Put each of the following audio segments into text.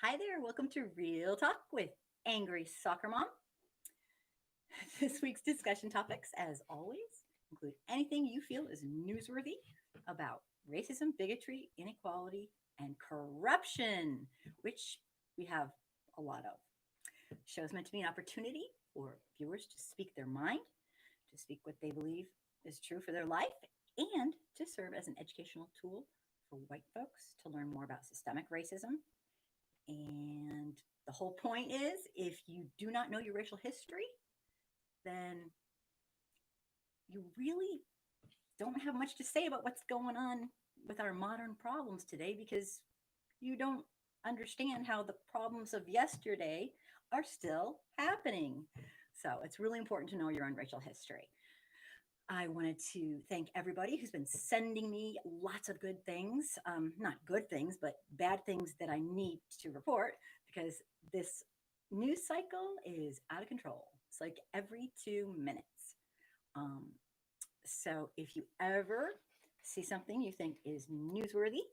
Hi there, welcome to Real Talk with Angry Soccer Mom. This week's discussion topics, as always, include anything you feel is newsworthy about racism, bigotry, inequality, and corruption, which we have a lot of. The show is meant to be an opportunity for viewers to speak their mind, to speak what they believe is true for their life, and to serve as an educational tool for white folks to learn more about systemic racism. And the whole point is if you do not know your racial history, then you really don't have much to say about what's going on with our modern problems today because you don't understand how the problems of yesterday are still happening. So it's really important to know your own racial history. I wanted to thank everybody who's been sending me lots of good things. Not good things, but bad things that I need to report because this news cycle is out of control. It's like every 2 minutes. Um, so if you ever see something you think is newsworthy,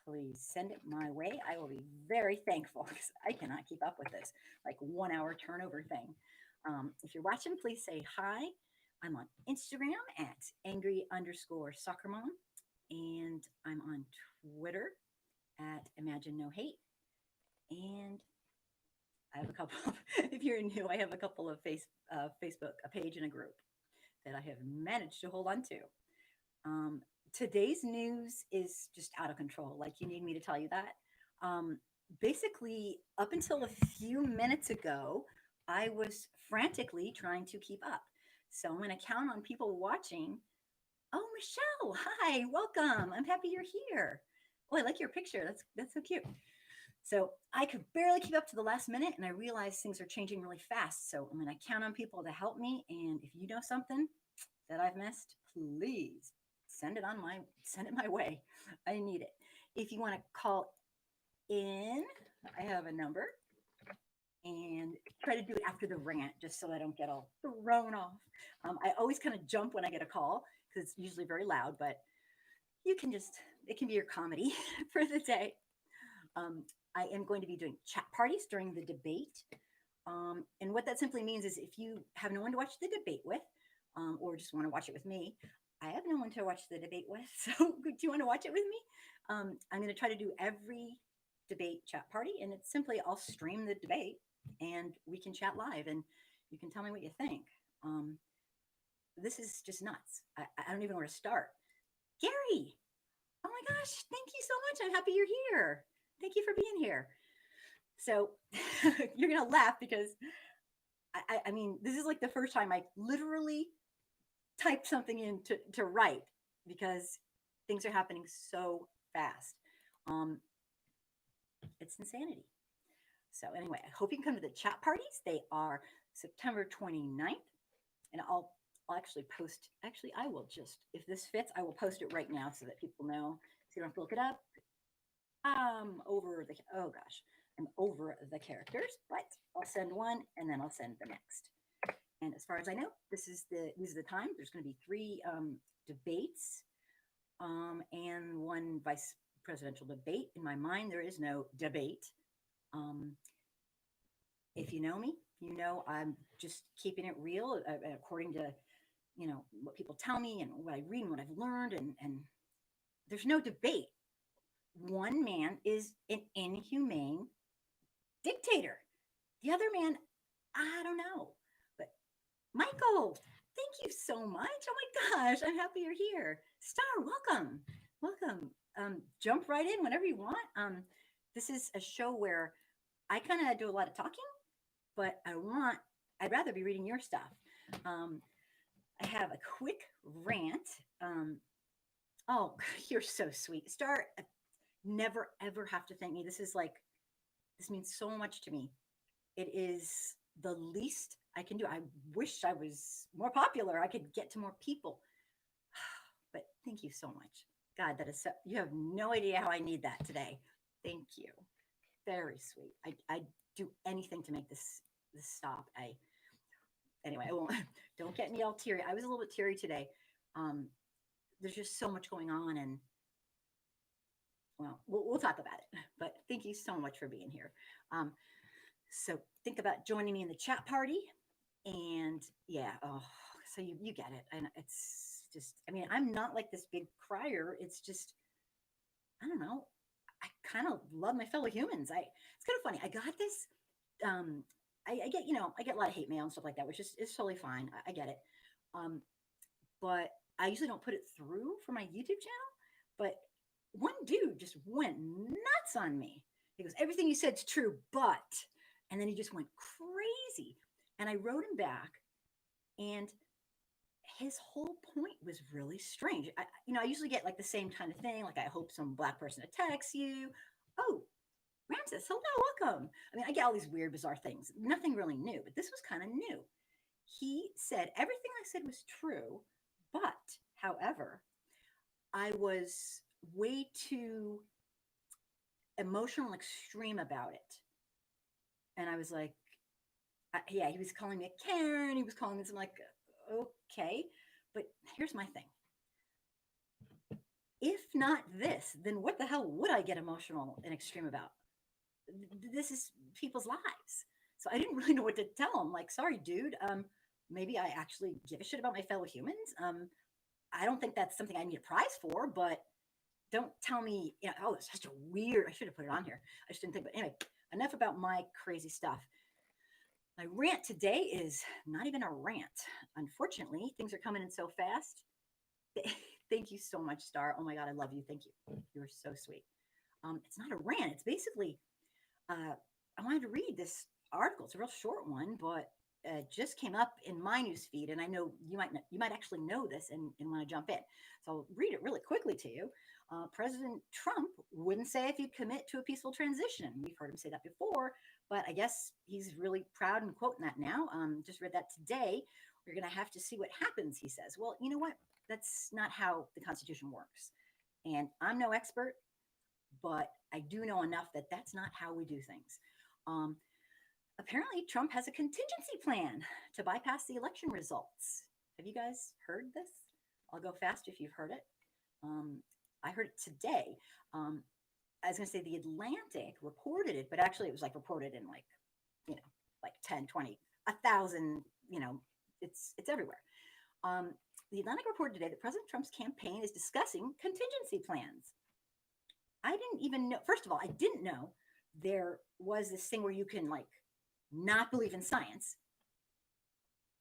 please send it my way. I will be very thankful because I cannot keep up with this like 1 hour turnover thing. If you're watching, please say hi. I'm on Instagram at angry underscore soccer mom, and I'm on Twitter at imagine no hate. And I have a couple of, if you're new, I have a couple of Facebook, a page and a group that I have managed to hold on to. Um, Today's news is just out of control. Like, you need me to tell you that. Um, Basically, up until a few minutes ago, I was frantically trying to keep up. So I'm going to count on people watching. Oh, Michelle, hi, welcome. I'm happy you're here. Oh, I like your picture. That's so cute. So I could barely keep up to the last minute, and I realized things are changing really fast. So I'm going to count on people to help me. And if you know something that I've missed, please send it my way. I need it. If you want to call in, I have a number, and try to do it after the rant just so I don't get all thrown off. I always kind of jump when I get a call because it's usually very loud, but you can just, it can be your comedy for the day. Um, I am going to be doing chat parties during the debate. And what that simply means is if you have no one to watch the debate with, or just want to watch it with me, I have no one to watch the debate with. So do you want to watch it with me? I'm going to try to do every debate chat party, and it's simply I'll stream the debate and we can chat live and you can tell me what you think. Um, this is just nuts. I don't even know where to start. Gary, oh my gosh, thank you so much. I'm happy you're here. Thank you for being here. So you're going to laugh because I mean, this is like the first time I literally typed something in to write because things are happening so fast. Um, it's insanity. So anyway, I hope you can come to the chat parties. They are September 29th, and I'll actually post. Actually, I will just, if this fits, I will post it right now so that people know. So you don't have to look it up. Over the, oh gosh, I'm over the characters, but I'll send one and then I'll send the next. And as far as I know, these are the time. There's going to be three debates and one vice presidential debate. In my mind, there is no debate. Um, if you know me, you know I'm just keeping it real according to what people tell me and what I read and what I've learned. And there's no debate. One man is an inhumane dictator. The other man, I don't know. But Michael, thank you so much. Oh my gosh, I'm happy you're here. Star, welcome. Welcome. Jump right in whenever you want. This is a show where I kind of do a lot of talking, but I'd rather be reading your stuff. Um, I have a quick rant. Oh, you're so sweet. Star, never ever have to thank me. This means so much to me. It is the least I can do. I wish I was more popular. I could get to more people. But thank you so much. God, that is so, you have no idea how I need that today. Thank you. Very sweet. I do anything to make this stop. Anyway, I won't. Don't get me all teary. I was a little bit teary today. There's just so much going on, and Well, we'll talk about it. But thank you so much for being here. Um, so think about joining me in the chat party. And yeah, oh, so you get it. And it's just, I mean, I'm not like this big crier. It's just, I don't know. I kind of love my fellow humans. It's kind of funny. I got this. Um, I get, I get a lot of hate mail and stuff like that, which is totally fine. I get it. Um, but I usually don't put it through for my YouTube channel. But one dude just went nuts on me. He goes, everything you said's true, but, and then he just went crazy. And I wrote him back, and his whole point was really strange. I usually get like the same kind of thing. Like, I hope some black person attacks you. Oh, Ramses, hello, welcome. I mean, I get all these weird, bizarre things. Nothing really new, but this was kind of new. He said everything I said was true, but, however, I was way too emotional and extreme about it. And I was like, yeah, he was calling me a Karen. He was calling me something like, okay. But here's my thing. If not this, then what the hell would I get emotional and extreme about? This is people's lives. So I didn't really know what to tell him. Like, sorry, dude. Maybe I actually give a shit about my fellow humans. I don't think that's something I need a prize for, but don't tell me, oh, it's such a weird, I should have put it on here. I just didn't think, but anyway, enough about my crazy stuff. My rant today is not even a rant. Unfortunately, things are coming in so fast. Thank you so much, Star. Oh my God, I love you. Thank you. You're so sweet. It's not a rant. It's basically, I wanted to read this article. It's a real short one, but it just came up in my news feed, and I know you might actually know this and want to jump in. So I'll read it really quickly to you. President Trump wouldn't say if he'd commit to a peaceful transition. We've heard him say that before, but I guess he's really proud and quoting that now. Just read that today. We're going to have to see what happens, he says. Well, you know what? That's not how the Constitution works. And I'm no expert, but I do know enough that that's not how we do things. Um, Apparently, Trump has a contingency plan to bypass the election results. Have you guys heard this? I'll go fast if you've heard it. I heard it today. I was going to say the Atlantic reported it, but actually it was like reported in like 10, 20, 1,000, it's everywhere. The Atlantic reported today that President Trump's campaign is discussing contingency plans. I didn't even know, first of all, I didn't know there was this thing where you can like not believe in science.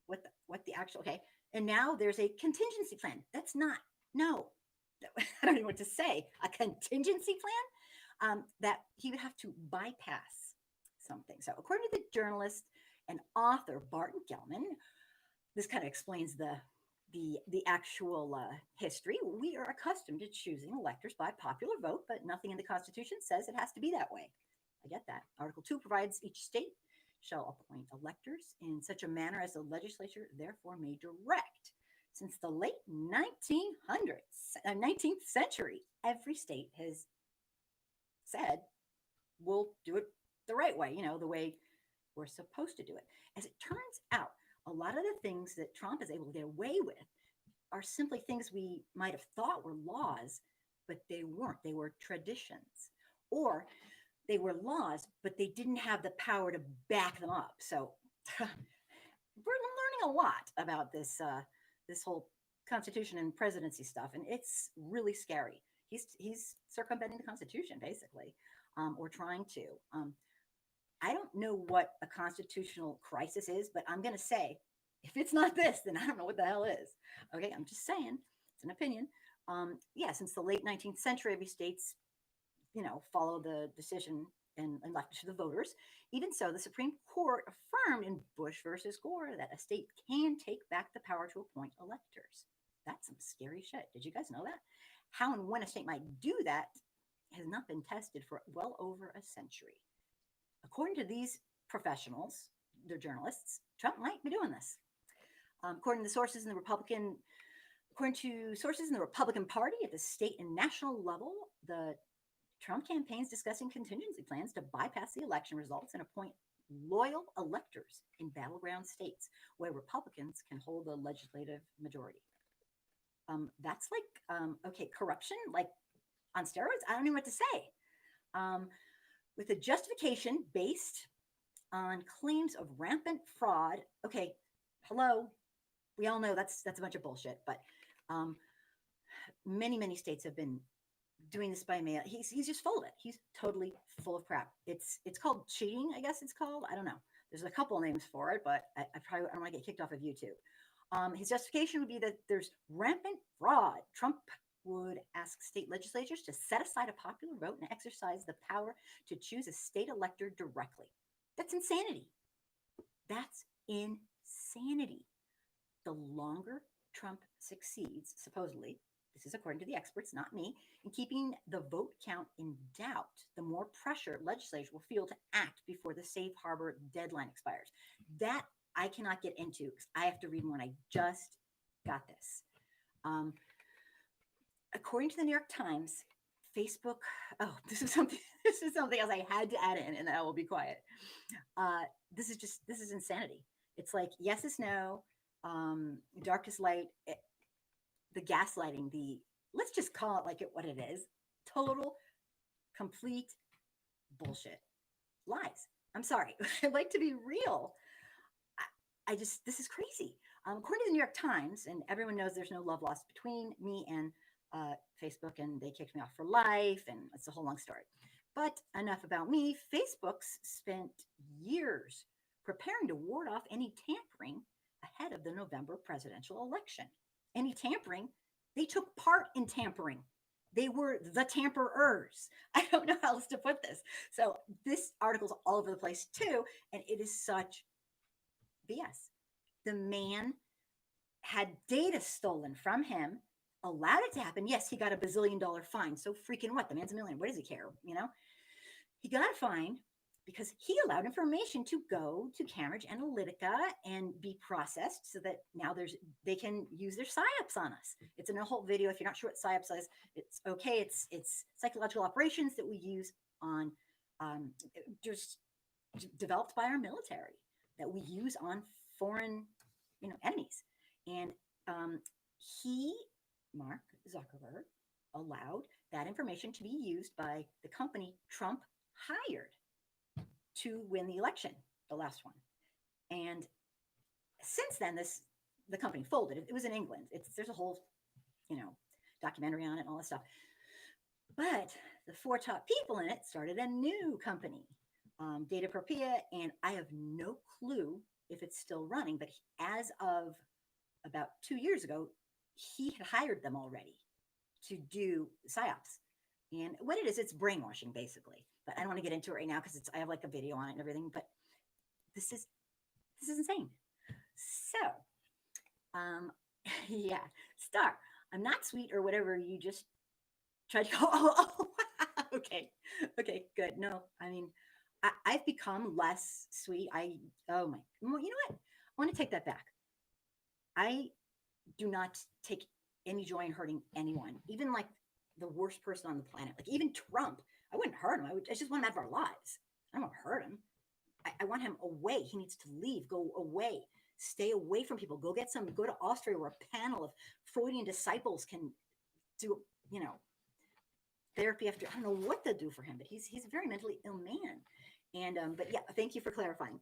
What the actual, okay. And now there's a contingency plan. That's not, no, I don't even know what to say. A contingency plan that he would have to bypass something. So according to the journalist and author Barton Gellman, this kind of explains the actual history. We are accustomed to choosing electors by popular vote, but nothing in the Constitution says it has to be that way. I get that. Article 2 provides each state shall appoint electors in such a manner as the legislature therefore may direct. Since the late 19th century, every state has said, we'll do it the right way, the way we're supposed to do it. As it turns out, a lot of the things that Trump is able to get away with are simply things we might have thought were laws, but they weren't. They were traditions. Or they were laws, but they didn't have the power to back them up. So we're learning a lot about this whole Constitution and presidency stuff, and it's really scary. He's circumventing the Constitution, basically, or trying to. I don't know what a constitutional crisis is, but I'm going to say, if it's not this, then I don't know what the hell is. Okay, I'm just saying, it's an opinion. Yeah, since the late 19th century, every state's follow the decision and left it to the voters. Even so, the Supreme Court affirmed in Bush versus Gore that a state can take back the power to appoint electors. That's some scary shit. Did you guys know that? How and when a state might do that has not been tested for well over a century. According to these professionals, they're journalists, Trump might be doing this. According to sources in the Republican Party at the state and national level, the Trump campaign is discussing contingency plans to bypass the election results and appoint loyal electors in battleground states where Republicans can hold the legislative majority. That's like, okay, corruption. Like, on steroids. I don't know what to say. Um, with a justification based on claims of rampant fraud. Okay, hello, we all know that's a bunch of bullshit. But um, many states have been doing this by mail. He's just full of it. He's totally full of crap. It's called cheating, I guess it's called. I don't know. There's a couple names for it, but I don't want to get kicked off of YouTube. His justification would be that there's rampant fraud. Trump would ask state legislatures to set aside a popular vote and exercise the power to choose a state elector directly. That's insanity. That's insanity. The longer Trump succeeds, supposedly, this is according to the experts, not me, in keeping the vote count in doubt, the more pressure legislators will feel to act before the safe harbor deadline expires. That I cannot get into because I have to read one. I just got this. According to the New York Times, Facebook. Oh, this is something. This is something else I had to add in, and I will be quiet. This is insanity. It's like yes is no, darkest light, the gaslighting. The let's just call it like it what it is. Total, complete bullshit, lies. I'm sorry. I like to be real. I just this is crazy. According to the New York Times, and everyone knows there's no love lost between me and Facebook, and they kicked me off for life, and it's a whole long story. But enough about me. Facebook's spent years preparing to ward off any tampering ahead of the November presidential election. Any tampering, they took part in tampering. They were the tamperers. I don't know how else to put this. So this article's all over the place too, and it is such BS. The man had data stolen from him, allowed it to happen. Yes, he got a bazillion-dollar fine. So freaking what? The man's a million. What does he care? You know, he got a fine because he allowed information to go to Cambridge Analytica and be processed so that now they can use their psyops on us. It's in a whole video. If you're not sure what psyops is, it's okay. It's psychological operations that we use on just developed by our military that we use on foreign, enemies. And he, Mark Zuckerberg, allowed that information to be used by the company Trump hired to win the election, the last one. And since then, the company folded. It was in England. There's a whole, documentary on it and all that stuff. But the four top people in it started a new company, Datapropia, and I have no clue if it's still running. But as of about 2 years ago, he had hired them already to do psyops. And what it is, it's brainwashing basically. But I don't want to get into it right now because I have like a video on it and everything. But this is insane. So, yeah, Star, I'm not sweet or whatever you just tried to. Oh, okay, good. No, I mean, I've become less sweet. Oh my, you know what? I want to take that back. I do not take any joy in hurting anyone, even like the worst person on the planet, like even Trump. I wouldn't hurt him. I just want him out of our lives. I don't want to hurt him. I want him away. He needs to leave, go away, stay away from people. Go to Austria where a panel of Freudian disciples can do, therapy after. I don't know what they'll do for him, but he's a very mentally ill man. And but yeah, thank you for clarifying.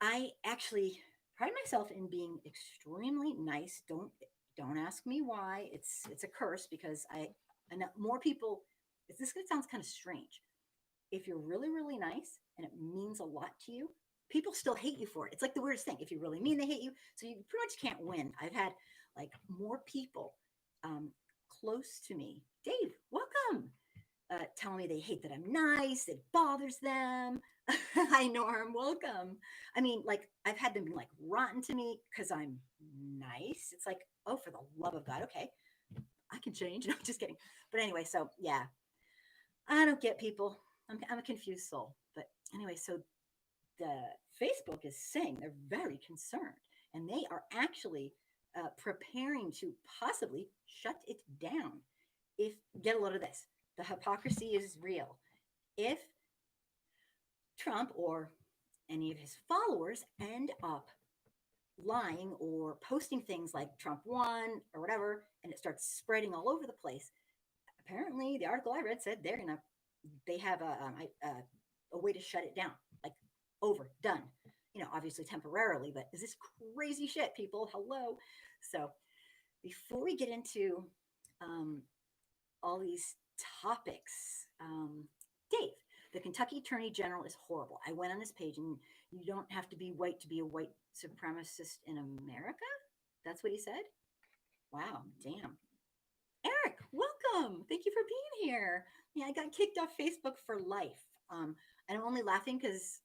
I actually pride myself in being extremely nice. Don't ask me why. It's a curse because and more people. This sounds kind of strange. If you're really, really nice and it means a lot to you, people still hate you for it. It's like the weirdest thing. If you really mean they hate you, so you pretty much can't win. I've had like more people close to me. Dave, welcome. Telling me they hate that I'm nice. It bothers them. Hi, Norm. Welcome. I mean, like I've had them be like rotten to me because I'm nice. It's like, oh, for the love of God, okay, I can change. No, I'm just kidding. But anyway, so yeah, I don't get people. I'm a confused soul. But anyway, so the Facebook is saying they're very concerned, and they are actually preparing to possibly shut it down. If get a load of this, the hypocrisy is real. If Trump or any of his followers end up lying or posting things like Trump won or whatever, and it starts spreading all over the place, apparently the article I read said they have a way to shut it down, like over, done. Obviously temporarily, but is this crazy shit, people? Hello. So before we get into um, all these topics, Dave, the Kentucky Attorney General is horrible. I went on his page, and you don't have to be white to be a white supremacist in America. That's what he said. Wow, damn. Eric, welcome. Thank you for being here. Yeah, I got kicked off Facebook for life. And I'm only laughing because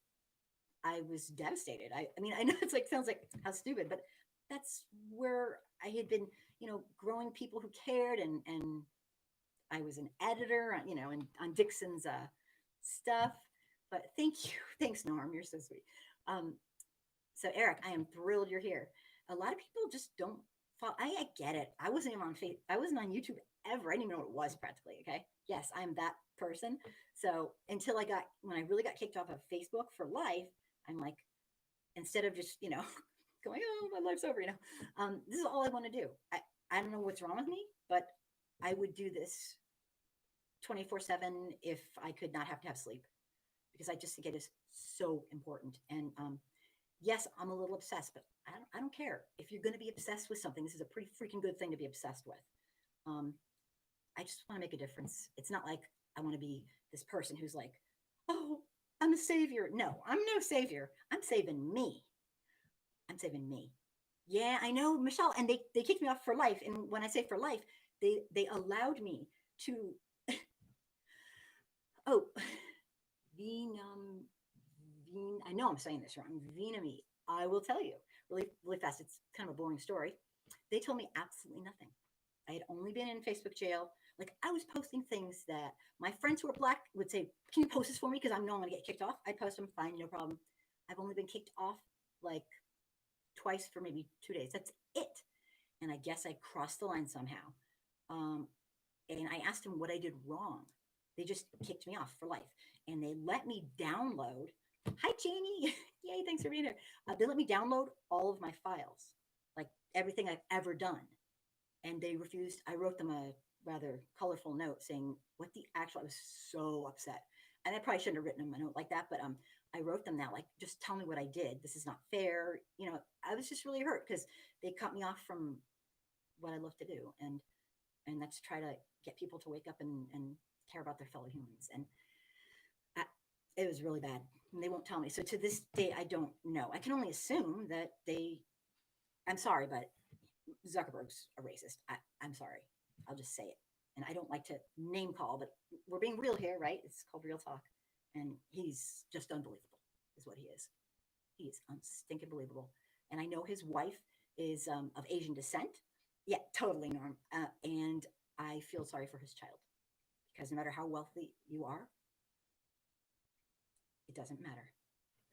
I was devastated. I mean, I know it's like sounds like how stupid, but that's where I had been, growing people who cared, and I was an editor, and on Dixon's stuff. But thank you, thanks, Norm. You're so sweet. Um, so Eric, I am thrilled you're here. A lot of people just don't follow. I get it. I wasn't even on Facebook. I wasn't on YouTube ever. I didn't even know what it was practically. Okay. Yes, I'm that person. So until when I really got kicked off of Facebook for life, I'm like, instead of just, going, oh, my life's over, this is all I want to do. I don't know what's wrong with me, but I would do this 24/7 if I could not have to have sleep, because I just think it is so important. And yes, I'm a little obsessed, but I don't care. If you're going to be obsessed with something, this is a pretty freaking good thing to be obsessed with. I just want to make a difference. It's not like I want to be this person who's like, oh, I'm a savior. No, I'm no savior. I'm saving me. I'm saving me. Yeah, I know, Michelle. And they kicked me off for life. And when I say for life, they allowed me to, oh, Venum, I know I'm saying this wrong. Venami. I will tell you really, really fast. It's kind of a boring story. They told me absolutely nothing. I had only been in Facebook jail. Like, I was posting things that my friends who are Black would say, can you post this for me? Because I know I'm going to get kicked off. I'd post them, fine, no problem. I've only been kicked off like twice for maybe 2 days. That's it. And I guess I crossed the line somehow. And I asked them what I did wrong. They just kicked me off for life. And they let me download. Hi, Janie. Yay, thanks for being here. They let me download all of my files, like everything I've ever done. And they refused. I wrote them a rather colorful note saying what the actual, I was so upset. And I probably shouldn't have written them a note like that, but I wrote them that, like, just tell me what I did. This is not fair. I was just really hurt because they cut me off from what I love to do. And that's try to get people to wake up and care about their fellow humans. And it was really bad. And they won't tell me. So to this day, I don't know. I can only assume that I'm sorry, but Zuckerberg's a racist. I'm sorry. I'll just say it. And I don't like to name call, but we're being real here, right? It's called Real Talk. And he's just unbelievable, is what he is. He is unstinking believable. And I know his wife is of Asian descent. Yeah, totally, Norm. And I feel sorry for his child, because no matter how wealthy you are, it doesn't matter.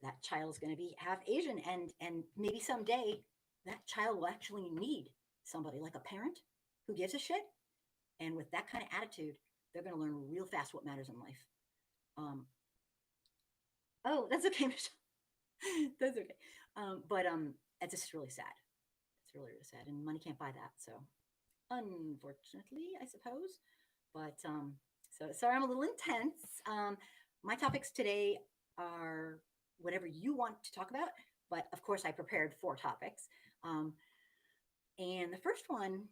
That child is going to be half Asian, and maybe someday that child will actually need somebody like a parent who gives a shit. And with that kind of attitude, they're going to learn real fast what matters in life. Oh, that's okay, Michelle. That's okay. But it's just really sad. It's really, really sad, and money can't buy that. So, unfortunately, I suppose. But so sorry, I'm a little intense. My topics today are whatever you want to talk about, but of course, I prepared 4 topics. And the first one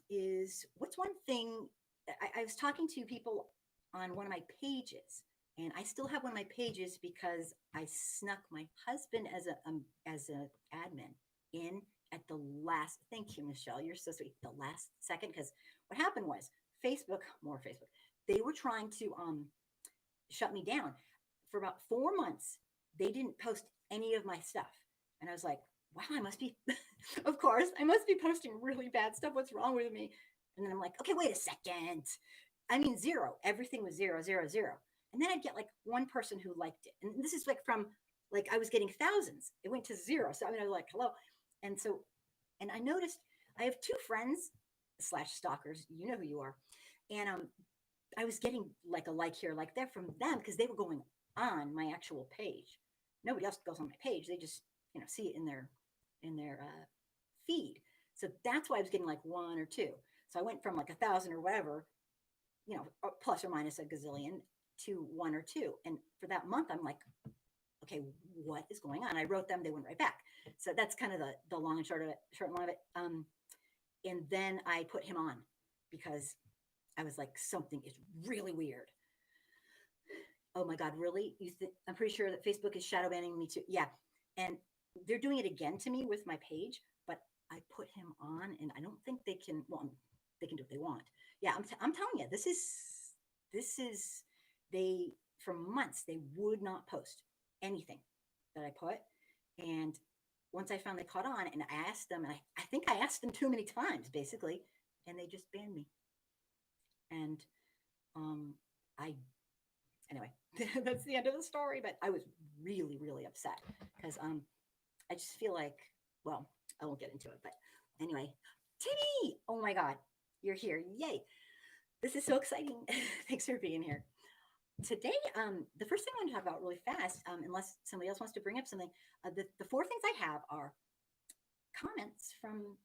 is, what's one thing I was talking to people on one of my pages, and I still have one of my pages because I snuck my husband as a admin in at the last. Thank you, Michelle. You're so sweet. The last second, because what happened was Facebook, they were trying to shut me down for about 4 months. They didn't post any of my stuff, and I was like, wow, I must be, of course, I must be posting really bad stuff. What's wrong with me? And then I'm like, okay, wait a second. I mean, 0. Everything was 0, 0, 0. And then I'd get like one person who liked it. And this is like from, like, I was getting thousands. It went to 0. So I mean, I was like, hello. And I noticed I have 2 friends / stalkers. You know who you are. And I was getting like a like here, like there from them, because they were going on my actual page. Nobody else goes on my page. They just, see it in their feed. So that's why I was getting like 1 or 2. So I went from like 1,000 or whatever plus or minus a gazillion to one or two. And for that month, I'm like, okay, what is going on? I wrote them, they went right back. So that's kind of the long and short of it, short and long of it. And then I put him on because I was like, something is really weird. Oh my God, really? I'm pretty sure that Facebook is shadow banning me too. Yeah. And they're doing it again to me with my page, but I put him on and I don't think they can, well, they can do what they want. Yeah. I'm telling you, this is, they, for months, they would not post anything that I put. And once I finally caught on and I asked them, and I think I asked them too many times basically, and they just banned me. And I anyway, that's the end of the story. But I was really, really upset because I just feel like, well, I won't get into it, but anyway, Timmy, oh my God, you're here. Yay. This is so exciting. Thanks for being here. Today, the first thing I want to talk about really fast, unless somebody else wants to bring up something, the four things I have are comments from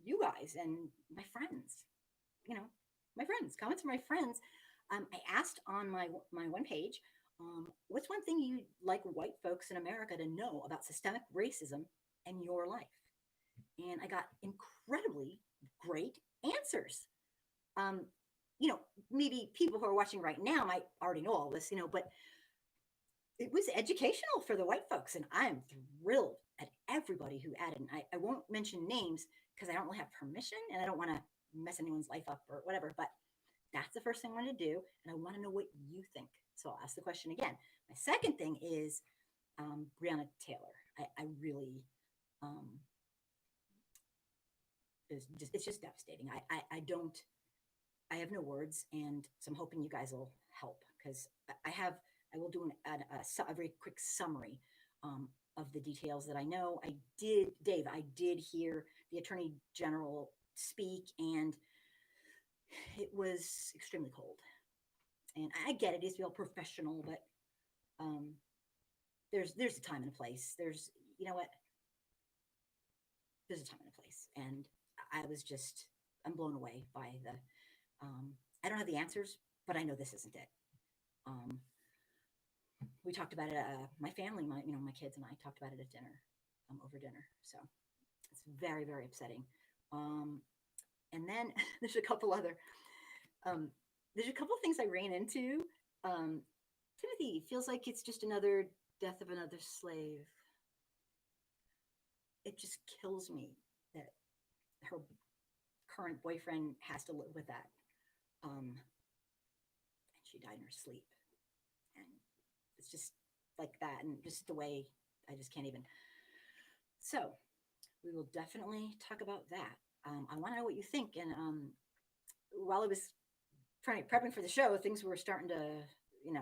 you guys and my friends, my friends, comments from my friends. I asked on my one page, what's one thing you'd like white folks in America to know about systemic racism in your life? And I got incredibly great answers. Um, maybe people who are watching right now might already know all this, but it was educational for the white folks. And I am thrilled at everybody who added. And I won't mention names because I don't really have permission and I don't want to mess anyone's life up or whatever. But that's the first thing I want to do. And I want to know what you think. So I'll ask the question again. My second thing is Breonna Taylor. I really, it's just devastating. I have no words. And so I'm hoping you guys will help because I will do a very quick summary of the details that I know. Dave, I did hear the Attorney General speak, and it was extremely cold. And I get it needs to be all professional, but there's a time and a place. There's a time and a place. And I'm blown away by I don't have the answers, but I know this isn't it. We talked about it. My family, my kids and I talked about it at dinner, over dinner. So it's very, very upsetting. And then there's a couple things I ran into. Timothy feels like it's just another death of another slave. It just kills me that her current boyfriend has to live with that. And she died in her sleep. And it's just like that. And just the way I just can't even. So we will definitely talk about that. I want to know what you think. And while I was prepping for the show, things were starting to,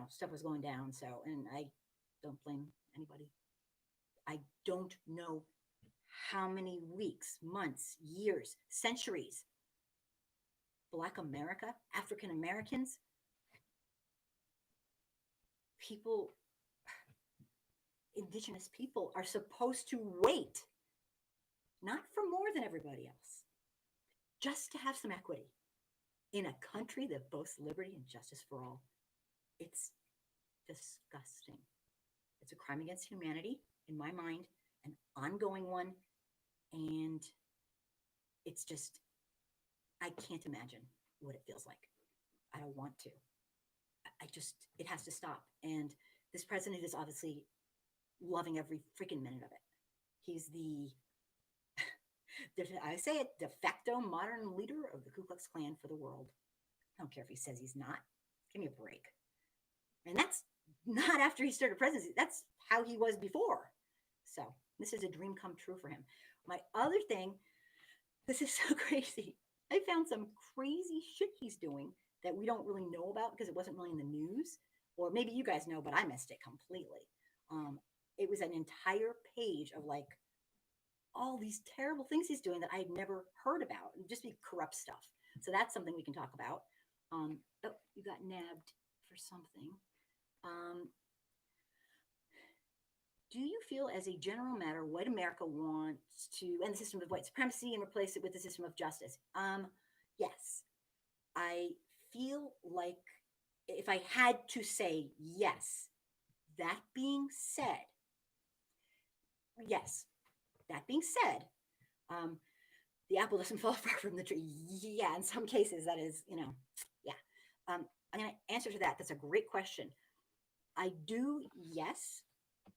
stuff was going down. So, and I don't blame anybody. I don't know how many weeks, months, years, centuries, Black America, African Americans, people, Indigenous people are supposed to wait, not for more than everybody else, just to have some equity in a country that boasts liberty and justice for all. It's disgusting. It's a crime against humanity, in my mind, an ongoing one. And it's just, I can't imagine what it feels like. I don't want to. It has to stop. And this president is obviously loving every freaking minute of it. He's I say it, de facto modern leader of the Ku Klux Klan for the world. I don't care if he says he's not. Give me a break. And that's not after he started presidency. That's how he was before. So this is a dream come true for him. My other thing, this is so crazy. I found some crazy shit he's doing that we don't really know about because it wasn't really in the news. Or maybe you guys know, but I missed it completely. It was an entire page of like all these terrible things he's doing that I had never heard about, and just be corrupt stuff. So that's something we can talk about. Oh, you got nabbed for something. Do you feel, as a general matter, white America wants to end the system of white supremacy and replace it with the system of justice? Yes. I feel like if I had to say yes, that being said, yes, that being said, um, the apple doesn't fall far from the tree. Yeah, in some cases, that is, yeah. I'm going to answer to that. That's a great question. I do, yes,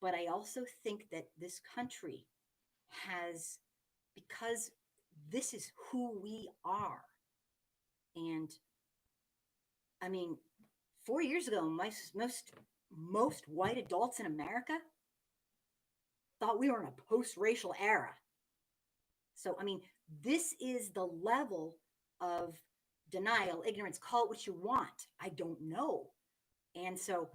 but I also think that this country has, because this is who we are. And I mean, 4 years ago, most white adults in America thought we were in a post-racial era. So, I mean, this is the level of denial, ignorance, call it what you want. I don't know. And so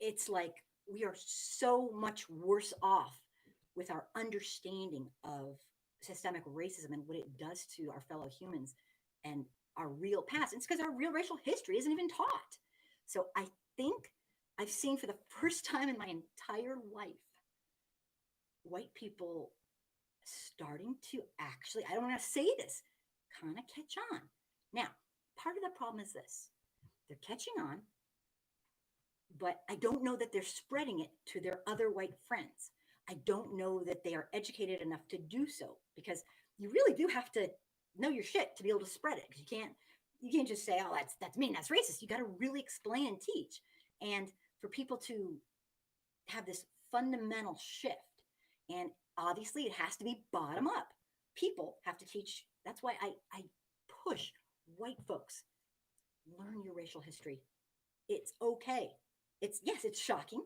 it's like we are so much worse off with our understanding of systemic racism and what it does to our fellow humans and our real past. It's because our real racial history isn't even taught. So I think I've seen for the first time in my entire life white people starting to actually, I don't want to say this, kind of catch on. Now, part of the problem is this: they're catching on, but I don't know that they're spreading it to their other white friends. I don't know that they are educated enough to do so, because you really do have to know your shit to be able to spread it. Because you can't just say, "Oh, that's mean, that's racist." You got to really explain and teach. And for people to have this fundamental shift, and obviously it has to be bottom up. People have to teach. That's why I push white folks, learn your racial history. It's okay. Yes, it's shocking,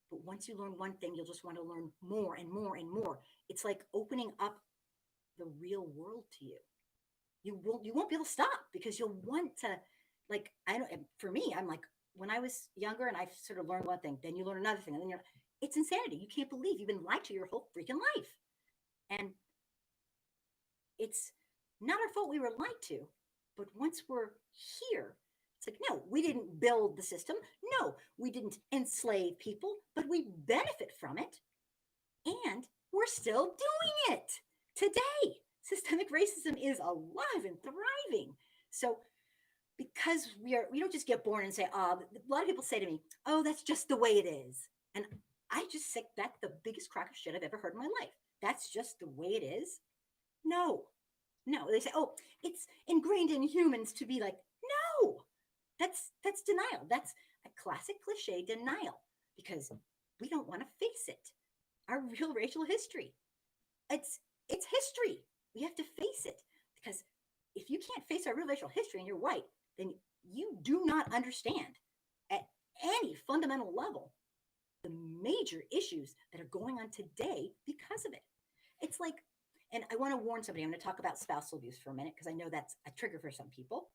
but once you learn one thing, you'll just want to learn more and more and more. It's like opening up the real world to you. You won't be able to stop, because you'll want to, like, I don't, for me, I'm like, when I was younger and I sort of learned one thing, then you learn another thing, and then it's insanity. You can't believe you've been lied to your whole freaking life. And it's not our fault we were lied to, but once we're here, it's like, no, we didn't build the system. No, we didn't enslave people, but we benefit from it. And we're still doing it today. Systemic racism is alive and thriving. So because we don't just get born and say, oh, a lot of people say to me, oh, that's just the way it is. And I just say, that's the biggest crock of shit I've ever heard in my life. That's just the way it is. No, no. They say, oh, it's ingrained in humans to be like, no, that's denial. That's a classic cliche denial, because we don't want to face it. Our real racial history. It's history. We have to face it, because if you can't face our real racial history and you're white, then you do not understand at any fundamental level the major issues that are going on today because of it. It's like, and I want to warn somebody, I'm going to talk about spousal abuse for a minute, because I know that's a trigger for some people.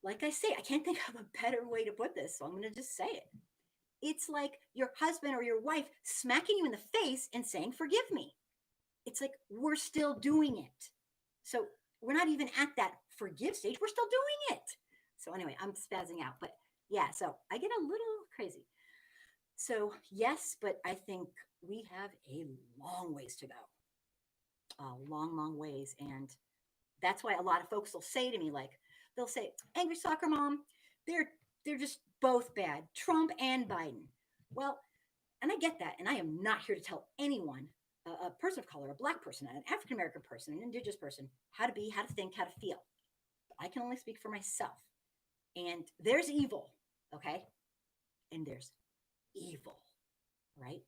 Like I say, I can't think of a better way to put this, so I'm going to just say it. It's like your husband or your wife smacking you in the face and saying, forgive me. It's like we're still doing it. So we're not even at that forgive stage. We're still doing it. So anyway, I'm spazzing out. But yeah, so I get a little crazy. So yes, but I think we have a long ways to go. Long ways. And that's why a lot of folks will say to me, like, they'll say, angry soccer mom, they're just both bad, Trump and Biden. Well, and I get that. And I am not here to tell anyone, a person of color, a Black person, an African American person, an Indigenous person, how to be, how to think, how to feel. I can only speak for myself. And there's evil, okay? And there's evil, right?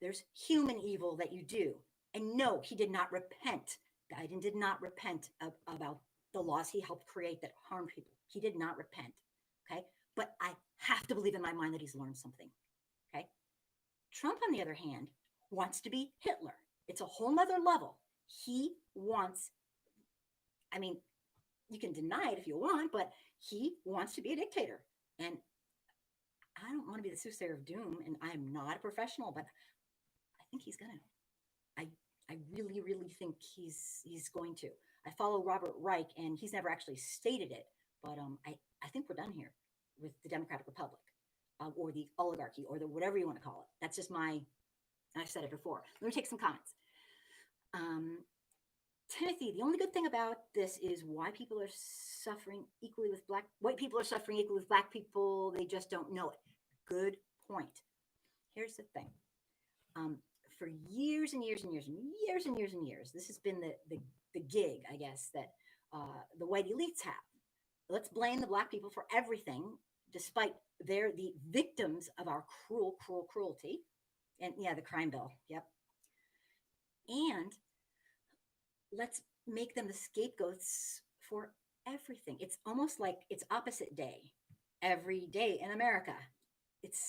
There's human evil that you do. And no, he did not repent. Biden did not repent about the laws he helped create that harmed people. He did not repent, okay? But I have to believe in my mind that he's learned something, okay? Trump, on the other hand, wants to be Hitler. It's a whole nother level. He wants, I mean, you can deny it if you want, but he wants to be a dictator. And I don't want to be the soothsayer of doom, and I'm not a professional, but I think he's gonna. I really, really think he's going to. I follow Robert Reich, and he's never actually stated it, but I think we're done here with the Democratic Republic, or the oligarchy, or the whatever you want to call it. That's just my. I've said it before. Let me take some comments. Timothy, the only good thing about this is why people are suffering equally with white people are suffering equally with black people. They just don't know it. Good point. Here's the thing. Um, for years and years and years and years and years and years, this has been the gig, I guess, that the white elites have. Let's blame the black people for everything, despite they're the victims of our cruelty. And yeah, the crime bill. Yep. And let's make them the scapegoats for everything. It's almost like it's opposite day every day in America. It's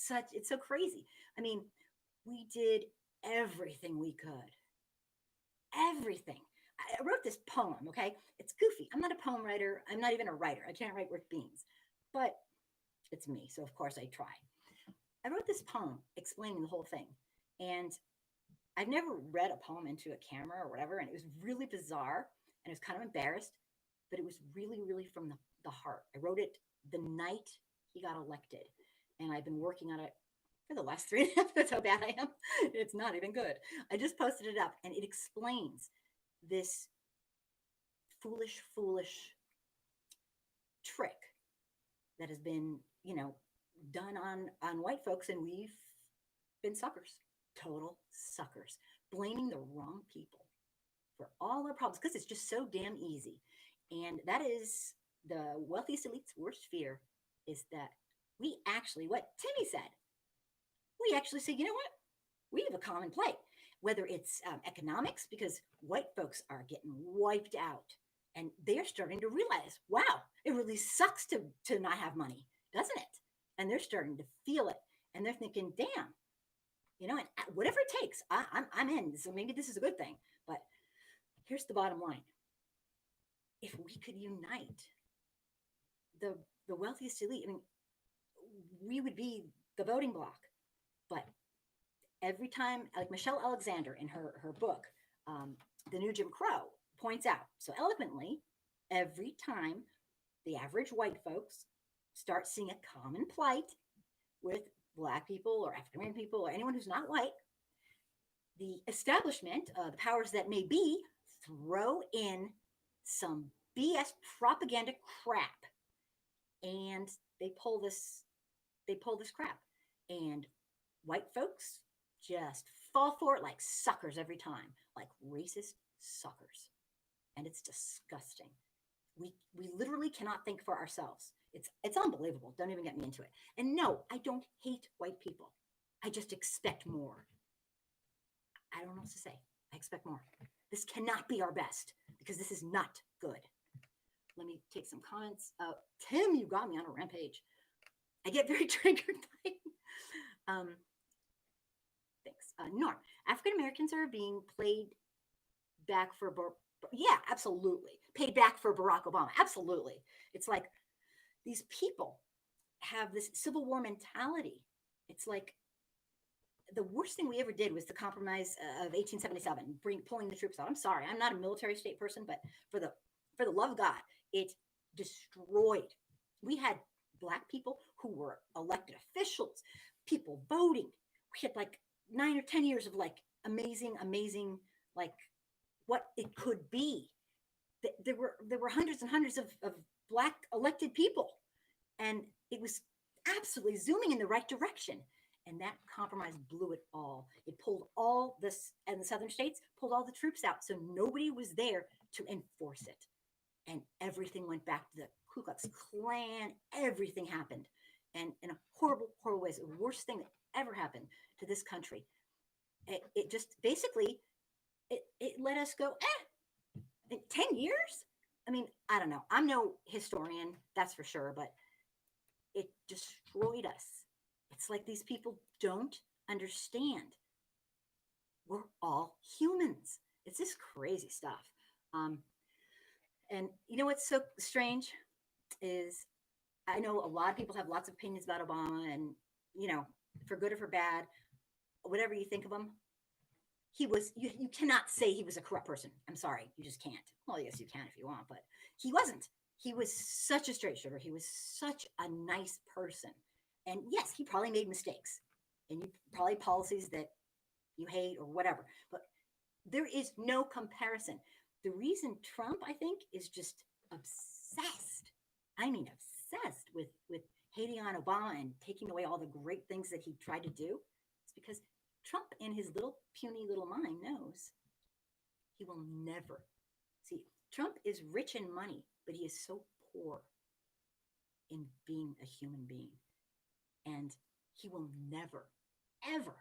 so crazy. I mean, we did everything we could. Everything. I wrote this poem, okay? It's goofy. I'm not a poem writer. I'm not even a writer. I can't write worth beans. But it's me, so of course I try. I wrote this poem explaining the whole thing. And I've never read a poem into a camera or whatever, and it was really bizarre, and I was kind of embarrassed, but it was really, really from the heart. I wrote it the night he got elected, and I've been working on it for the last 3.5. That's how bad I am. It's not even good. I just posted it up, and it explains this foolish trick that has been, done on white folks, and we've been suckers, total suckers, blaming the wrong people for all our problems because it's just so damn easy. And that is the wealthiest elite's worst fear, is that we actually, what Timmy said, we actually say, you know what? We have a common plight, whether it's economics, because white folks are getting wiped out and they're starting to realize, wow, it really sucks to not have money, doesn't it? And they're starting to feel it, and they're thinking, damn, and whatever it takes, I'm in. So maybe this is a good thing. But here's the bottom line: if we could unite the wealthiest elite, I mean, we would be the voting bloc. But every time, like Michelle Alexander in her book, The New Jim Crow, points out so eloquently, every time the average white folks start seeing a common plight with black people or African American people or anyone who's not white, the establishment, the powers that may be, throw in some BS propaganda crap, and they pull this crap, and white folks just fall for it like suckers every time, like racist suckers, and it's disgusting. We literally cannot think for ourselves. It's unbelievable. Don't even get me into it. And no, I don't hate white people. I just expect more. I don't know what to say. I expect more. This cannot be our best because this is not good. Let me take some comments. Tim, you got me on a rampage. I get very triggered by thanks. Norm, African Americans are being played back for yeah, absolutely. Paid back for Barack Obama. Absolutely. It's like these people have this Civil War mentality. It's like the worst thing we ever did was the compromise of 1877, pulling the troops out. I'm sorry, I'm not a military state person, but for the love of God, it destroyed. We had black people who were elected officials, people voting. We had like 9 or 10 years of like amazing, like what it could be. There were hundreds and hundreds of black elected people, and it was absolutely zooming in the right direction. And that compromise blew it all. It pulled all this, and the southern states pulled all the troops out, so nobody was there to enforce it. And everything went back to the Ku Klux Klan. Everything happened, and in a horrible ways. The worst thing that ever happened to this country. It just basically it let us go. In 10 years. I mean, I don't know. I'm no historian, that's for sure, but it destroyed us. It's like these people don't understand. We're all humans. It's this crazy stuff. And you know what's so strange is I know a lot of people have lots of opinions about Obama, and, for good or for bad, whatever you think of him, you cannot say he was a corrupt person. I'm sorry, you just can't. Well, yes, you can if you want, but he wasn't. He was such a straight shooter. He was such a nice person. And yes, he probably made mistakes, and you probably policies that you hate or whatever. But There is no comparison. The reason Trump, I think, is just obsessed. I mean, obsessed with hating on Obama and taking away all the great things that he tried to do. It's because Trump, in his little puny little mind, knows he will never see. Trump is rich in money, but he is so poor in being a human being, and he will never, ever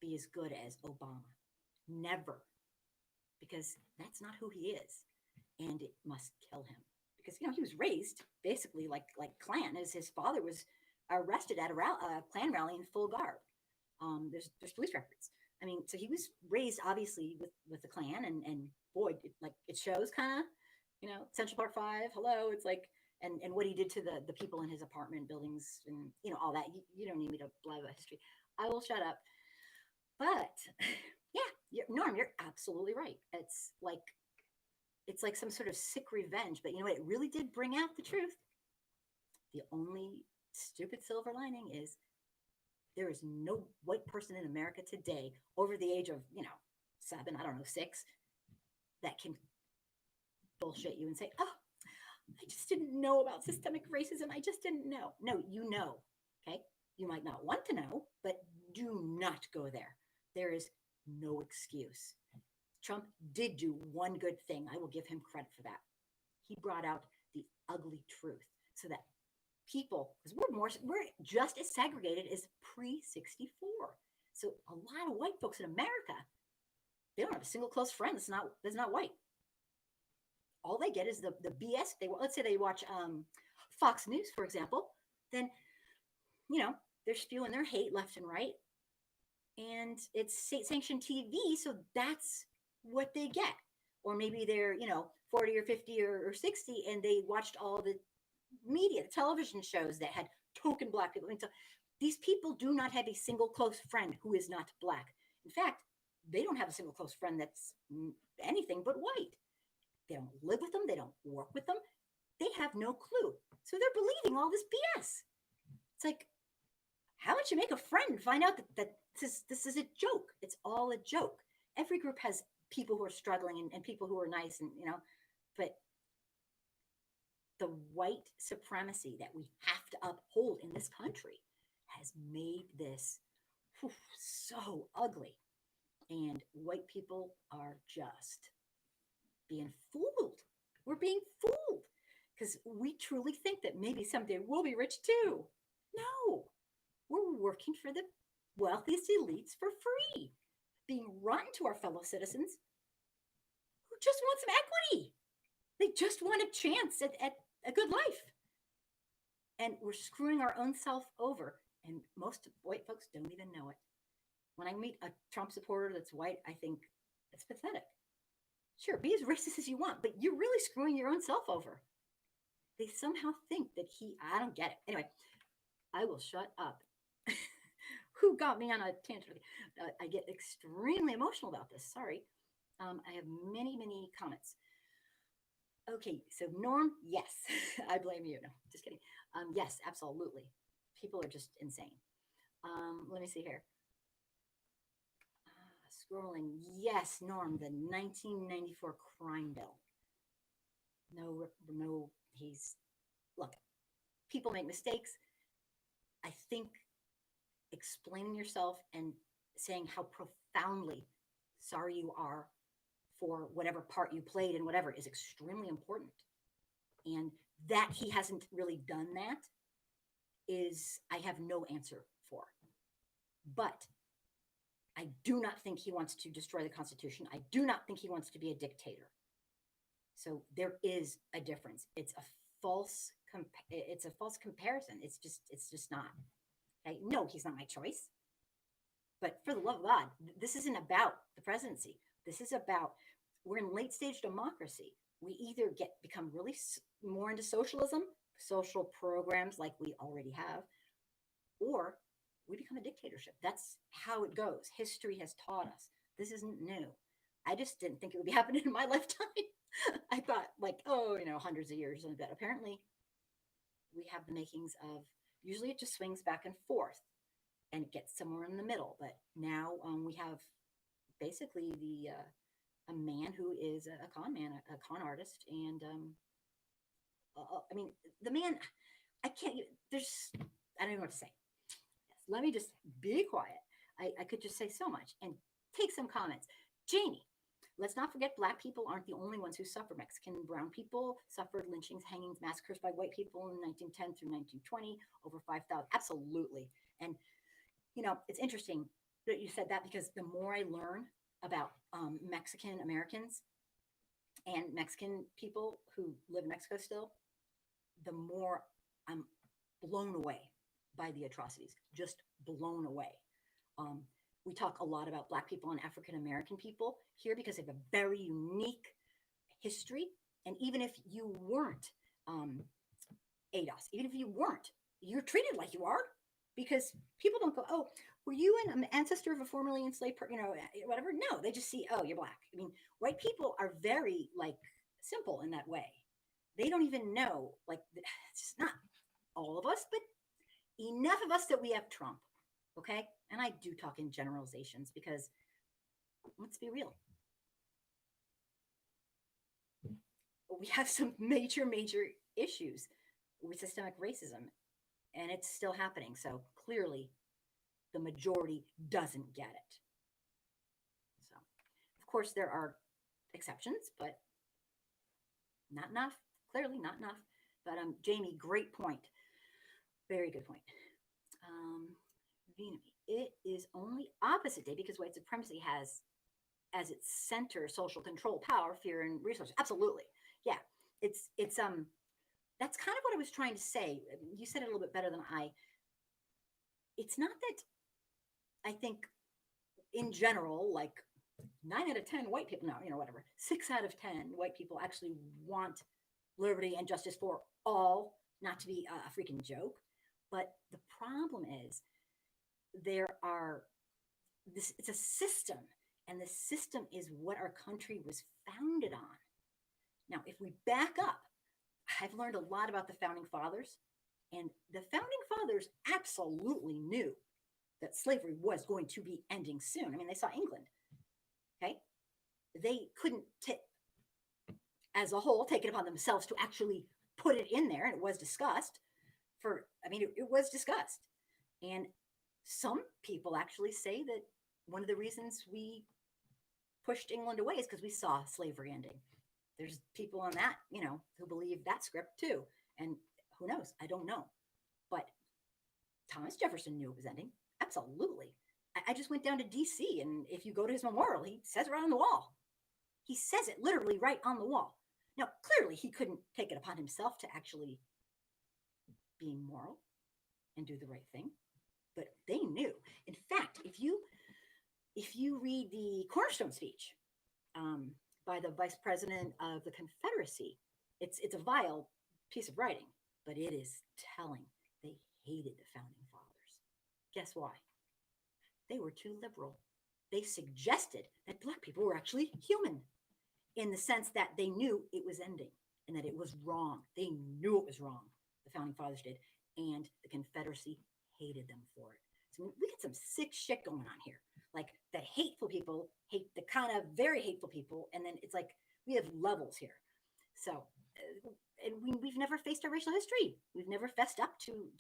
be as good as Obama. Never, because that's not who he is, and it must kill him. Because he was raised basically like Klan, as his father was arrested at a Klan rally in full garb. There's police records. I mean, so he was raised obviously with the Klan, and boy, it shows kind of, Central Park Five. Hello, it's like, and what he did to the people in his apartment buildings, and all that. You don't need me to blah about history. I will shut up. But yeah, Norm, you're absolutely right. It's like some sort of sick revenge, but it really did bring out the truth. The only stupid silver lining is there is no white person in America today over the age of 7, I don't know, 6, that can bullshit you and say, oh, I just didn't know about systemic racism. I just didn't know. No, you know. Okay, you might not want to know, but do not go there. There is no excuse. Trump did do one good thing. I will give him credit for that. He brought out the ugly truth so that people, because we're just as segregated as pre-64. So a lot of white folks in America, they don't have a single close friend that's not white. All they get is the BS. Let's say they watch Fox News, for example. Then they're spewing their hate left and right, and it's state-sanctioned TV, so that's what they get. Or maybe they're 40 or 50 or 60, and they watched all the media, the television shows that had token black people. So these people do not have a single close friend who is not black. In fact, they don't have a single close friend that's anything but white. They don't live with them. They don't work with them. They have no clue. So they're believing all this BS. It's like, how would you make a friend find out that this is a joke? It's all a joke. Every group has people who are struggling and people who are nice, and but the white supremacy that we have to uphold in this country has made this so ugly. And white people are just being fooled. We're being fooled because we truly think that maybe someday we'll be rich too. No, we're working for the wealthiest elites for free, being rotten to our fellow citizens who just want some equity. They just want a chance at a good life. And we're screwing our own self over. And most white folks don't even know it. When I meet a Trump supporter that's white, I think it's pathetic. Sure, be as racist as you want, but you're really screwing your own self over. They somehow think that I don't get it. Anyway, I will shut up. Who got me on a tangent? I get extremely emotional about this. Sorry. I have many, many comments. Okay, so Norm, yes, I blame you. No, just kidding. Yes, absolutely. People are just insane. Let me see here. Scrolling. Yes, Norm, the 1994 crime bill. No, look, people make mistakes. I think explaining yourself and saying how profoundly sorry you are for whatever part you played in whatever is extremely important. And that he hasn't really done that I have no answer for. But I do not think he wants to destroy the Constitution. I do not think he wants to be a dictator. So there is a difference. It's a false comparison. It's just not. Okay? No, he's not my choice. But for the love of God, this isn't about the presidency. This is about, we're in late stage democracy. We either become really more into socialism, social programs like we already have, or we become a dictatorship. That's how it goes. History has taught us. This isn't new. I just didn't think it would be happening in my lifetime. I thought hundreds of years, but apparently we have the makings of, usually it just swings back and forth and it gets somewhere in the middle. But now we have basically the a man who is a con man, a con artist, and I mean, the man. I can't. There's. I don't know what to say. Let me just be quiet. I could just say so much and take some comments. Jamie, let's not forget Black people aren't the only ones who suffer. Mexican and brown people suffered lynchings, hangings, massacres by white people in 1910 through 1920, over 5,000. Absolutely. And, it's interesting that you said that because the more I learn about Mexican Americans and Mexican people who live in Mexico still, the more I'm blown away by the atrocities, just blown away. Um, we talk a lot about Black people and African American people here because they have a very unique history. And even if you weren't ADOS, even if you weren't, you're treated like you are because people don't go, oh, were you an ancestor of a formerly enslaved, whatever? No, they just see, oh, you're Black. I mean, white people are very like simple in that way. They don't even know, like, it's not all of us, but enough of us that we have Trump. Okay. And I do talk in generalizations because let's be real. We have some major issues with systemic racism, and it's still happening. So clearly, the majority doesn't get it. So, of course, there are exceptions, but not enough. Clearly, not enough. But Jamie, great point. Very good point. It is only opposite day because white supremacy has as its center social control, power, fear, and resources. Absolutely. Yeah. It's that's kind of what I was trying to say. You said it a little bit better than I. It's not that I think in general, like 9 out of 10 white people, no, whatever, 6 out of 10 white people actually want liberty and justice for all, not to be a freaking joke. But the problem is it's a system, and the system is what our country was founded on. Now, if we back up, I've learned a lot about the founding fathers, and the founding fathers absolutely knew that slavery was going to be ending soon. I mean, they saw England, okay? They couldn't, as a whole, take it upon themselves to actually put it in there, and it was discussed. It was discussed. And some people actually say that one of the reasons we pushed England away is because we saw slavery ending. There's people on that, who believe that script too. And who knows? I don't know. But Thomas Jefferson knew it was ending. Absolutely. I just went down to DC, and if you go to his memorial, he says it right on the wall. He says it literally right on the wall. Now, clearly, he couldn't take it upon himself to actually be moral and do the right thing, but they knew. In fact, if you read the Cornerstone speech by the Vice President of the Confederacy, it's a vile piece of writing, but it is telling. They hated the founding fathers. Guess why? They were too liberal. They suggested that Black people were actually human in the sense that they knew it was ending and that it was wrong. They knew it was wrong. The founding fathers did. And the Confederacy hated them for it. So we get some sick shit going on here. Like the hateful people hate the kind of very hateful people. And then it's like we have levels here. So, and we've never faced our racial history. We've never fessed up to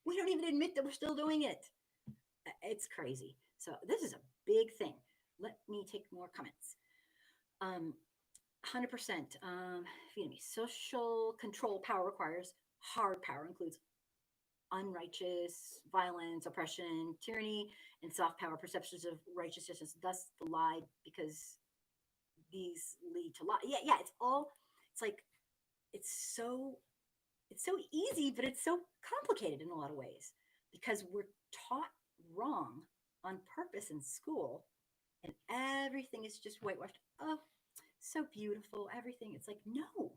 we don't even admit that we're still doing it. It's crazy. So this is a big thing. Let me take more comments. 100%. Vietnamese social control power requires hard power, includes unrighteous violence, oppression, tyranny, and soft power perceptions of righteousness. Thus, the lie because these lead to lie. Yeah. It's so easy, but it's so complicated in a lot of ways because we're taught wrong on purpose in school, and everything is just whitewashed. Oh, so beautiful, everything. It's like, no.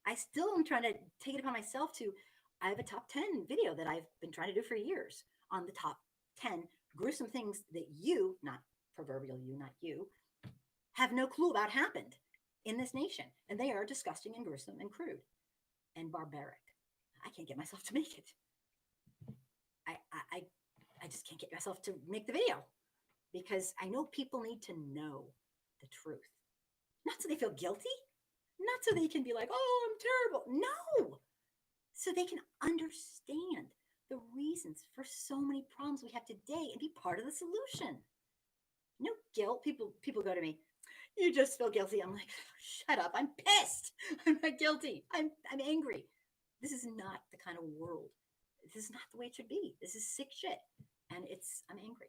I still am trying to take it upon myself I have a top 10 video that I've been trying to do for years on the top 10 gruesome things that you, not proverbial you, not you, have no clue about happened in this nation. And they are disgusting and gruesome and crude and barbaric. I can't get myself to make it. I just can't get myself to make the video because I know people need to know the truth. Not so they feel guilty, not so they can be like, oh, I'm terrible. No, so they can understand the reasons for so many problems we have today and be part of the solution. No guilt. People go to me, you just feel guilty. I'm like, shut up. I'm pissed. I'm not guilty. I'm angry. This is not the kind of world. This is not the way it should be. This is sick shit. And I'm angry.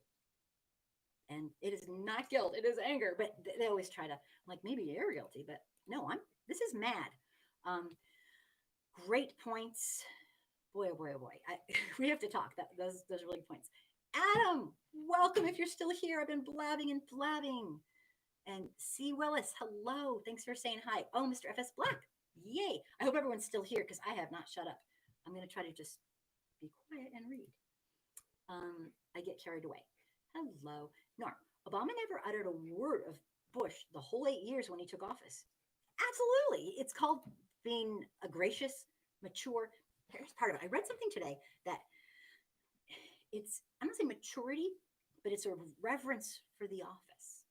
And it is not guilt. It is anger. But they always try to, like, maybe you're guilty, but no, this is mad. Great points. Boy, oh boy, oh boy. We have to talk. Those are really points. Adam, welcome if you're still here. I've been blabbing and blabbing. And C. Willis, hello. Thanks for saying hi. Oh, Mr. FS Black. Yay. I hope everyone's still here because I have not shut up. I'm going to try to just be quiet and read. I get carried away. Hello. Norm, Obama never uttered a word of Bush the whole 8 years when he took office. Absolutely. It's called being a gracious, mature. Here's part of it. I read something today that I'm not saying maturity, but it's a reverence for the office.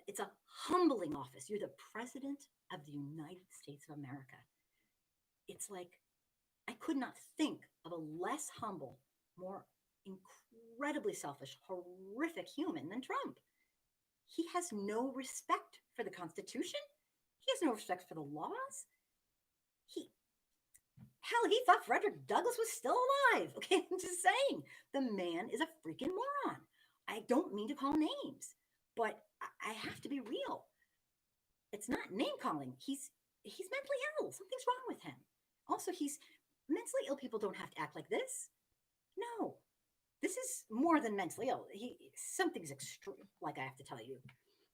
It's a humbling office. You're the president of the United States of America. It's like, I could not think of a less humble, more incredibly selfish, horrific human than Trump. He has no respect for the Constitution. He has no respect for the laws. He thought Frederick Douglass was still alive. Okay, I'm just saying, the man is a freaking moron. I don't mean to call names, but I have to be real. It's not name calling. He's mentally ill. Something's wrong with him. Also, mentally ill people don't have to act like this. No, this is more than mentally ill. Something's extreme, like I have to tell you.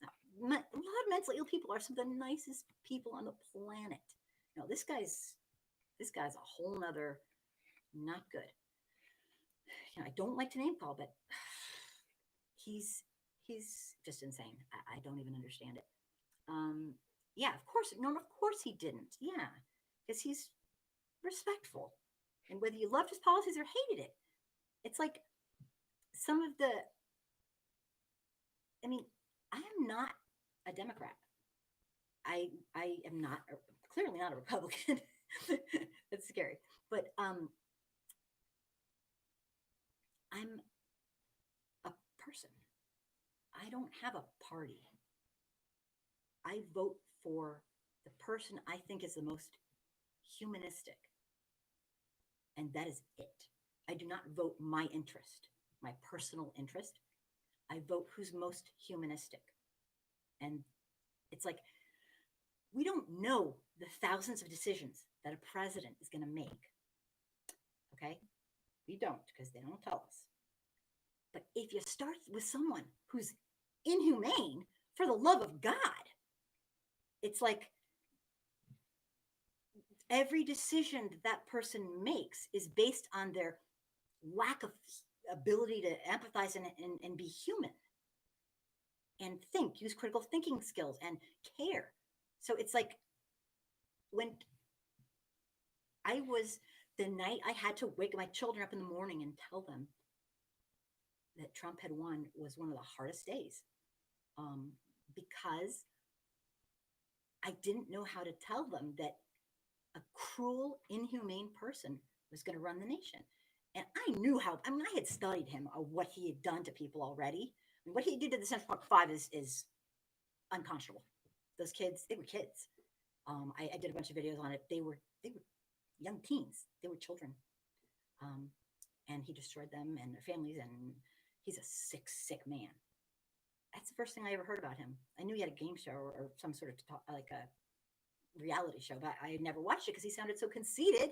Now, a lot of mentally ill people are some of the nicest people on the planet. No, this guy's a whole nother, not good. I don't like to name call, but he's just insane. I don't even understand it. Yeah, of course he didn't. Yeah, because he's respectful. And whether you loved his policies or hated it, it's like some of the, I am not a Democrat. I am clearly not a Republican. That's scary. But I'm a person. I don't have a party. I vote for the person I think is the most humanistic. And that is it. I do not vote my interest, my personal interest. I vote who's most humanistic. And it's like, we don't know the thousands of decisions that a president is going to make. Okay? We don't, because they don't tell us. But if you start with someone who's inhumane, for the love of God, it's like every decision that person makes is based on their lack of ability to empathize and be human and use critical thinking skills and care. So it's like when the night I had to wake my children up in the morning and tell them that Trump had won was one of the hardest days, because I didn't know how to tell them that a cruel, inhumane person was going to run the nation. And I knew I had studied him, what he had done to people already. What he did to the Central Park Five is unconscionable. Those kids, they were kids. I did a bunch of videos on it. They were young teens. They were children. And he destroyed them and their families. And he's a sick, sick man. That's the first thing I ever heard about him. I knew he had a game show or some sort of like a reality show, but I had never watched it because he sounded so conceited.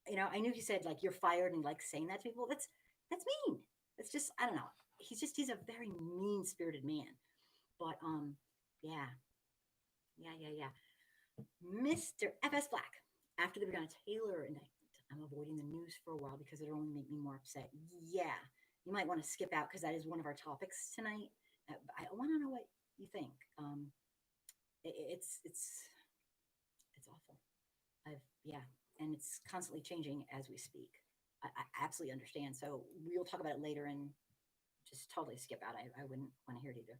I knew he said, like, you're fired, and like saying that to people. That's mean. It's just, I don't know. He's a very mean-spirited man. But yeah. Mr. FS Black, after the Breonna Taylor indictment, I'm avoiding the news for a while because it'll only make me more upset. Yeah, you might want to skip out because that is one of our topics tonight. I want to know what you think. It's awful. And it's constantly changing as we speak. I absolutely understand. So we'll talk about it later and just totally skip out. I wouldn't want to hear it either.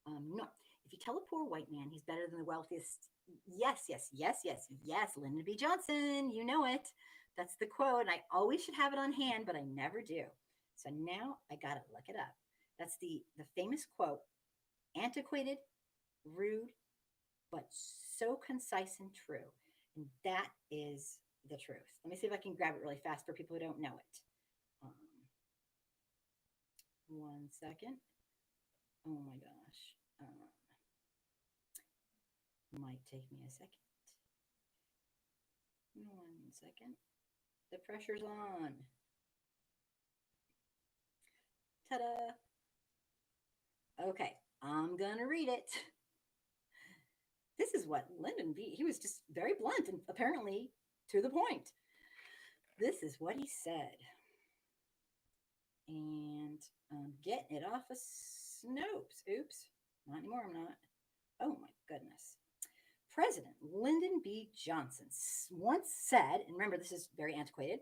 No, if you tell a poor white man he's better than the wealthiest, yes, yes, yes, yes, yes, Lyndon B. Johnson, you know it. That's the quote. And I always should have it on hand, but I never do. So now I got to look it up. That's the famous quote, antiquated, rude, but so concise and true. And that is the truth. Let me see if I can grab it really fast for people who don't know it. Um, 1 second. Oh my gosh. Might take me a second. 1 second. The pressure's on. Ta-da. Okay, I'm gonna read it. This is what Lyndon B. He was just very blunt and apparently to the point. This is what he said. And I'm getting it off of Snopes. Oops, not anymore. I'm not. Oh my goodness. President Lyndon B. Johnson once said, and remember, this is very antiquated,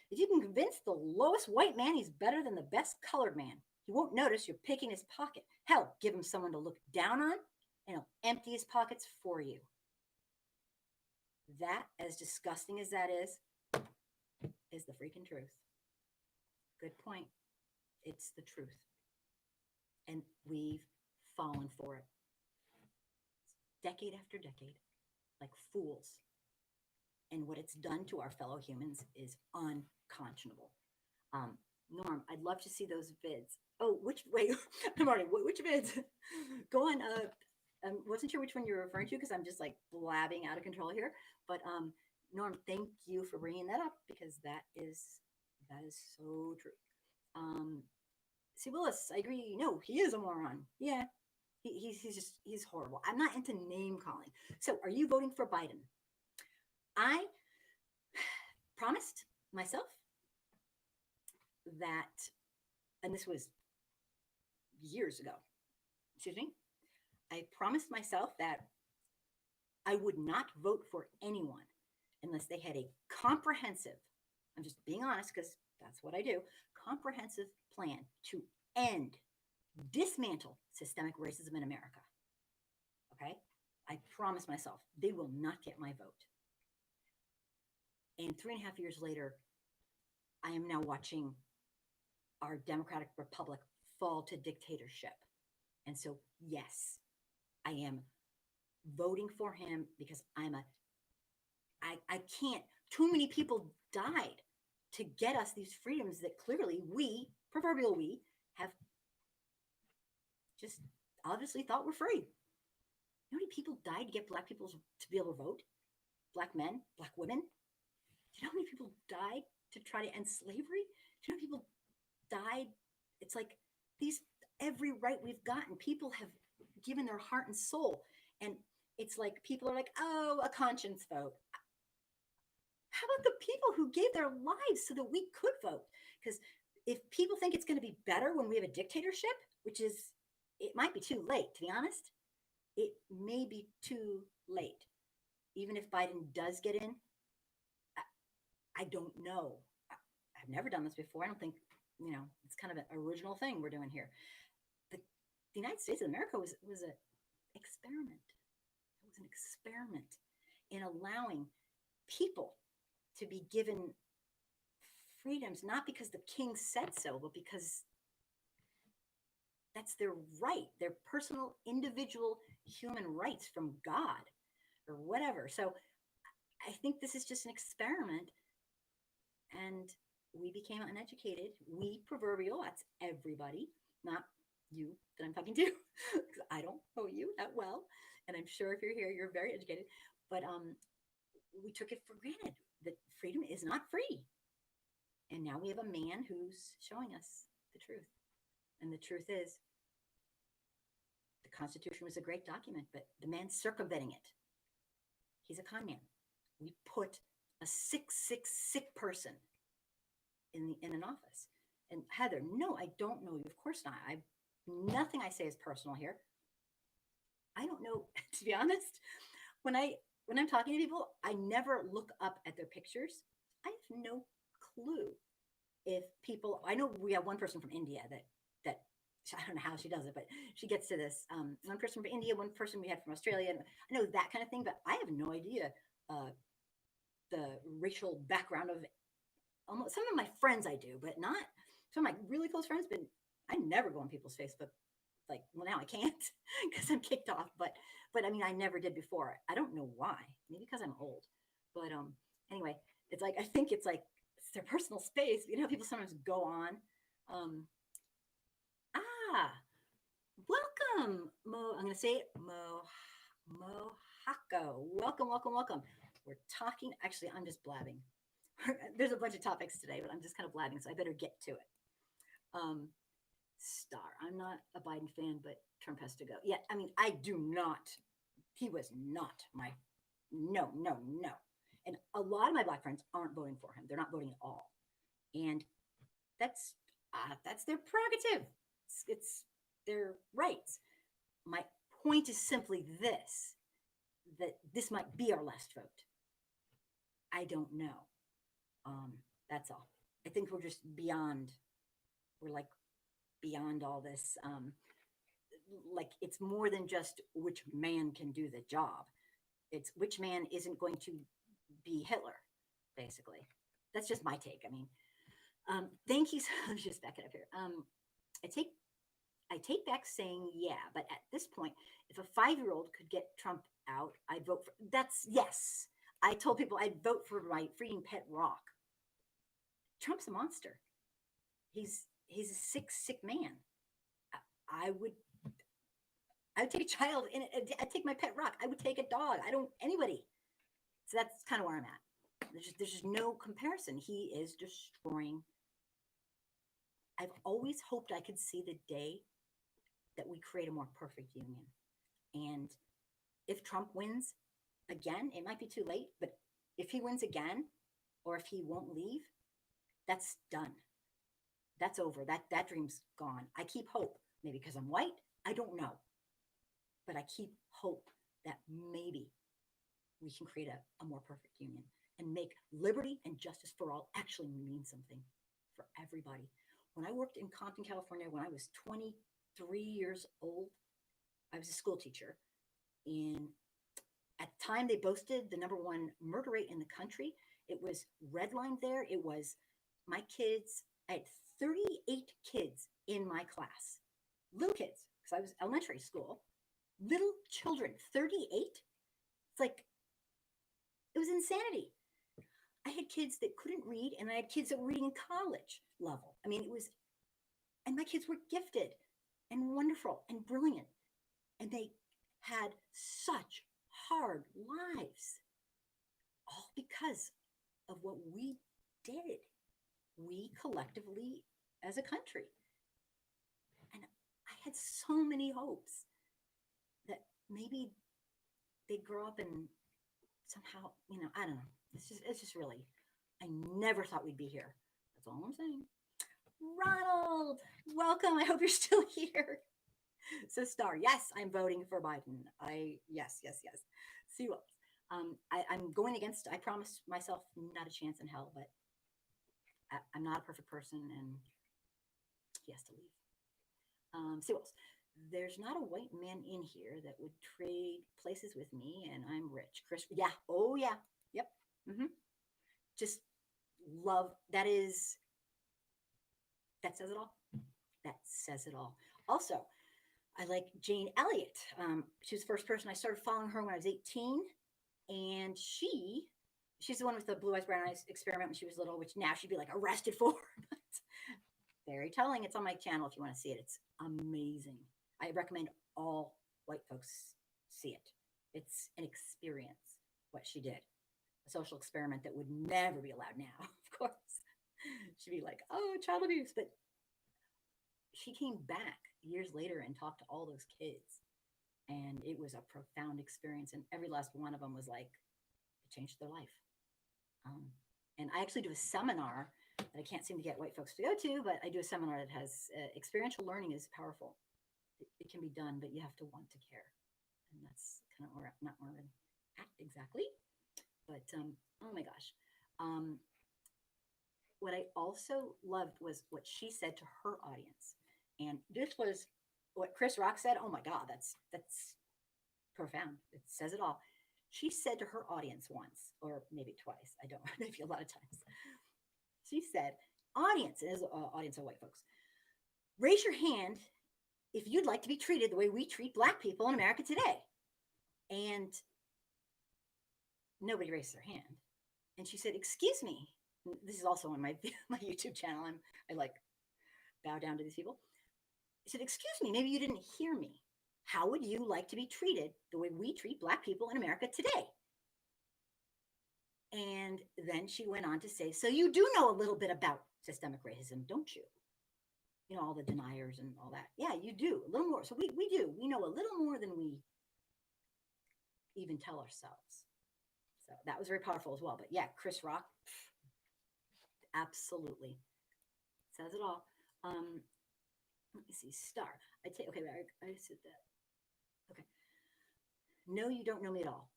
if you can convince the lowest white man he's better than the best colored man, he won't notice you're picking his pocket. Hell, give him someone to look down on, and he'll empty his pockets for you. That, as disgusting as that is the freaking truth. Good point. It's the truth. And we've fallen for it. Decade after decade, like fools. And what it's done to our fellow humans is unconscionable. Norm, I'd love to see those vids. Oh, I'm already, which vids? Go on. I wasn't sure which one you're referring to because I'm just like blabbing out of control here. But Norm, thank you for bringing that up because that is so true. See, Willis, I agree. No, he is a moron. Yeah, he's horrible. I'm not into name calling. So, are you voting for Biden? I promised myself that, and this was years ago. Excuse me. I promised myself that I would not vote for anyone unless they had a comprehensive, I'm just being honest because that's what I do, comprehensive plan to end, dismantle systemic racism in America. Okay? I promised myself they will not get my vote. And 3.5 years later, I am now watching our democratic republic fall to dictatorship. And so, yes, I am voting for him because I can't, too many people died to get us these freedoms that clearly we, proverbial we, have just obviously thought were free. You know how many people died to get Black people to be able to vote? Black men, Black women? Do you know how many people died to try to end slavery? Do you know how many people died? It's like every right we've gotten, people have given their heart and soul. And it's like people are like, oh, a conscience vote. How about the people who gave their lives so that we could vote? Because if people think it's going to be better when we have a dictatorship, which is, it might be too late, to be honest. It may be too late. Even if Biden does get in, I don't know. I've never done this before. I don't think, it's kind of an original thing we're doing here. The United States of America was an experiment. It was an experiment in allowing people to be given freedoms, not because the king said so, but because that's their right, their personal, individual human rights from God or whatever. So I think this is just an experiment. And we became uneducated. We, proverbial, that's everybody, not you that I'm talking to, because I don't know you that well. And I'm sure if you're here, you're very educated. But we took it for granted that freedom is not free. And now we have a man who's showing us the truth. And the truth is, the Constitution was a great document, but the man's circumventing it. He's a con man. We put a sick person in an office. And Heather, no, I don't know you. Of course not. Nothing I say is personal here. I don't know, to be honest. When I'm talking to people, I never look up at their pictures. I have no clue if people, I know we have one person from India that I don't know how she does it, but she gets to this. One person from India, one person we had from Australia. And I know that kind of thing, but I have no idea the racial background of almost some of my friends. I do, but not some of my really close friends. But I never go on people's Facebook. Like, well, now I can't because I'm kicked off. But I mean, I never did before. I don't know why. Maybe because I'm old. But anyway, it's like I think it's like it's their personal space. You know, people sometimes go on. Um, ah, welcome, Mo. I'm going to say it, Mohako. Welcome, welcome, welcome. We're talking. Actually, I'm just blabbing. There's a bunch of topics today, but I'm just kind of blabbing, so I better get to it. Star. I'm not a Biden fan, but Trump has to go. Yeah, I mean, I do not. He was not my. No, no, no. And a lot of my Black friends aren't voting for him. They're not voting at all, and that's their prerogative. It's their rights. My point is simply this: that this might be our last vote. I don't know. That's all. I think we're just beyond. We're like beyond all this. Like it's more than just which man can do the job. It's which man isn't going to be Hitler, basically. That's just my take. I mean, thank you. Let me just back it up here. I take back saying yeah, but at this point, if a 5-year-old could get Trump out, I'd vote for. That's yes. I told people I'd vote for my freaking pet rock. Trump's a monster. He's a sick man. I would take a child and I'd take my pet rock. I would take a dog. I don't anybody. So that's kind of where I'm at. There's just no comparison. He is destroying. I've always hoped I could see the day that we create a more perfect union. And if Trump wins again, it might be too late, but if he wins again, or if he won't leave, that's done. That's over. That dream's gone. I keep hope. Maybe because I'm white. I don't know. But I keep hope that maybe we can create a more perfect union and make liberty and justice for all actually mean something for everybody. When I worked in Compton, California, when I was 23 years old, I was a school teacher. And at the time, they boasted the #1 murder rate in the country. It was redlined there. It was my kids. I had 38 kids in my class, little kids, because I was elementary school. Little children, 38. It's like, it was insanity. I had kids that couldn't read, and I had kids that were reading in college level. I mean, it was, and my kids were gifted and wonderful and brilliant. And they had such hard lives, all because of what we did. We collectively as a country. And I had so many hopes that maybe they'd grow up and somehow, I don't know. It's just really, I never thought we'd be here. That's all I'm saying. Ronald, welcome. I hope you're still here. So Star, yes, I'm voting for Biden. Yes. See what? I'm going against, I promised myself not a chance in hell, but I'm not a perfect person and he has to leave. See what else? There's not a white man in here that would trade places with me, and I'm rich. Chris, yeah. Oh, yeah. Yep. Mm-hmm. Just love. That says it all. That says it all. Also, I like Jane Elliott. She was the first person I started following her when I was 18, and she's the one with the blue eyes, brown eyes experiment when she was little, which now she'd be like arrested for. But very telling. It's on my channel if you want to see it. It's amazing. I recommend all white folks see it. It's an experience, what she did. A social experiment that would never be allowed now, of course. She'd be like, oh, child abuse. But she came back years later and talked to all those kids. And it was a profound experience. And every last one of them was like, it changed their life. And I actually do a seminar that I can't seem to get white folks to go to, but I do a seminar that has experiential learning is powerful. It can be done, but you have to want to care. And that's kind of not where I'm at exactly. But oh my gosh. what I also loved was what she said to her audience. And this was what Chris Rock said. Oh my God, that's profound. It says it all. She said to her audience once, or maybe twice, I don't know, maybe a lot of times. She said, audience is audience of white folks. Raise your hand if you'd like to be treated the way we treat black people in America today. And nobody raised their hand. And she said, excuse me. This is also on my my YouTube channel. I like bow down to these people. She said, excuse me, maybe you didn't hear me. How would you like to be treated the way we treat black people in America today? And then she went on to say, so you do know a little bit about systemic racism, don't you? You know, all the deniers and all that. Yeah, you do. A little more. So we do. We know a little more than we even tell ourselves. So that was very powerful as well. But yeah, Chris Rock, absolutely says it all. Let me see. Star. I'd say, okay, I said that. Okay. No, you don't know me at all.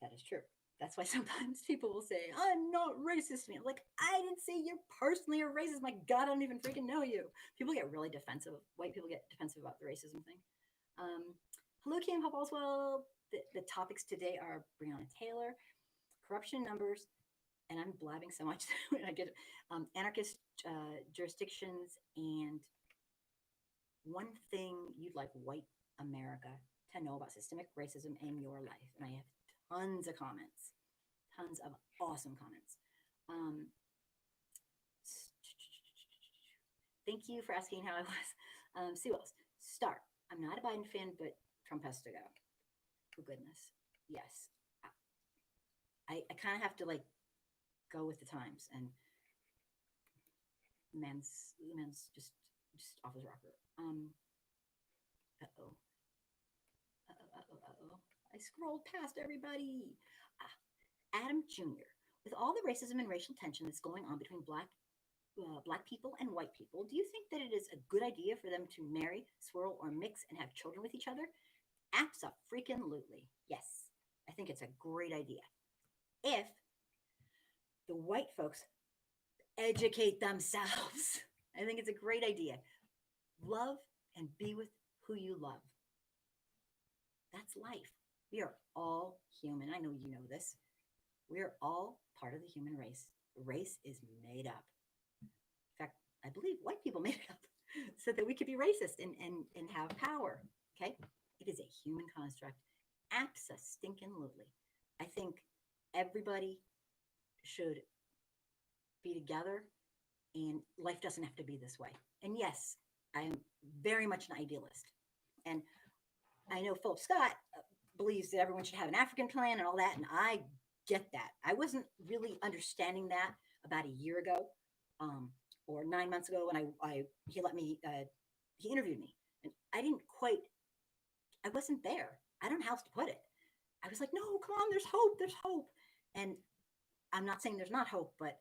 That is true. That's why sometimes people will say, I'm not racist to me. I'm like, I didn't say you're personally a racist. My God, I don't even freaking know you. People get really defensive. White people get defensive about the racism thing. Hello, Kim Hop Oswald. The topics today are Breonna Taylor, corruption numbers, and I'm blabbing so much when I get it, anarchist jurisdictions, and one thing you'd like white America to know about systemic racism in your life. And I have tons of comments, tons of awesome comments. Thank you for asking how I was. Sue Wells, start. I'm not a Biden fan, but Trump has to go. For goodness. Yes. I kind of have to like go with the times, and the man's just off his rocker. Uh-oh. I scrolled past everybody. Adam Jr. With all the racism and racial tension that's going on between black people and white people, do you think that it is a good idea for them to marry, swirl, or mix and have children with each other? Abso-freaking-lutely. Yes, I think it's a great idea. If the white folks educate themselves, I think it's a great idea. Love and be with who you love. That's life. We are all human. I know you know this. We are all part of the human race. The race is made up. In fact, I believe white people made it up so that we could be racist and have power. Okay? It is a human construct. Abso-stinking-lutely. I think everybody should be together, and life doesn't have to be this way. And yes, I am very much an idealist. And I know Philip Scott believes that everyone should have an African plan and all that, and I get that. I wasn't really understanding that about a year ago, or 9 months ago when he interviewed me, and I wasn't there. I don't know how else to put it. I was like, no, come on, there's hope. And I'm not saying there's not hope, but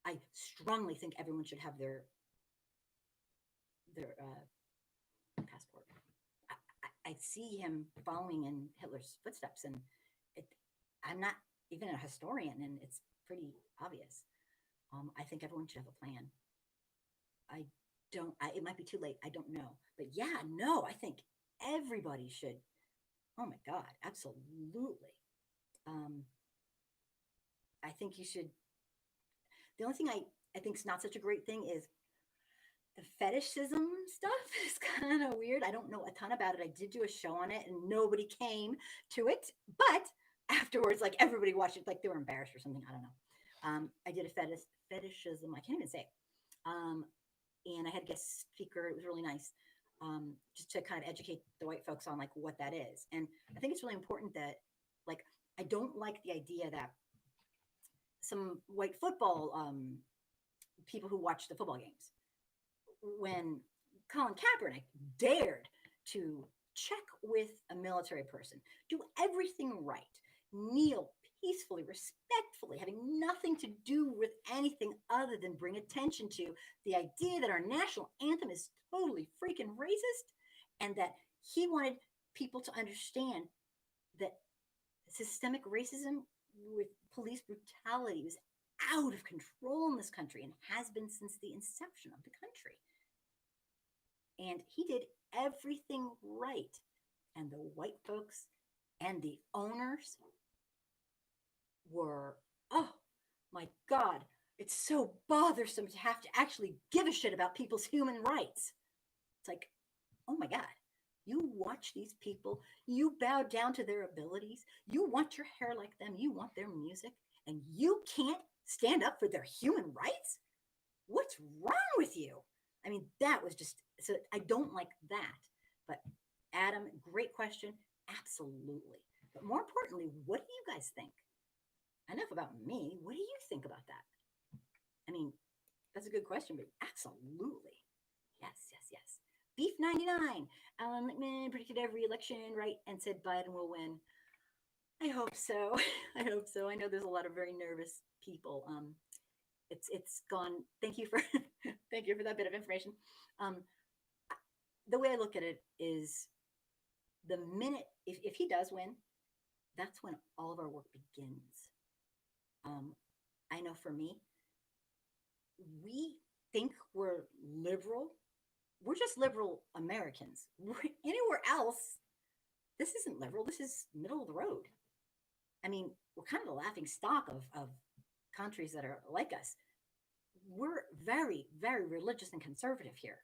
I strongly think everyone should have their passport. I see him following in Hitler's footsteps, and I'm not even a historian, and it's pretty obvious. I think everyone should have a plan. It might be too late. I don't know. But yeah, no, I think everybody should. Oh my God, absolutely. I think you should. The only thing I think is not such a great thing is the fetishism stuff is kind of weird. I don't know a ton about it. I did do a show on it and nobody came to it. But afterwards, like everybody watched it, like they were embarrassed or something. I don't know. I did a fetishism. I can't even say it. And I had a guest speaker. It was really nice. Just to kind of educate the white folks on like what that is. And I think it's really important that like, I don't like the idea that some white football people who watch the football games, when Colin Kaepernick dared to check with a military person, do everything right, kneel peacefully, respectfully, having nothing to do with anything other than bring attention to the idea that our national anthem is totally freaking racist, and that he wanted people to understand that systemic racism with police brutality was out of control in this country and has been since the inception of the country. And he did everything right. And the white folks and the owners were, oh my God, it's so bothersome to have to actually give a shit about people's human rights. It's like, oh my God, you watch these people, you bow down to their abilities, you want your hair like them, you want their music, and you can't stand up for their human rights? What's wrong with you? I mean, that was just, so I don't like that. But Adam, great question. Absolutely. But more importantly, what do you guys think? Enough about me. What do you think about that? I mean, that's a good question, but absolutely. Yes, yes, yes. Beef 99. Alan Lichtman predicted every election right and said Biden will win. I hope so. I hope so. I know there's a lot of very nervous people. It's gone. Thank you for thank you for that bit of information. Um, the way I look at it is the minute if he does win, that's when all of our work begins. I know for me, we think we're liberal. We're just liberal Americans. Anywhere else, this isn't liberal. This is middle of the road. I mean, we're kind of the laughing stock of countries that are like us. We're very, very religious and conservative here.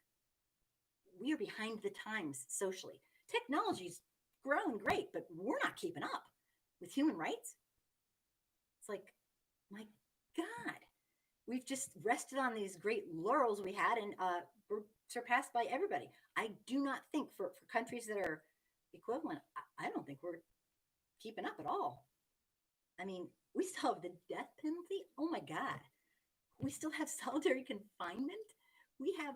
We are behind the times socially. Technology's grown great, but we're not keeping up with human rights. It's like, my God, we've just rested on these great laurels we had, and we're surpassed by everybody. I do not think for countries that are equivalent, I don't think we're keeping up at all. I mean, we still have the death penalty. Oh my God. We still have solitary confinement. We have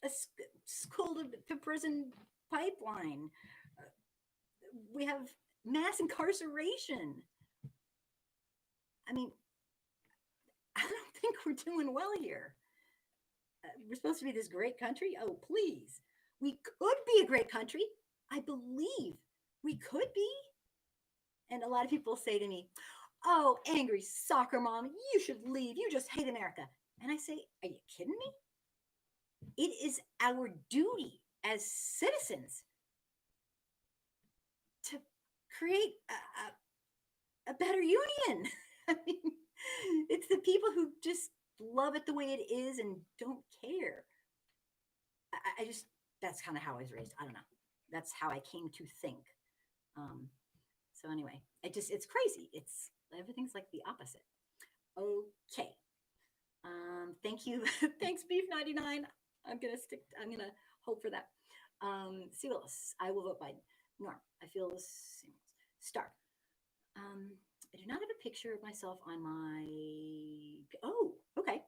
a school to prison pipeline. We have mass incarceration. I mean, I don't think we're doing well here. We're supposed to be this great country. Oh, please. We could be a great country. I believe we could be. And a lot of people say to me, oh, angry soccer mom, you should leave. You just hate America. And I say, are you kidding me? It is our duty as citizens to create a better union. I mean, it's the people who just love it the way it is and don't care. I just, that's kind of how I was raised. I don't know. That's how I came to think. So anyway, it's crazy. Everything's like the opposite. Okay. Thank you. Thanks, Beef 99. I'm going to hope for that. Seawillis, I will vote Biden. Norm, I feel the same. Star. I do not have a picture of myself on my, oh, okay.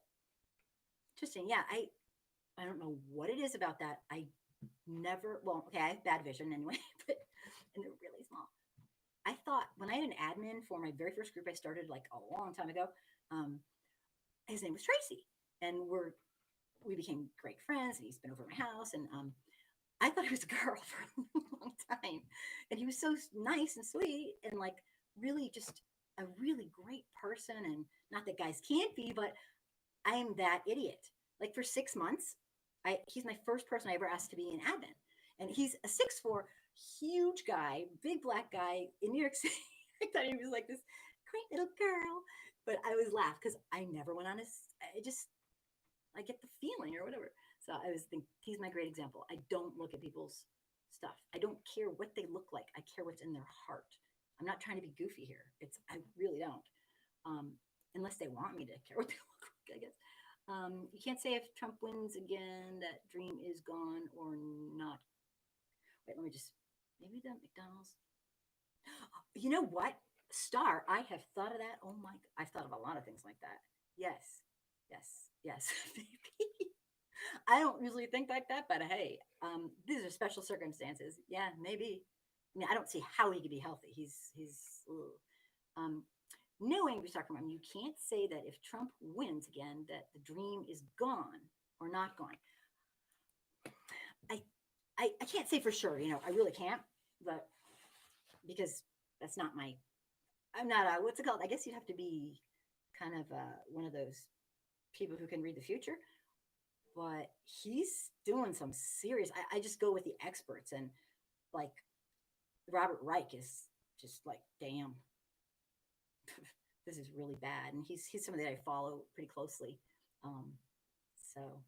Interesting. Yeah. I don't know what it is about that. I never, well, okay, I have bad vision anyway, but, and they're really small. I thought when I had an admin for my very first group I started like a long time ago, his name was Tracy, and we became great friends, and he's been over at my house, and I thought he was a girl for a long time, and he was so nice and sweet, and like really just a really great person. And not that guys can't be, but I am that idiot. Like for 6 months, he's my first person I ever asked to be an admin, and he's a 6'4" huge guy, big black guy in New York City. I thought he was like this great little girl, but I always laugh because I never went on I get the feeling or whatever. So I was thinking he's my great example. I don't look at people's stuff. I don't care what they look like. I care what's in their heart. I'm not trying to be goofy here. I really don't. Unless they want me to care what they look like, I guess. You can't say if Trump wins again, that dream is gone or not. Wait, let me just, maybe the McDonald's. You know what? Star, I have thought of that. Oh my, I've thought of a lot of things like that. Yes, yes, yes. Maybe. I don't usually think like that, but hey, these are special circumstances. Yeah, maybe. I mean, I don't see how he could be healthy. He's no, Angry Soccer Mom, you can't say that if Trump wins again, that the dream is gone or not gone. I can't say for sure, I really can't, but because that's not my, I'm not, what's it called? I guess you'd have to be kind of one of those people who can read the future, but he's doing some serious. I just go with the experts, and like Robert Reich is just like, damn, this is really bad, and he's somebody that I follow pretty closely. Um, so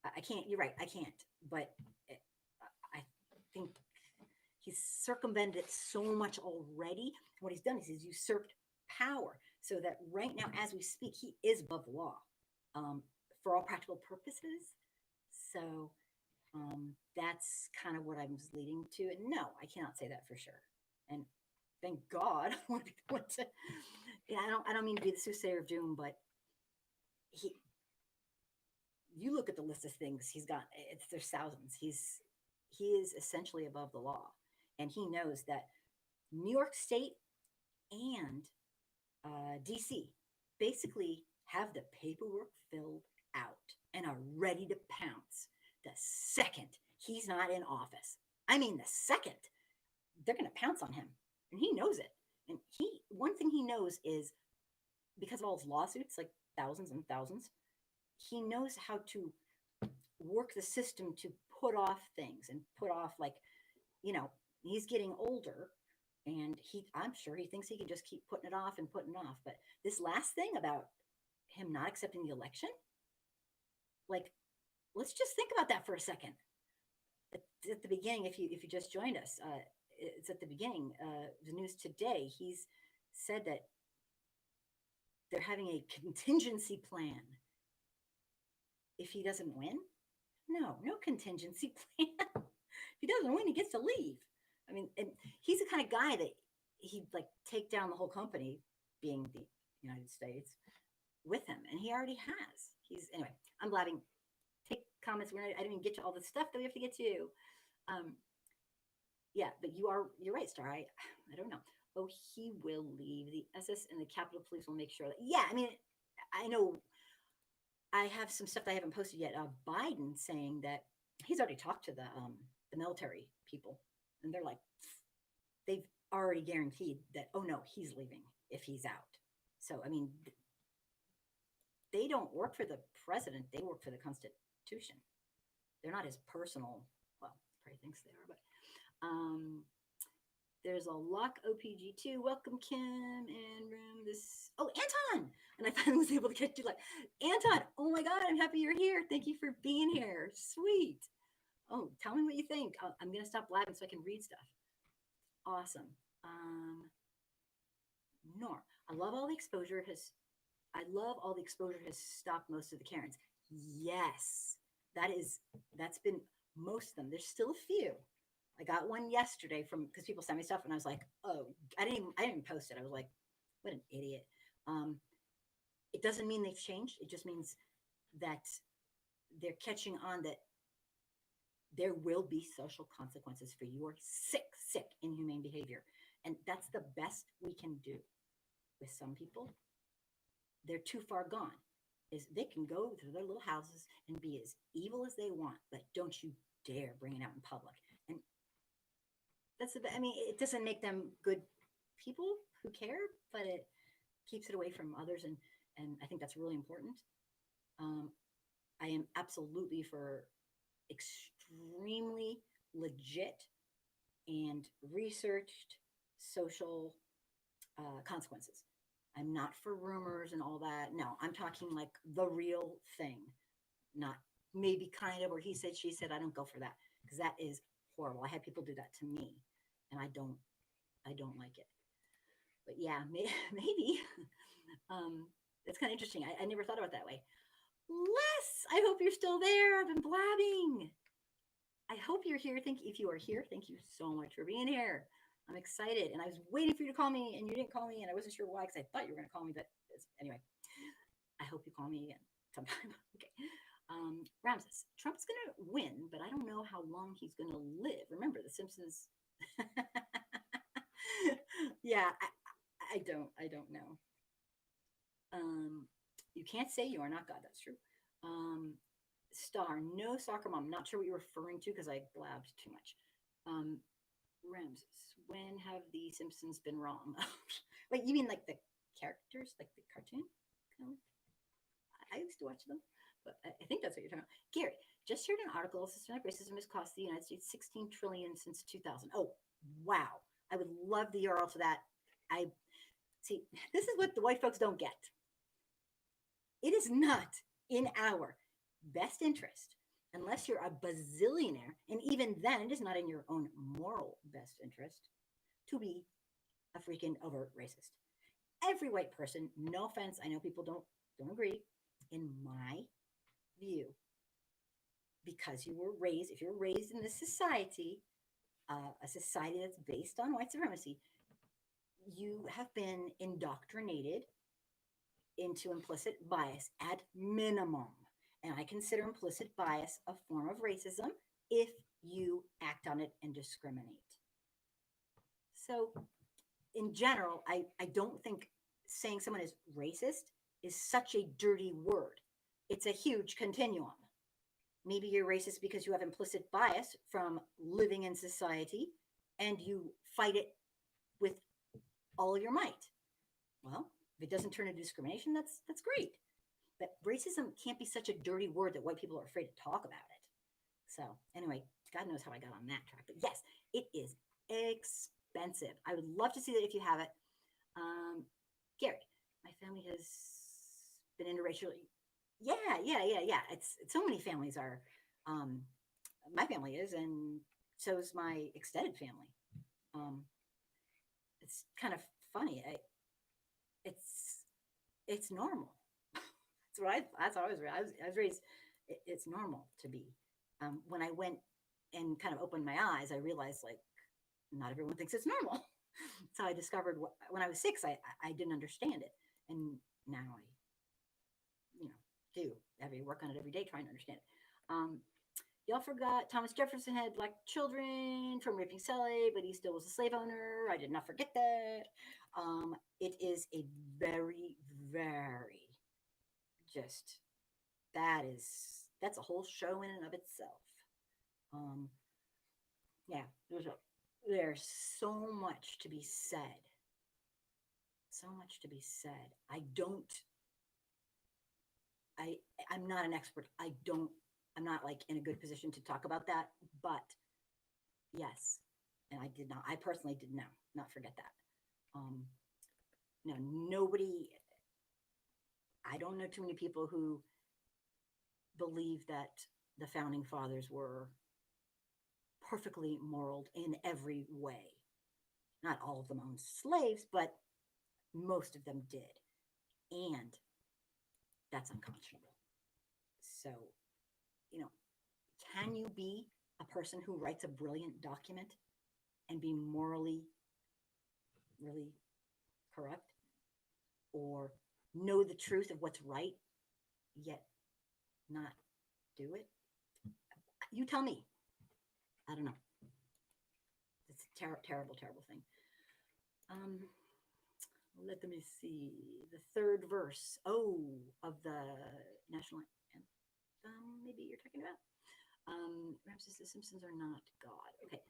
I can't. You're right, I can't. But I think he's circumvented it so much already. What he's done is he's usurped power, so that right now, as we speak, he is above the law, um, for all practical purposes. So that's kind of what I was leading to. And no, I cannot say that for sure. And thank God. Yeah, I don't mean to be the soothsayer of doom, but he you look at the list of things he's got, there's thousands. He is essentially above the law. And he knows that New York State and DC basically have the paperwork filled out and are ready to pounce the second he's not in office. I mean, the second they're going to pounce on him, and he knows it. And one thing he knows is, because of all his lawsuits, like thousands and thousands, he knows how to work the system to put off things and put off, like, you know, he's getting older, and I'm sure he thinks he can just keep putting it off and putting it off. But this last thing about him not accepting the election, like, let's just think about that for a second. At the beginning, if you just joined us, it's at the beginning, the news today. He's said that they're having a contingency plan if he doesn't win. No contingency plan. If he doesn't win, he gets to leave. I mean, and he's the kind of guy that he'd like take down the whole company, being the United States, with him, and he already has. He's anyway. I'm blabbing. Take comments. I didn't even get to all the stuff that we have to get to. Yeah, but you're right, Star. I don't know. Oh, he will leave. The SS and the Capitol Police will make sure that. Yeah, I mean, I know. I have some stuff that I haven't posted yet. Biden saying that he's already talked to the military people, and they're like, they've already guaranteed that. Oh no, he's leaving if he's out. So I mean, they don't work for the president; they work for the Constitution. They're not his personal. Well, probably thinks they are, but there's a lock OPG too. Welcome, Kim and room. Oh, Anton, and I finally was able to get you. Like, Anton, oh my God, I'm happy you're here. Thank you for being here. Sweet. Oh, tell me what you think. I'm gonna stop blabbing so I can read stuff. Awesome. Norm, I love all the exposure has stopped most of the Karens. Yes, that's been most of them. There's still a few. I got one yesterday because people sent me stuff, and I was like, oh, I didn't even post it. I was like, what an idiot. It doesn't mean they've changed. It just means that they're catching on that there will be social consequences for your sick, inhumane behavior. And that's the best we can do. With some people, they're too far gone. Is they can go to their little houses and be as evil as they want, but don't you dare bring it out in public. And I mean, it doesn't make them good people who care, but it keeps it away from others, and I think that's really important. I am absolutely for extremely legit and researched social consequences. I'm not for rumors and all that. No, I'm talking like the real thing, not maybe kind of, or he said, she said. I don't go for that, because that is horrible. I had people do that to me, and I don't like it. But yeah, maybe. It's kind of interesting. I never thought about it that way. Les, I hope you're still there. I've been blabbing. I hope you're here. If you are here, thank you so much for being here. I'm excited, and I was waiting for you to call me, and you didn't call me, and I wasn't sure why, because I thought you were going to call me, but anyway, I hope you call me again sometime. Okay. Ramses, Trump's going to win, but I don't know how long he's going to live. Remember, The Simpsons. Yeah, I don't know. You can't say you are not God. That's true. Star, no soccer mom. Not sure what you're referring to, because I blabbed too much. Ramses, when have the Simpsons been wrong? Wait, you mean like the characters, like the cartoon? Kind of? I used to watch them, but I think that's what you're talking about. Gary, just heard an article: systematic racism has cost the United States 16 trillion since 2000. Oh, wow! I would love the URL to that. I see. This is what the white folks don't get. It is not in our best interest, unless you're a bazillionaire, and even then, it is not in your own moral best interest to be a freaking overt racist. Every white person, no offense, I know people don't agree, in my view, because you were raised, if you're raised in this society, a society that's based on white supremacy, you have been indoctrinated into implicit bias at minimum. And I consider implicit bias a form of racism if you act on it and discriminate. So, in general, I don't think saying someone is racist is such a dirty word. It's a huge continuum. Maybe you're racist because you have implicit bias from living in society and you fight it with all of your might. Well, if it doesn't turn into discrimination, that's great. But racism can't be such a dirty word that white people are afraid to talk about it. So anyway, God knows how I got on that track. But yes, it is expensive. I would love to see that if you have it. Gary, my family has been interracial. Yeah. It's so many families are. Um, my family is, and so is my extended family. Um, it's kind of funny. It's it's normal. That's what that's how I was raised. I was raised. It's normal to be. When I went and kind of opened my eyes, I realized like not everyone thinks it's normal. So I discovered when I was 6, I didn't understand it, and now I do every work on it every day trying to understand it. Y'all forgot Thomas Jefferson had black children from raping Sally, but he still was a slave owner. I did not forget that. It is a very, very just that's a whole show in and of itself. Um, yeah, there's so much to be said. So much to be said. I I'm not an expert. I'm not like in a good position to talk about that, but yes, and I personally did not forget that. Um, no, nobody. I don't know too many people who believe that the founding fathers were perfectly moral in every way. Not all of them owned slaves, but most of them did, and that's unconscionable. So, you know, can you be a person who writes a brilliant document and be morally really correct, or know the truth of what's right yet not do it? You tell me. I don't know. It's a terrible, terrible thing. Um, let me see. The third verse. Oh, of the national anthem. Maybe you're talking about. Ramses, the Simpsons are not God. Okay.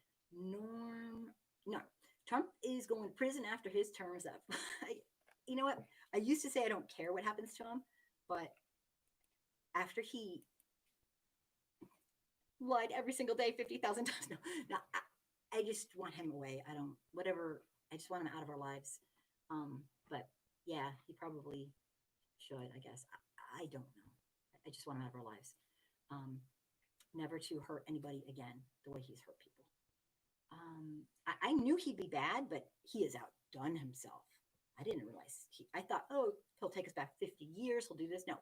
No. Trump is going to prison after his term is up. You know what? I used to say I don't care what happens to him, but after he lied every single day 50,000 times, no, I just want him away. I don't, whatever, I just want him out of our lives. But yeah, he probably should, I guess. I don't know. I just want him out of our lives. Never to hurt anybody again the way he's hurt people. I knew he'd be bad, but he has outdone himself. I didn't realize. I thought, oh, he'll take us back 50 years. He'll do this. No.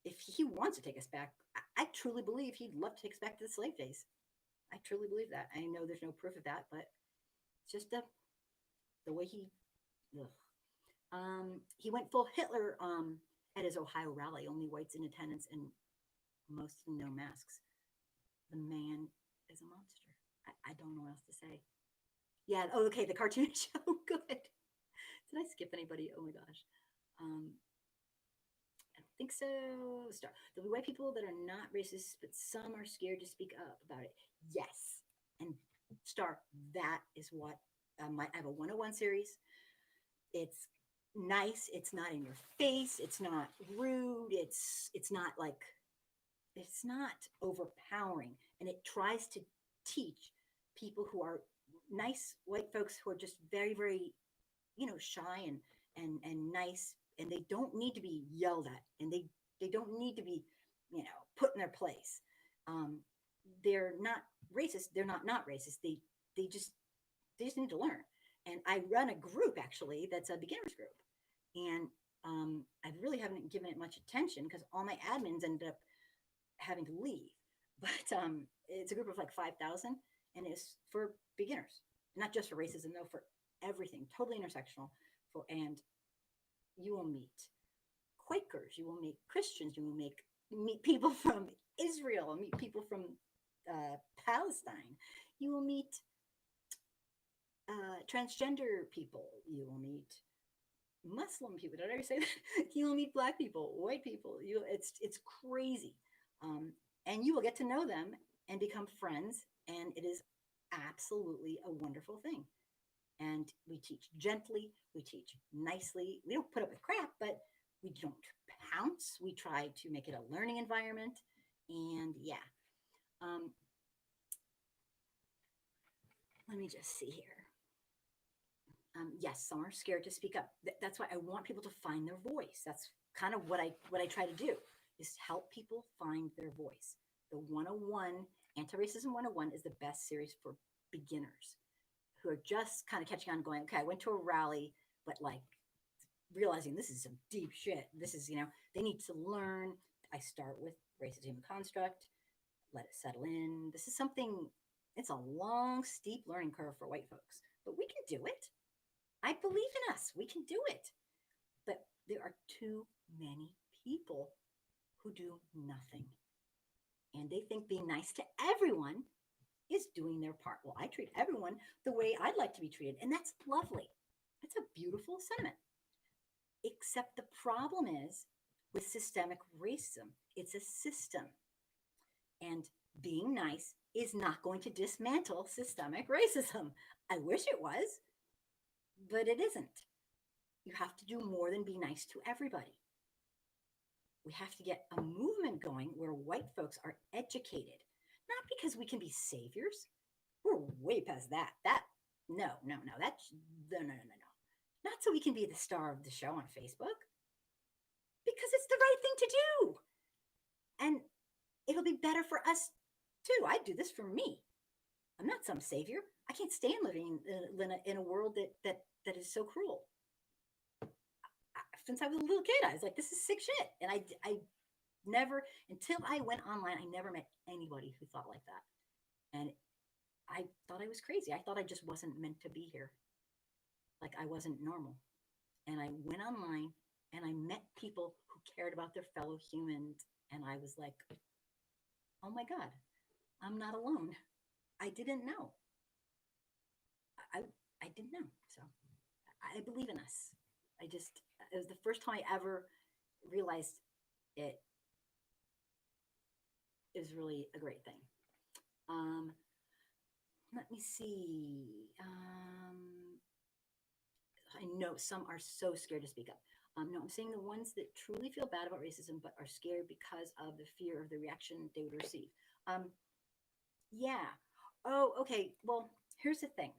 If he wants to take us back, I truly believe he'd love to take us back to the slave days. I truly believe that. I know there's no proof of that, but it's just the way he. He went full Hitler at his Ohio rally. Only whites in attendance and most of them no masks. The man is a monster. I don't know what else to say. Yeah. Oh, okay. The cartoon show. Good. Did I skip anybody? Oh my gosh. I don't think so. Star. There'll be white people that are not racist, but some are scared to speak up about it. Yes. And Star, that is what I have a 101 series. It's nice. It's not in your face. It's not rude. It's not like it's not overpowering, and it tries to teach people who are nice white folks who are just very very shy and nice, and they don't need to be yelled at, and they don't need to be put in their place. um they're not racist. They're not racist. They just they just need to learn. And I run a group actually that's a beginners group, and I really haven't given it much attention because all my admins ended up having to leave. But it's a group of like 5,000, and it's for beginners, not just for racism, though, for everything, totally intersectional. And you will meet Quakers, you will meet Christians, you will meet people from Israel, meet people from Palestine, you will meet transgender people, you will meet Muslim people. Did I ever say that? You will meet black people, white people. It's crazy, and you will get to know them and become friends, and it is absolutely a wonderful thing. And we teach gently, we teach nicely. We don't put up with crap, but we don't pounce. We try to make it a learning environment, and yeah. Um, Let me just see here. Yes, some are scared to speak up. That's why I want people to find their voice. That's kind of what I try to do is help people find their voice. The 101 Anti-Racism 101 is the best series for beginners who are just kind of catching on, going, okay, I went to a rally, but like realizing this is some deep shit. This is, they need to learn. I start with racism construct, let it settle in. This is something, it's a long, steep learning curve for white folks, but we can do it. I believe in us. We can do it. But there are too many people who do nothing. And they think being nice to everyone is doing their part. Well, I treat everyone the way I'd like to be treated. And that's lovely. It's a beautiful sentiment. Except the problem is with systemic racism, it's a system. And being nice is not going to dismantle systemic racism. I wish it was, but it isn't. You have to do more than be nice to everybody. We have to get a movement going where white folks are educated, not because we can be saviors. We're way past that. That's no. Not so we can be the star of the show on Facebook, because it's the right thing to do. And it'll be better for us too. I do this for me. I'm not some savior. I can't stand living in a world that is so cruel. Since I was a little kid, I was like, this is sick shit. And I never, until I went online, I never met anybody who thought like that. And I thought I was crazy. I thought I just wasn't meant to be here. Like I wasn't normal. And I went online and I met people who cared about their fellow humans. And I was like, oh my God, I'm not alone. I didn't know. I, I didn't know. So I believe in us. It was the first time I ever realized it is really a great thing. Um, Let me see. I know some are so scared to speak up. No, I'm saying the ones that truly feel bad about racism but are scared because of the fear of the reaction they would receive. Um, yeah. Oh, okay. Well, here's the thing.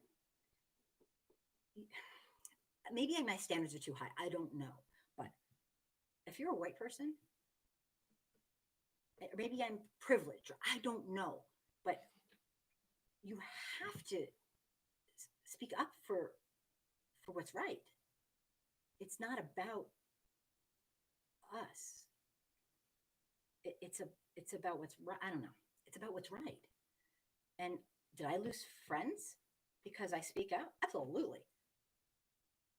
Maybe my standards are too high. I don't know. But if you're a white person, maybe I'm privileged, or I don't know. But you have to speak up for what's right. It's not about us. It's about what's right. I don't know. It's about what's right. And did I lose friends because I speak out? Absolutely.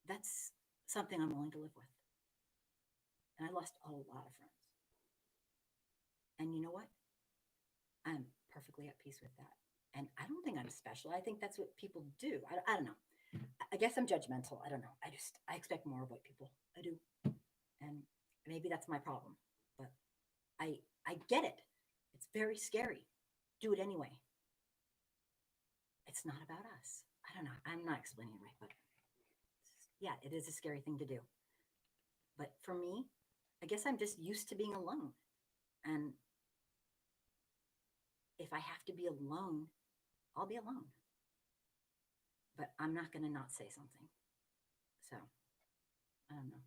That's something I'm willing to live with. And I lost a lot of friends. And you know what? I'm perfectly at peace with that. And I don't think I'm special. I think that's what people do. I don't know. I guess I'm judgmental. I don't know. I expect more of white people. I do. And maybe that's my problem. But I get it. It's very scary. Do it anyway. it's not about us. I don't know. I'm not explaining it right, but yeah, it is a scary thing to do. But for me, I guess I'm just used to being alone. And if I have to be alone, I'll be alone. But I'm not going to not say something. So I don't know.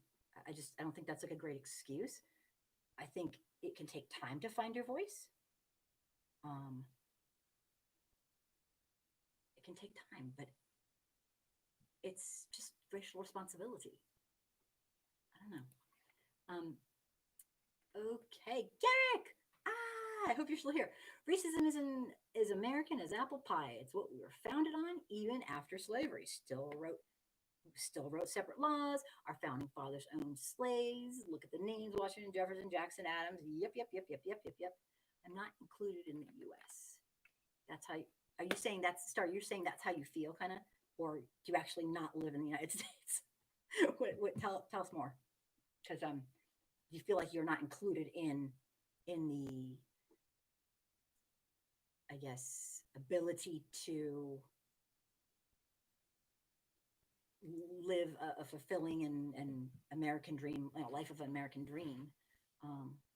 I don't think that's like a great excuse. I think it can take time to find your voice. Um, it can take time, but it's just racial responsibility. I don't know. Okay, Garrick. I hope you're still here. Racism is American as apple pie. It's what we were founded on, even after slavery. Still wrote separate laws. Our founding fathers owned slaves. Look at the names: Washington, Jefferson, Jackson, Adams. Yep, yep, yep, yep, yep, yep, yep. I'm not included in the U.S. That's how. Are you saying that's Star? You're saying that's how you feel, kind of, or do you actually not live in the United States? Tell us more, because you feel like you're not included in the, I guess, ability to live a fulfilling and American dream, life of an American dream,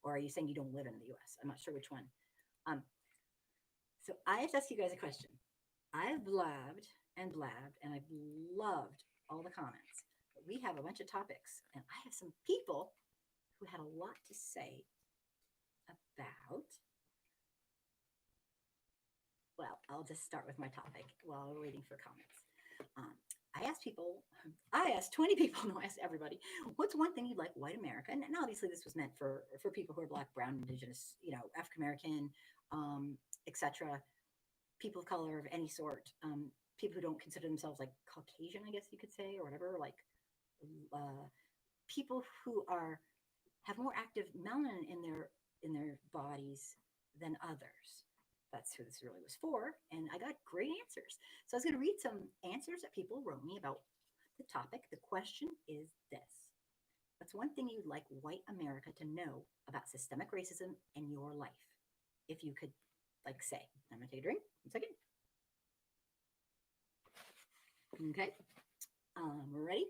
or are you saying you don't live in the U.S.? I'm not sure which one. Um, so I have to ask you guys a question. I've blabbed and blabbed, and I've loved all the comments. But we have a bunch of topics, and I have some people who had a lot to say about. Well, I'll just start with my topic while we're waiting for comments. Um, I asked 20 people, no, I asked everybody, what's one thing you'd like white America? And obviously this was meant for people who are Black, brown, indigenous, African American, etc., people of color of any sort, people who don't consider themselves like Caucasian, I guess you could say, or whatever, like people who have more active melanin in their bodies than others. That's who this really was for. And I got great answers. So I was going to read some answers that people wrote me about the topic. The question is this: what's one thing you'd like white America to know about systemic racism in your life? If you could, like, say, I'm going to take a drink. 1 second. Okay. We're ready.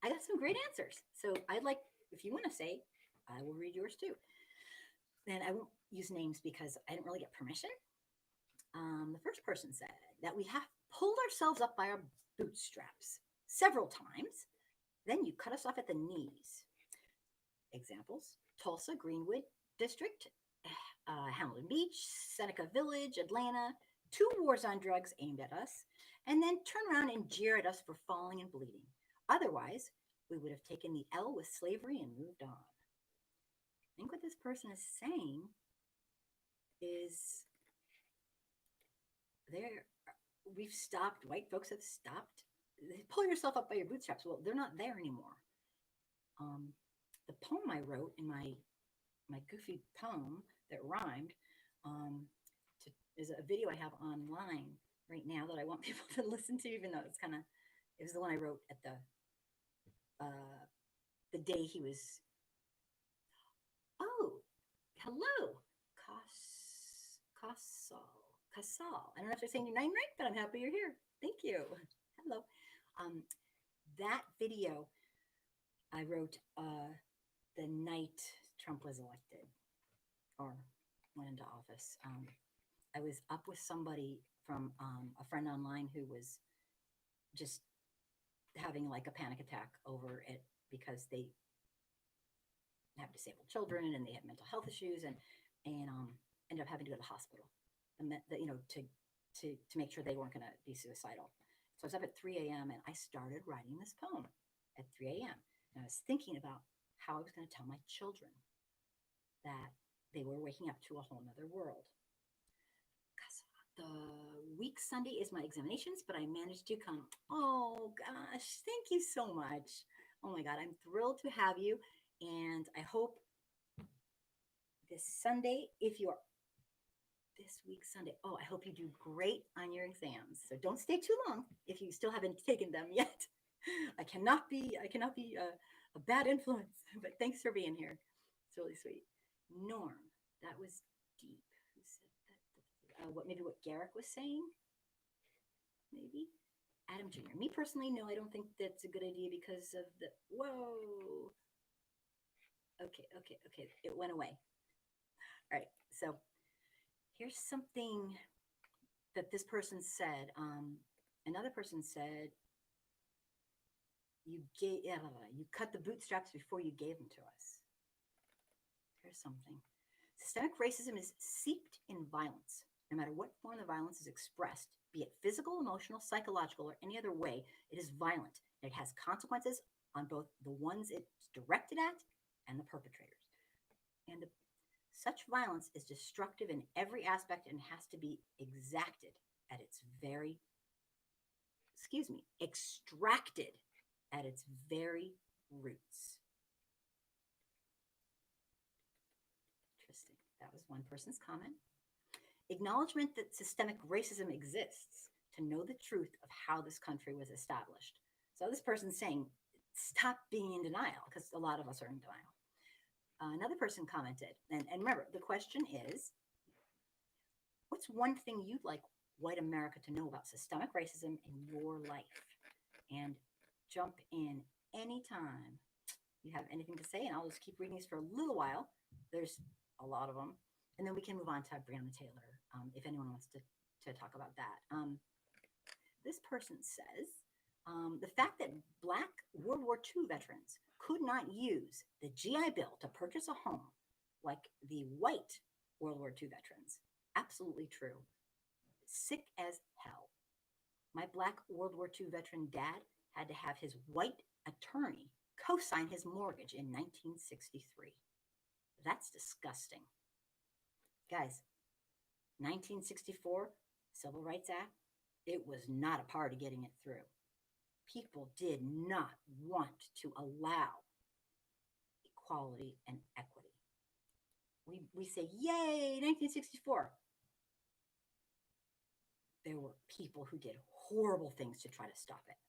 I got some great answers. So I'd like, if you want to say, I will read yours too. And I won't use names because I didn't really get permission. The first person said that we have pulled ourselves up by our bootstraps several times. Then you cut us off at the knees. Examples: Tulsa, Greenwood District, Hamilton Beach, Seneca Village, Atlanta, 2 wars on drugs aimed at us, and then turn around and jeer at us for falling and bleeding. Otherwise, we would have taken the L with slavery and moved on. I think what this person is saying is we've stopped, white folks have stopped. Pull yourself up by your bootstraps. Well, they're not there anymore. The poem I wrote in my goofy poem that rhymed is a video I have online right now that I want people to listen to, even though it was the one I wrote at the day he was. Oh, hello, Casal. I don't know if they're saying your name right, but I'm happy you're here. Thank you. Hello. That video I wrote the night Trump was elected or went into office. I was up with somebody from a friend online who was just having like a panic attack over it because they have disabled children and they had mental health issues and ended up having to go to the hospital, and to make sure they weren't going to be suicidal. So I was up at 3 a.m. and I started writing this poem at 3 a.m. And I was thinking about how I was going to tell my children that they were waking up to a whole nother world. The week Sunday is my examinations, but I managed to come. Oh gosh, thank you so much. Oh my God, I'm thrilled to have you. And I hope this Sunday, this week Sunday, I hope you do great on your exams. So don't stay too long if you still haven't taken them yet. I cannot be a bad influence, but thanks for being here. It's really sweet. Norm, that was deep. Who said that? Maybe what Garrick was saying? maybe. Adam Jr. Me personally, no, I don't think that's a good idea because of the. Whoa. Okay. It went away. All right. So here's something that this person said. Another person said, you cut the bootstraps before you gave them to us. Here's something. Systemic racism is seeped in violence. No matter what form the violence is expressed, be it physical, emotional, psychological, or any other way, it is violent. It has consequences on both the ones it's directed at and the perpetrators. And such violence is destructive in every aspect and has to be exacted at its very, extracted at its very roots. Interesting. That was one person's comment. Acknowledgement that systemic racism exists, to know the truth of how this country was established. So this person's saying, stop being in denial, because a lot of us are in denial. Another person commented, and remember, the question is, what's one thing you'd like white America to know about systemic racism in your life? And jump in anytime you have anything to say, and I'll just keep reading these for a little while. There's a lot of them. And then we can move on to Breonna Taylor if anyone wants to talk about that. This person says, the fact that Black World War II veterans could not use the GI Bill to purchase a home like the white World War II veterans. Absolutely true. Sick as hell. My Black World War II veteran dad had to have his white attorney co-sign his mortgage in 1963. That's disgusting. Guys, 1964 Civil Rights Act, it was not a party getting it through. People did not want to allow equality and equity. We say, yay, 1964. There were people who did horrible things to try to stop it.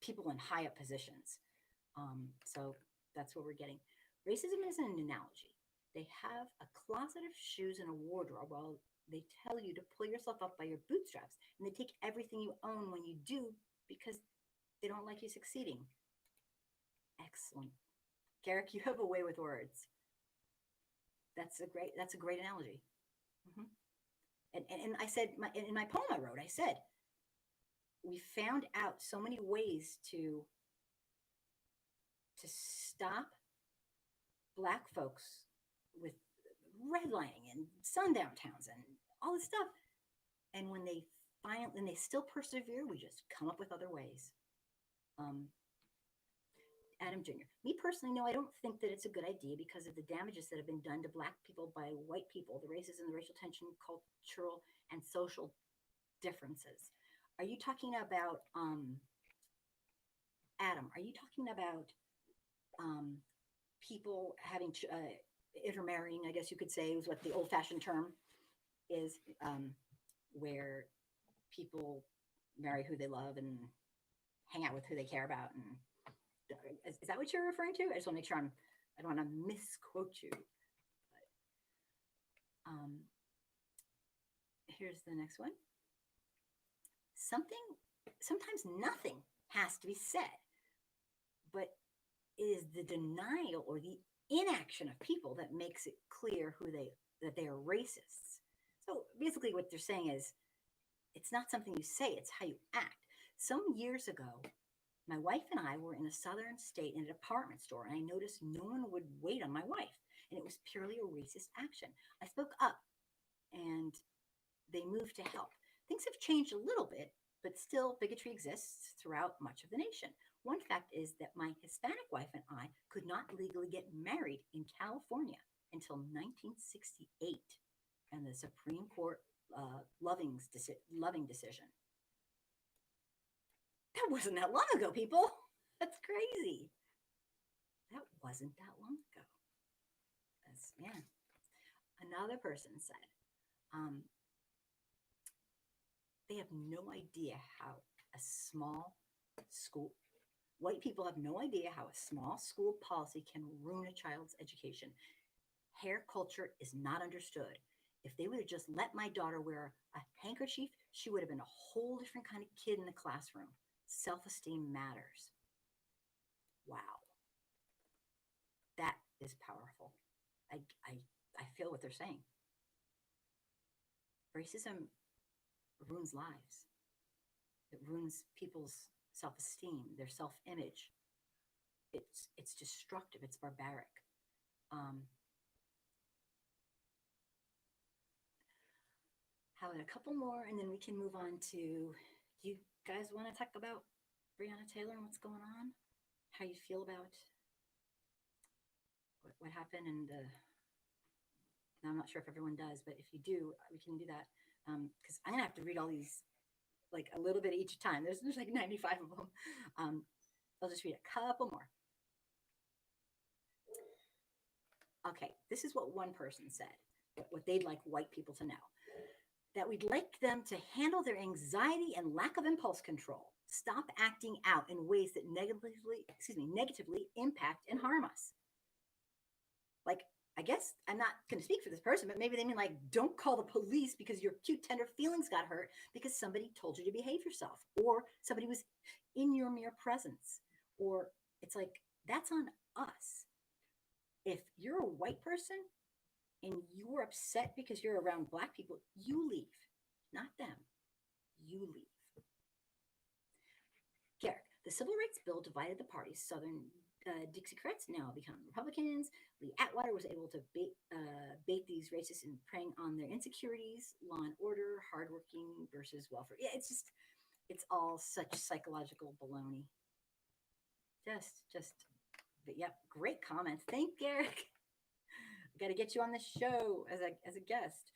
People in high up positions. So that's what we're getting. Racism is an analogy. They have a closet of shoes and a wardrobe while they tell you to pull yourself up by your bootstraps, and they take everything you own when you do because they don't like you succeeding. Excellent. Garrick, you have a way with words. That's a great analogy. Mm-hmm. And I said in my poem I wrote, I said, we found out so many ways to stop Black folks with redlining and sundown towns and all this stuff. And when they still persevere, we just come up with other ways. Adam Jr. Me personally, no, I don't think that it's a good idea because of the damages that have been done to Black people by white people, the racism, the racial tension, cultural and social differences. Are you talking about, Adam, are you talking about people having intermarrying, I guess you could say, is what the old fashioned term is, where people marry who they love and hang out with who they care about? And is that what you're referring to? I just want to make sure I don't want to misquote you. But, here's the next one. Sometimes nothing has to be said, but it is the denial or the inaction of people that makes it clear that they are racists. So basically what they're saying is, it's not something you say, it's how you act. Some years ago, my wife and I were in a southern state in a department store, and I noticed no one would wait on my wife, and it was purely a racist action. I spoke up, and they moved to help. Things have changed a little bit, but still bigotry exists throughout much of the nation. One fact is that my Hispanic wife and I could not legally get married in California until 1968 and the Supreme Court Loving decision. That wasn't that long ago, people. That's crazy. That wasn't that long ago. Yeah. Another person said, they have no idea how a small school, white people have no idea how a small school policy can ruin a child's education. Hair culture is not understood. If they would have just let my daughter wear a handkerchief, she would have been a whole different kind of kid in the classroom. Self-esteem matters. Wow, that is powerful. I, I, I feel what they're saying. Racism ruins lives. It ruins people's self-esteem, their self-image. It's destructive. It's barbaric. Um, how about a couple more, and then we can move on to. Do you guys want to talk about Breonna Taylor and what's going on? How you feel about what happened? And I'm not sure if everyone does, but if you do, we can do that. Because I'm gonna have to read all these like a little bit each time. There's like 95 of them. I'll just read a couple more. Okay, this is what one person said, what they'd like white people to know. That we'd like them to handle their anxiety and lack of impulse control. Stop acting out in ways that negatively impact and harm us. Like, I guess I'm not going to speak for this person, but maybe they mean like, don't call the police because your cute, tender feelings got hurt because somebody told you to behave yourself, or somebody was in your mere presence. Or it's like, that's on us. If you're a white person and you're upset because you're around Black people, you leave, not them. You leave. Garrick, the Civil Rights Bill divided the parties. Southern Dixiecrats now become Republicans. Lee Atwater was able to bait these racists in preying on their insecurities, law and order, hardworking versus welfare. Yeah, it's all such psychological baloney. But yep, great comments. Thank Garrick. Got to get you on the show as a guest.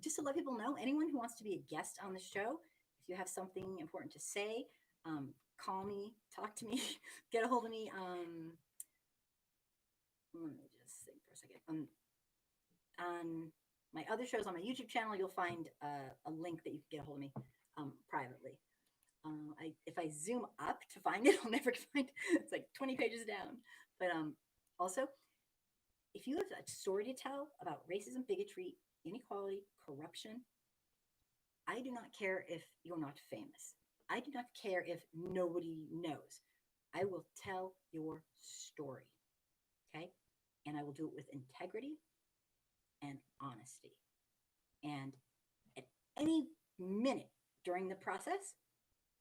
Just to let people know, anyone who wants to be a guest on the show, if you have something important to say, call me, talk to me, get a hold of me. Let me just think for a second. On my other shows on my YouTube channel, you'll find a link that you can get a hold of me privately. If I zoom up to find it, I'll never find it. It's like 20 pages down. But also, if you have a story to tell about racism, bigotry, inequality, corruption, I do not care if you're not famous. I do not care if nobody knows. I will tell your story, okay? And I will do it with integrity and honesty. And at any minute during the process,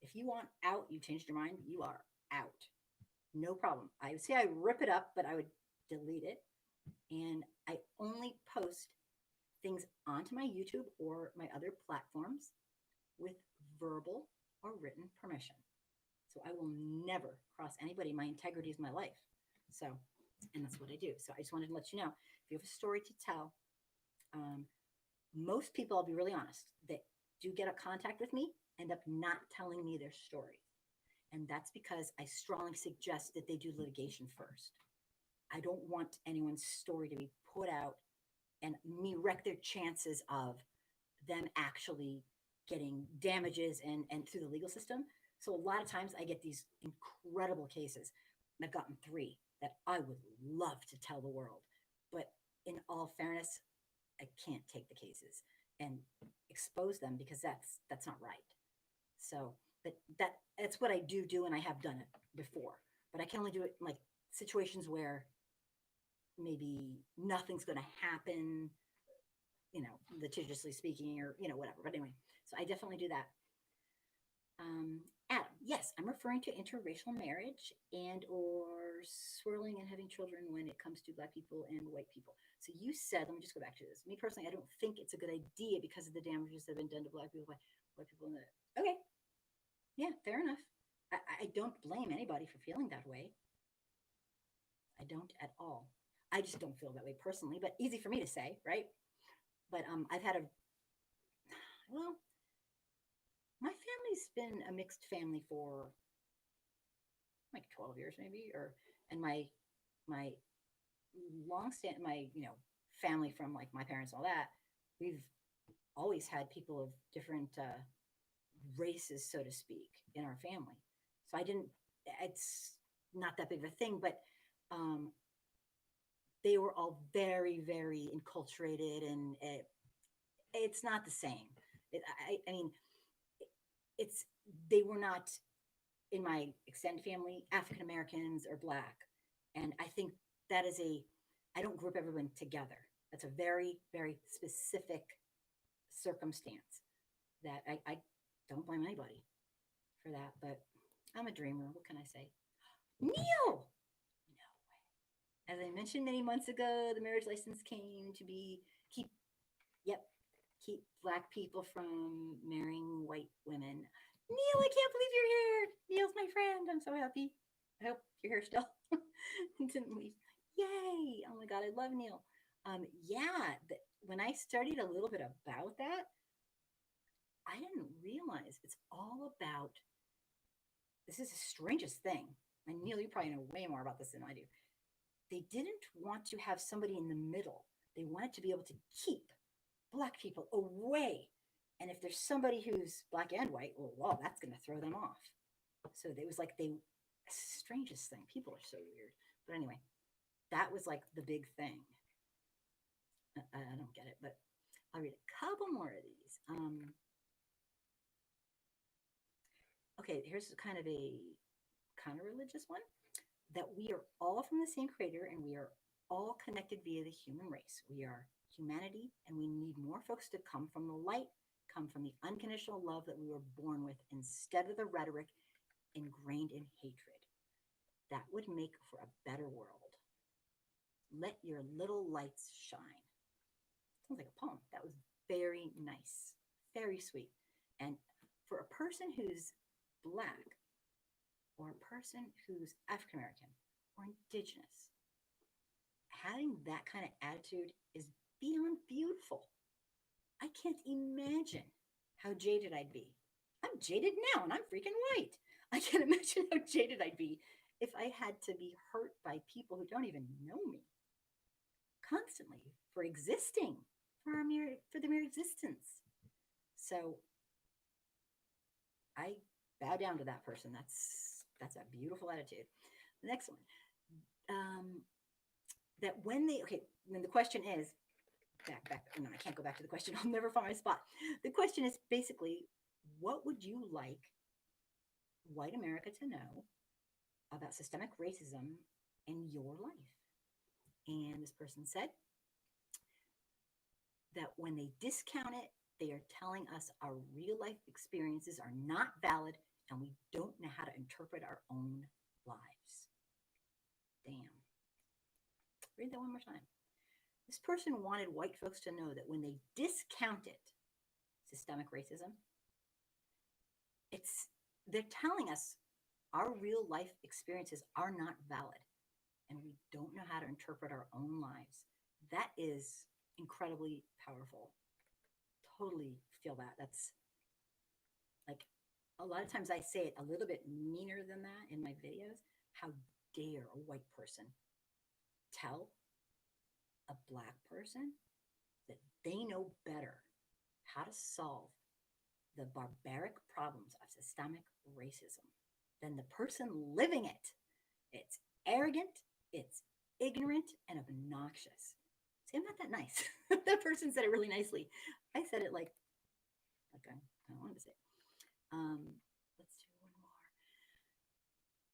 if you want out, you changed your mind, you are out. No problem. I would say I rip it up, but I would delete it. And I only post things onto my YouTube or my other platforms with verbal or written permission. So I will never cross anybody. My integrity is my life. So, and that's what I do. So I just wanted to let you know, if you have a story to tell, most people, I'll be really honest, that do get a contact with me end up not telling me their story. And that's because I strongly suggest that they do litigation first. I don't want anyone's story to be put out and me wreck their chances of them actually getting damages and through the legal system. So a lot of times I get these incredible cases. I've gotten 3 that I would love to tell the world. But in all fairness, I can't take the cases and expose them because that's not right. So that's what I do, and I have done it before. But I can only do it in like situations where maybe nothing's going to happen, litigiously speaking, or whatever. But anyway, so I definitely do that. Adam, yes, I'm referring to interracial marriage and or swirling and having children when it comes to Black people and white people. So you said, let me just go back to this. Me personally, I don't think it's a good idea because of the damages that have been done to Black people by white people. Okay, yeah, fair enough. I don't blame anybody for feeling that way. I don't at all. I just don't feel that way personally, but easy for me to say, right? But I've had my family's been a mixed family for like 12 years maybe, and my family from like my parents and all that, we've always had people of different races, so to speak, in our family. So it's not that big of a thing, but they were all very, very enculturated and it's not the same. I mean, it's they were not in my extended family African Americans or Black, and I think that is a I don't group everyone together. That's a very specific circumstance that I don't blame anybody for that. But I'm a dreamer. What can I say? Neil, no. As I mentioned many months ago, the marriage license came to be keep yep keep Black people from marrying white women. Neil, I can't believe you're here. Neil's my friend. I'm so happy. I hope you're here still. Didn't leave. Yay! Oh my god, I love Neil. Yeah, when I studied a little bit about that, I didn't realize it's all about. This is the strangest thing. And Neil, you probably know way more about this than I do. They didn't want to have somebody in the middle. They wanted to be able to keep Black people away. And if there's somebody who's Black and white, well, that's going to throw them off. So it was like strangest thing. People are so weird. But anyway, that was like the big thing. I don't get it, but I'll read a couple more of these. Okay, here's kind of a religious one. That we are all from the same creator and we are all connected via the human race. We are humanity and we need more folks to come from the light, come from the unconditional love that we were born with instead of the rhetoric ingrained in hatred. That would make for a better world. Let your little lights shine. Sounds like a poem. That was very nice, very sweet. And for a person who's Black, or a person who's African American or Indigenous, having that kind of attitude is beyond beautiful. I can't imagine how jaded I'd be. I'm jaded now and I'm freaking white. I can't imagine how jaded I'd be if I had to be hurt by people who don't even know me constantly for existing, for the mere existence. So I bow down to that person. That's a beautiful attitude. The next one, that when the question is, back, no, I can't go back to the question. I'll never find my spot. The question is basically, what would you like white America to know about systemic racism in your life? And this person said that when they discount it, they are telling us our real life experiences are not valid and we don't know how to interpret our own lives. Damn. Read that one more time. This person wanted white folks to know that when they discounted systemic racism, they're telling us our real life experiences are not valid and we don't know how to interpret our own lives. That is incredibly powerful. Totally feel that. That's like, a lot of times I say it a little bit meaner than that in my videos. How dare a white person tell a Black person that they know better how to solve the barbaric problems of systemic racism than the person living it. It's arrogant, it's ignorant, and obnoxious. See, I'm not that nice. That person said it really nicely. I said it like I wanted to say. Let's do one more.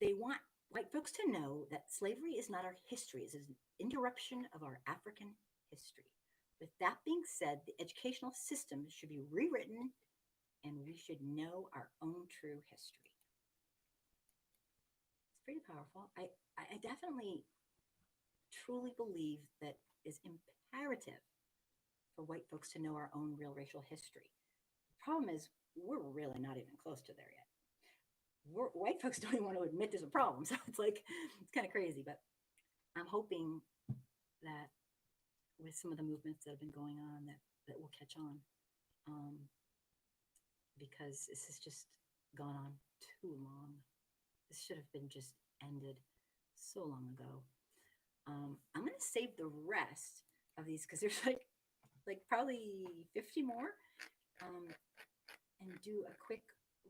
They want white folks to know that slavery is not our history. It's an interruption of our African history. With that being said, the educational system should be rewritten and we should know our own true history. It's pretty powerful. I definitely truly believe that is imperative for white folks to know our own real racial history. The problem is we're really not even close to there yet. White folks don't even want to admit there's a problem. So it's kind of crazy, but I'm hoping that with some of the movements that have been going on that will catch on, because this has just gone on too long. This should have been just ended so long ago. I'm going to save the rest of these because there's like probably 50 more, and do a quick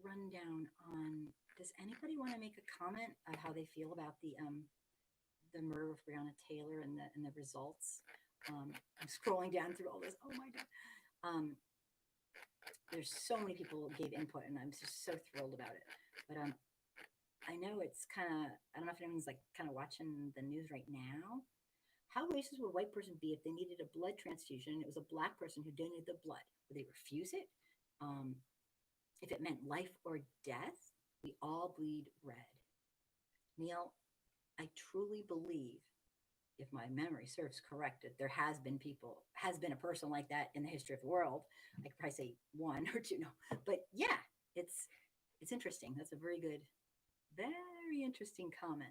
rundown on, does anybody want to make a comment of how they feel about the murder of Breonna Taylor and the results? I'm scrolling down through all this. Oh my God. there's so many people gave input, and I'm just so thrilled about it. But I know it's kind of, I don't know if anyone's like kind of watching the news right now. How racist would a white person be if they needed a blood transfusion and it was a black person who donated the blood? Would they refuse it? Um, if it meant life or death, we all bleed red. Neil, I truly believe, if my memory serves correct, that there has been a person like that in the history of the world. I could probably say one or two, no, but yeah, it's it's interesting. That's a very interesting comment.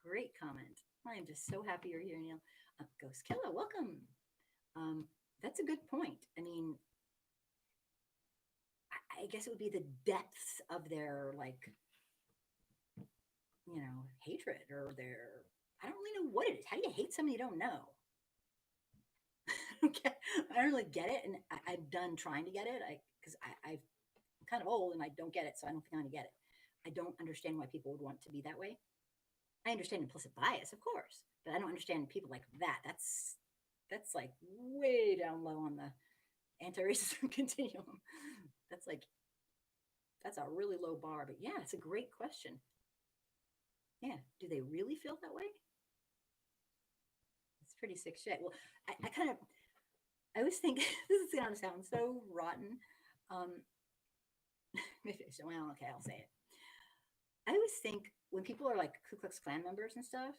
Great comment. I am just so happy you're here, Neil. Ghost Killa, welcome. Um, that's a good point. I mean, I guess it would be the depths of their like, hatred or their. I don't really know what it is. How do you hate somebody you don't know? Okay, I don't really get it, and I'm done trying to get it. I'm kind of old and I don't get it, so I don't think I'm gonna get it. I don't understand why people would want to be that way. I understand implicit bias, of course, but I don't understand people like that. That's like way down low on the anti-racism continuum. That's like that's a really low bar. But yeah, it's a great question. Yeah, do they really feel that way? It's pretty sick shit. Well, I kind of I always think this is gonna sound so rotten. Um, well, okay, I'll say it. I always think when people are like Ku Klux Klan members and stuff,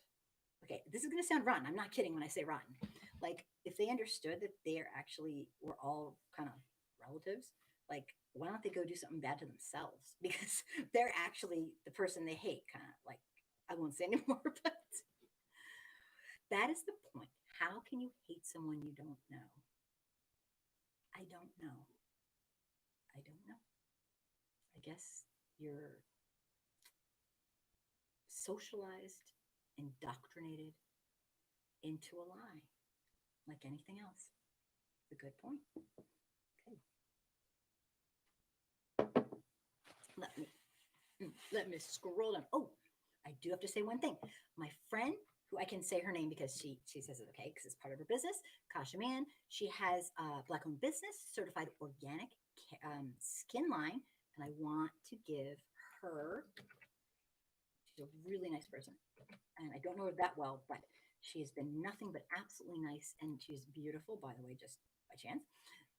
okay, this is going to sound rotten. I'm not kidding when I say rotten. Like, if they understood that they are actually, we're all kind of relatives, like, why don't they go do something bad to themselves? Because they're actually the person they hate, kind of like, I won't say anymore, but that is the point. How can you hate someone you don't know? I don't know. I don't know. I guess you're socialized, indoctrinated into a lie, like anything else. It's a good point. Okay. Let me let me scroll down. Oh, I do have to say one thing. My friend, who I can say her name because she says it's okay because it's part of her business, Kasha Mann. She has a black-owned business, certified organic skin line, and I want to give her. She's a really nice person, and I don't know her that well, but she has been nothing but absolutely nice, and she's beautiful, by the way, just by chance.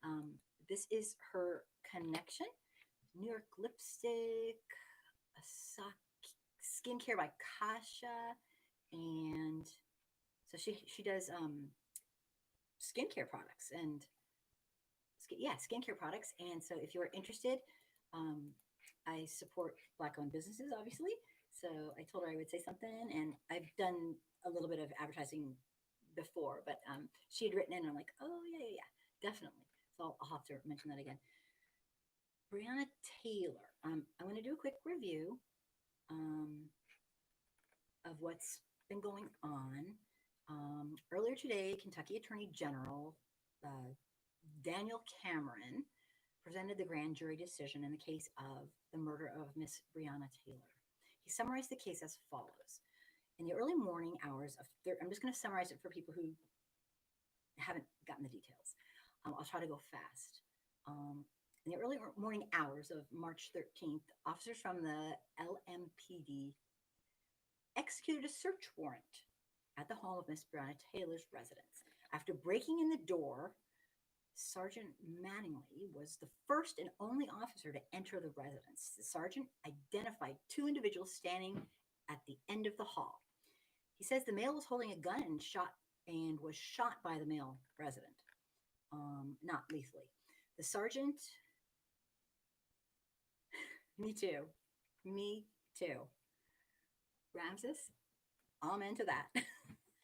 Um, this is her connection. New York lipstick, a sock, skincare by Kasha, and so she does skincare products and skincare products. And so if you're interested, um, I support Black-owned businesses, obviously. So I told her I would say something, and I've done a little bit of advertising before, but she had written in, and I'm like, oh yeah, definitely. So I'll have to mention that again. Breonna Taylor. I'm going to do a quick review um, of what's been going on. Earlier today, Kentucky Attorney General Daniel Cameron presented the grand jury decision in the case of the murder of Miss Breonna Taylor. He summarized the case as follows. In the early morning hours of, I'm just going to summarize it for people who haven't gotten the details. I'll try to go fast. In the early morning hours of March 13th, officers from the LMPD executed a search warrant at the home of Miss Breonna Taylor's residence. After breaking in the door, Sergeant Mattingly was the first and only officer to enter the residence. The sergeant identified two individuals standing at the end of the hall. He says the male was holding a gun and was shot by the male resident, not lethally. The sergeant, me too. Ramses, I'm into that. I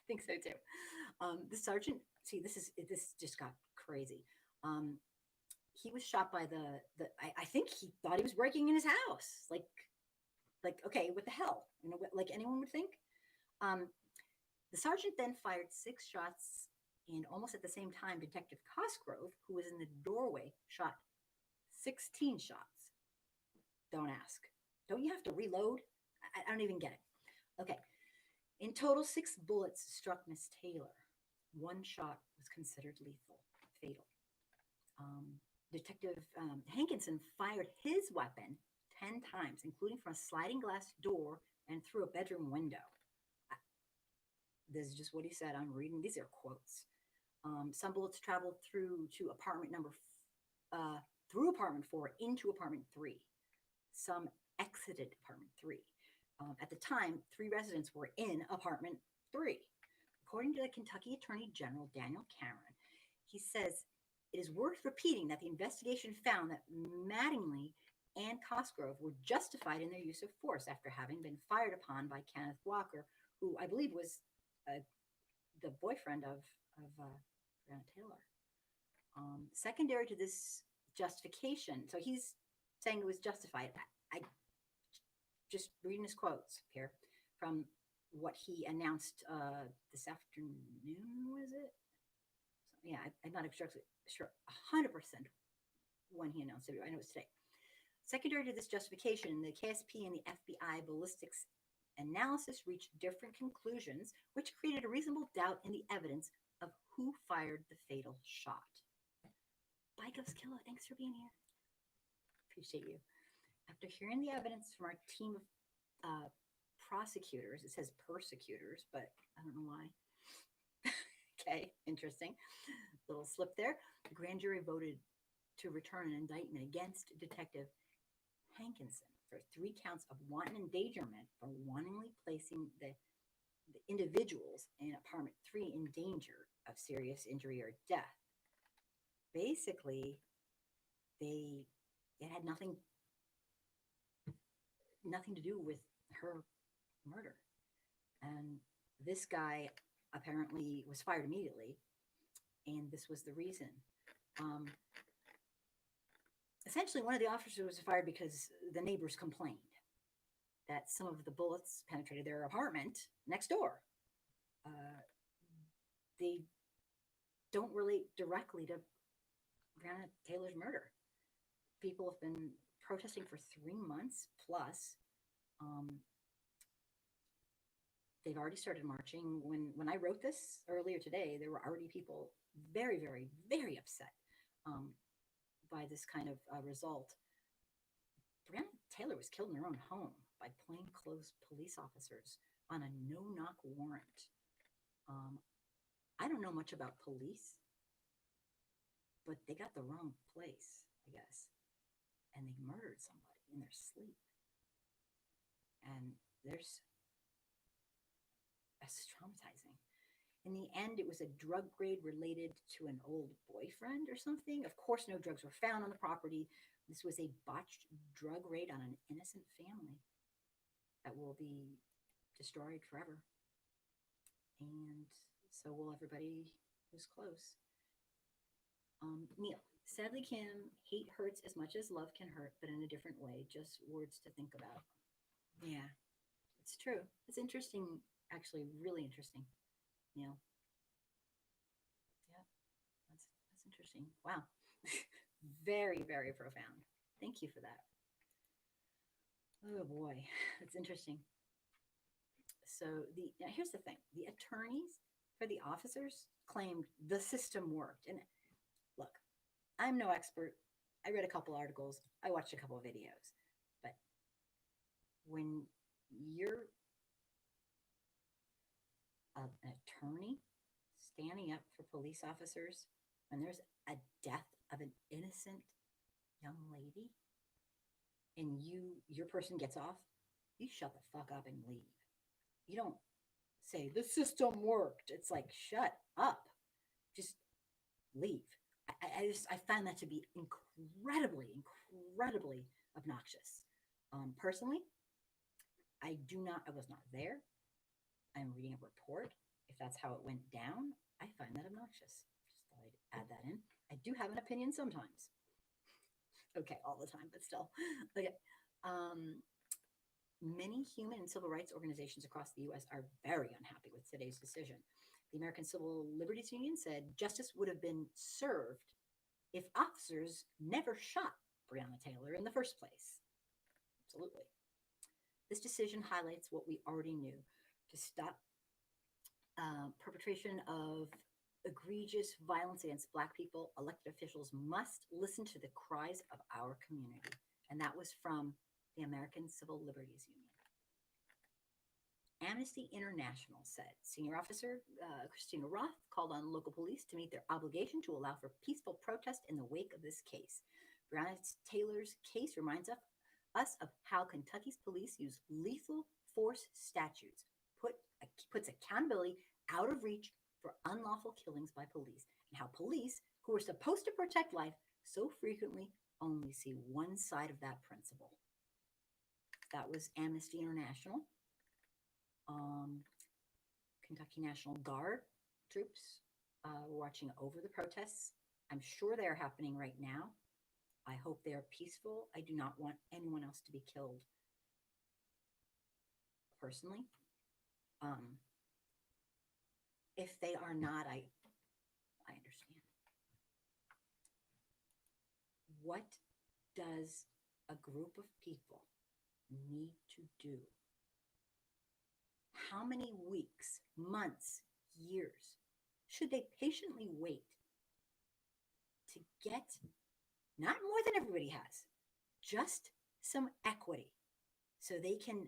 think so too. The sergeant, see, this just got crazy. He was shot by I think he thought he was breaking in his house. Like, okay, what the hell? Like anyone would think. The sergeant then fired 6 shots, and almost at the same time, Detective Cosgrove, who was in the doorway, shot 16 shots. Don't ask. Don't you have to reload? I don't even get it. Okay. In total, 6 bullets struck Miss Taylor. 1 shot was considered lethal, fatal. Detective Hankinson fired his weapon 10 times, including from a sliding glass door and through a bedroom window. This is just what he said. I'm reading. These are quotes. Some bullets traveled through to apartment number, through apartment 4 into apartment 3. Some exited apartment 3. At the time, 3 residents were in apartment 3. According to the Kentucky Attorney General Daniel Cameron, he says it is worth repeating that the investigation found that Mattingly and Cosgrove were justified in their use of force after having been fired upon by Kenneth Walker, who I believe was the boyfriend of Breonna Taylor. Secondary to this justification, so he's saying it was justified. I just reading his quotes here from what he announced this afternoon, was it? So, yeah, I'm not exactly sure 100% when he announced it. I know it's today. Secondary to this justification, the KSP and the FBI ballistics analysis reached different conclusions, which created a reasonable doubt in the evidence of who fired the fatal shot. Bye, Ghost Killer. Thanks for being here. Appreciate you. After hearing the evidence from our team of prosecutors, it says persecutors, but I don't know why. Okay, interesting. Little slip there. The grand jury voted to return an indictment against Detective Hankinson for 3 counts of wanton endangerment for wantonly placing the individuals in apartment 3 in danger of serious injury or death. Basically, it had nothing to do with her murder. And this guy apparently was fired immediately, and this was the reason. Essentially, one of the officers was fired because the neighbors complained that some of the bullets penetrated their apartment next door. They don't relate directly to Breonna Taylor's murder. People have been protesting for 3 months plus. They've already started marching. When I wrote this earlier today, there were already people very, very, very upset by this kind of result. Breonna Taylor was killed in her own home by plainclothes police officers on a no-knock warrant. I don't know much about police, but they got the wrong place, I guess. And they murdered somebody in their sleep. And that's traumatizing. In the end, it was a drug raid related to an old boyfriend or something. Of course, no drugs were found on the property. This was a botched drug raid on an innocent family that will be destroyed forever. And so will everybody who's close. Neil, sadly, Kim, hate hurts as much as love can hurt, but in a different way. Just words to think about. Yeah, it's true. It's interesting, actually, really interesting. Neil. Yeah, that's interesting. Wow. Very, very profound. Thank you for that. Oh boy, that's interesting. So now here's the thing. The attorneys for the officers claimed the system worked. And look, I'm no expert. I read a couple articles. I watched a couple of videos. But when you're an attorney standing up for police officers, when there's a death of an innocent young lady, and your person gets off, you shut the fuck up and leave. You don't say the system worked. It's like, shut up, just leave. I find that to be incredibly obnoxious. Personally, I was not there. I'm reading a report. If that's how it went down, I find that obnoxious. Just thought I'd add that in. I do have an opinion sometimes. Okay, all the time, but still. Okay. Many human and civil rights organizations across the U.S. are very unhappy with today's decision. The American Civil Liberties Union said justice would have been served if officers never shot Breonna Taylor in the first place. Absolutely. This decision highlights what we already knew: to stop perpetration of egregious violence against Black people, elected officials must listen to the cries of our community. And that was from the American Civil Liberties Union. Amnesty International said Senior Officer Christina Roth called on local police to meet their obligation to allow for peaceful protest in the wake of this case. Breonna Taylor's case reminds us of how Kentucky's police use lethal force statutes, puts accountability out of reach for unlawful killings by police, and how police, who are supposed to protect life, so frequently only see one side of that principle. That was Amnesty International. Kentucky National Guard troops were watching over the protests. I'm sure they are happening right now. I hope they are peaceful. I do not want anyone else to be killed personally. If they are not, I understand. What does a group of people need to do? How many weeks, months, years should they patiently wait to get not more than everybody has, just some equity so they can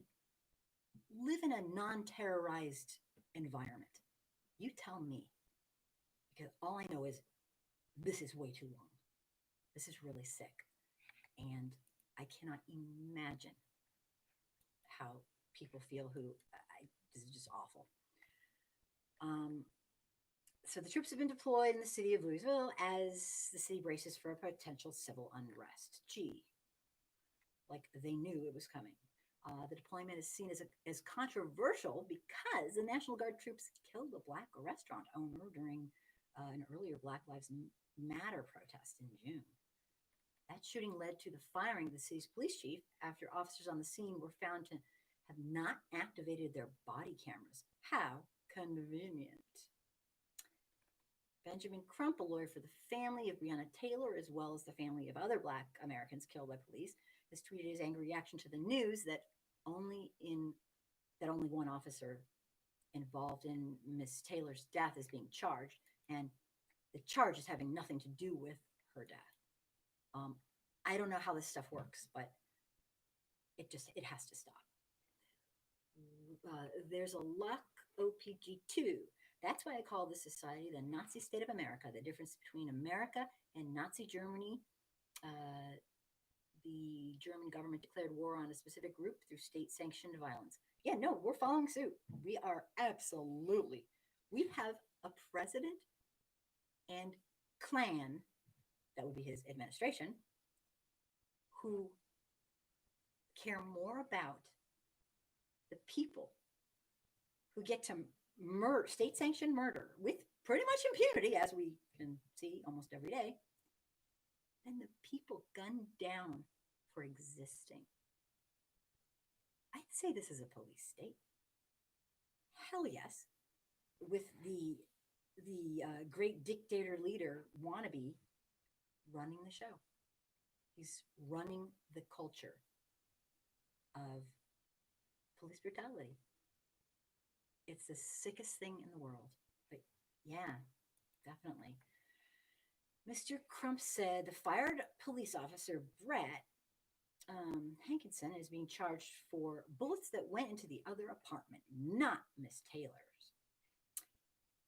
live in a non-terrorized environment? You tell me, because all I know is this is way too long. This is really sick. And I cannot imagine how people feel this is just awful. So the troops have been deployed in the city of Louisville as the city braces for a potential civil unrest. Gee, like they knew it was coming. The deployment is seen as controversial because the National Guard troops killed a Black restaurant owner during an earlier Black Lives Matter protest in June. That shooting led to the firing of the city's police chief after officers on the scene were found to have not activated their body cameras. How convenient. Benjamin Crump, a lawyer for the family of Breonna Taylor, as well as the family of other Black Americans killed by police, has tweeted his angry reaction to the news that only one officer involved in Miss Taylor's death is being charged, and the charge is having nothing to do with her death. I don't know how this stuff works, but it has to stop. There's a luck OPG2. That's why I call this society the Nazi state of America. The difference between America and Nazi Germany. The German government declared war on a specific group through state-sanctioned violence. Yeah, no, we're following suit. We are absolutely. We have a president and clan, that would be his administration, who care more about the people who get to murder, state-sanctioned murder with pretty much impunity, as we can see almost every day, than the people gunned down for existing. I'd say this is a police state. Hell yes. With the great dictator leader wannabe running the show. He's running the culture of police brutality. It's the sickest thing in the world. But yeah, definitely. Mr. Crump said the fired police officer, Brett Hankinson, is being charged for bullets that went into the other apartment, not Miss Taylor's.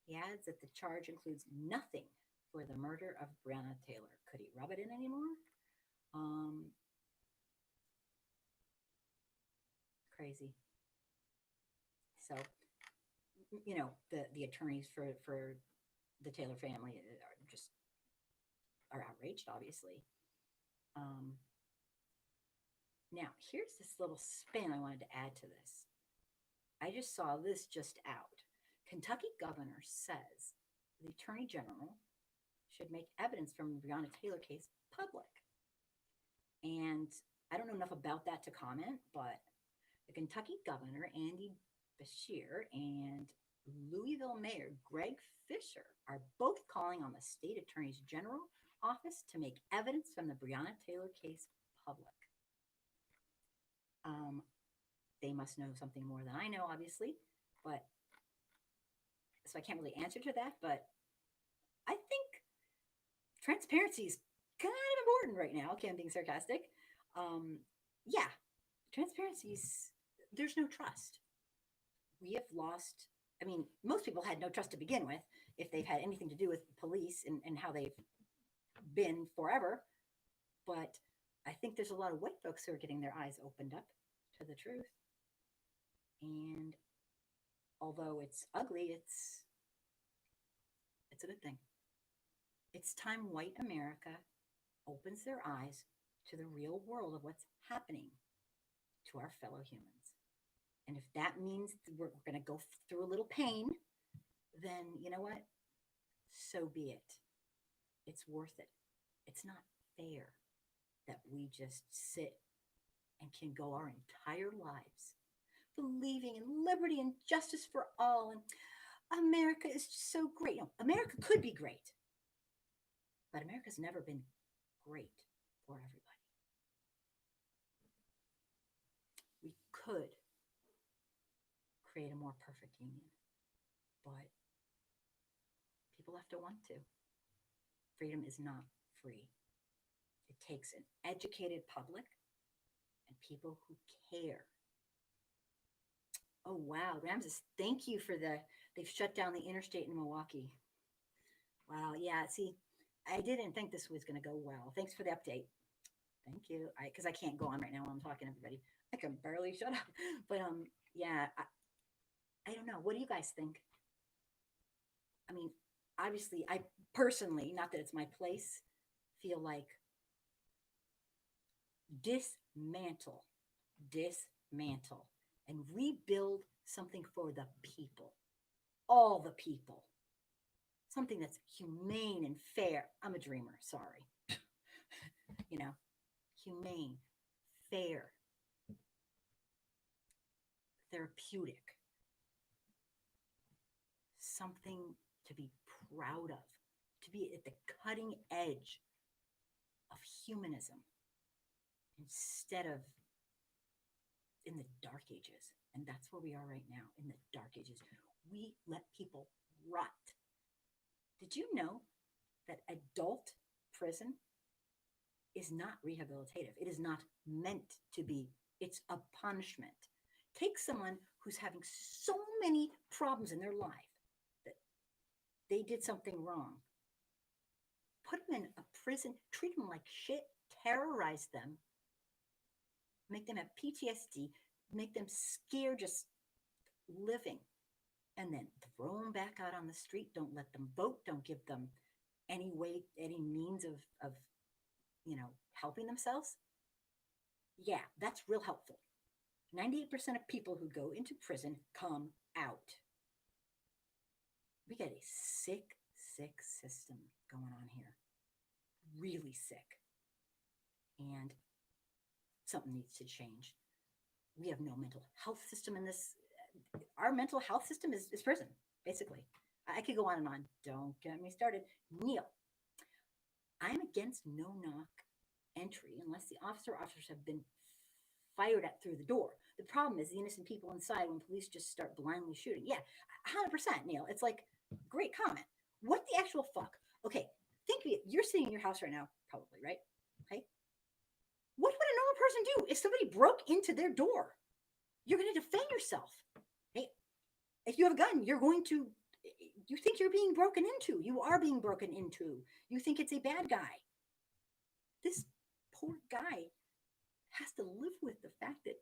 He adds that the charge includes nothing for the murder of Breonna Taylor. Could he rub it in anymore? Crazy. So, you know, the attorneys for the Taylor family are outraged, obviously. Now, here's this little spin I wanted to add to this. I just saw this just out. Kentucky governor says the attorney general should make evidence from the Breonna Taylor case public. And I don't know enough about that to comment, but the Kentucky governor, Andy Beshear, and Louisville Mayor Greg Fisher are both calling on the state attorney's general office to make evidence from the Breonna Taylor case public. They must know something more than I know, obviously, but so I can't really answer to that, but I think transparency is kind of important right now. Okay, I'm being sarcastic. Um, yeah, transparency's there's no trust. We have lost. I mean, most people had no trust to begin with if they've had anything to do with police and how they've been forever. But I think there's a lot of white folks who are getting their eyes opened up to the truth. And although it's ugly, it's a good thing. It's time white America opens their eyes to the real world of what's happening to our fellow humans. And if that means we're going to go through a little pain, then you know what? So be it. It's worth it. It's not fair that we just sit and can go our entire lives believing in liberty and justice for all. And America is just so great. No, America could be great, but America's never been great for everybody. We could create a more perfect union, but people have to want to. Freedom is not free. It takes an educated public and people who care. Oh, wow. Ramses, thank you for they've shut down the interstate in Milwaukee. Wow. Yeah. See, I didn't think this was going to go well. Thanks for the update. Thank you. Because I can't go on right now while I'm talking to everybody. I can barely shut up. But yeah, I don't know. What do you guys think? I mean, obviously, I personally, not that it's my place, feel like dismantle, dismantle, and rebuild something for the people, all the people, something that's humane and fair. I'm a dreamer, sorry. You know, humane, fair, therapeutic, something to be proud of, to be at the cutting edge of humanism instead of in the dark ages. And that's where we are right now, in the dark ages. We let people rot. Did you know that adult prison is not rehabilitative? It is not meant to be. It's a punishment. Take someone who's having so many problems in their life that they did something wrong. Put them in a prison, treat them like shit, terrorize them, make them have PTSD, make them scared just living, and then throw them back out on the street. Don't let them vote. Don't give them any way, any means of helping themselves. Yeah, that's real helpful. 98% of people who go into prison come out. We got a sick, sick system going on here. Really sick. And something needs to change. We have no mental health system in this. Our mental health system is prison, basically. I could go on and on. Don't get me started. Neil, I'm against no-knock entry unless the officers have been fired at through the door. The problem is the innocent people inside when police just start blindly shooting. Yeah, 100%, Neil. It's like, great comment. What the actual fuck? Okay, think of it. You're sitting in your house right now, probably, right? Okay. What would a normal person do if somebody broke into their door? You're going to defend yourself. Hey, if you have a gun, you're going to, you think you're being broken into. You are being broken into. You think it's a bad guy. This poor guy has to live with the fact that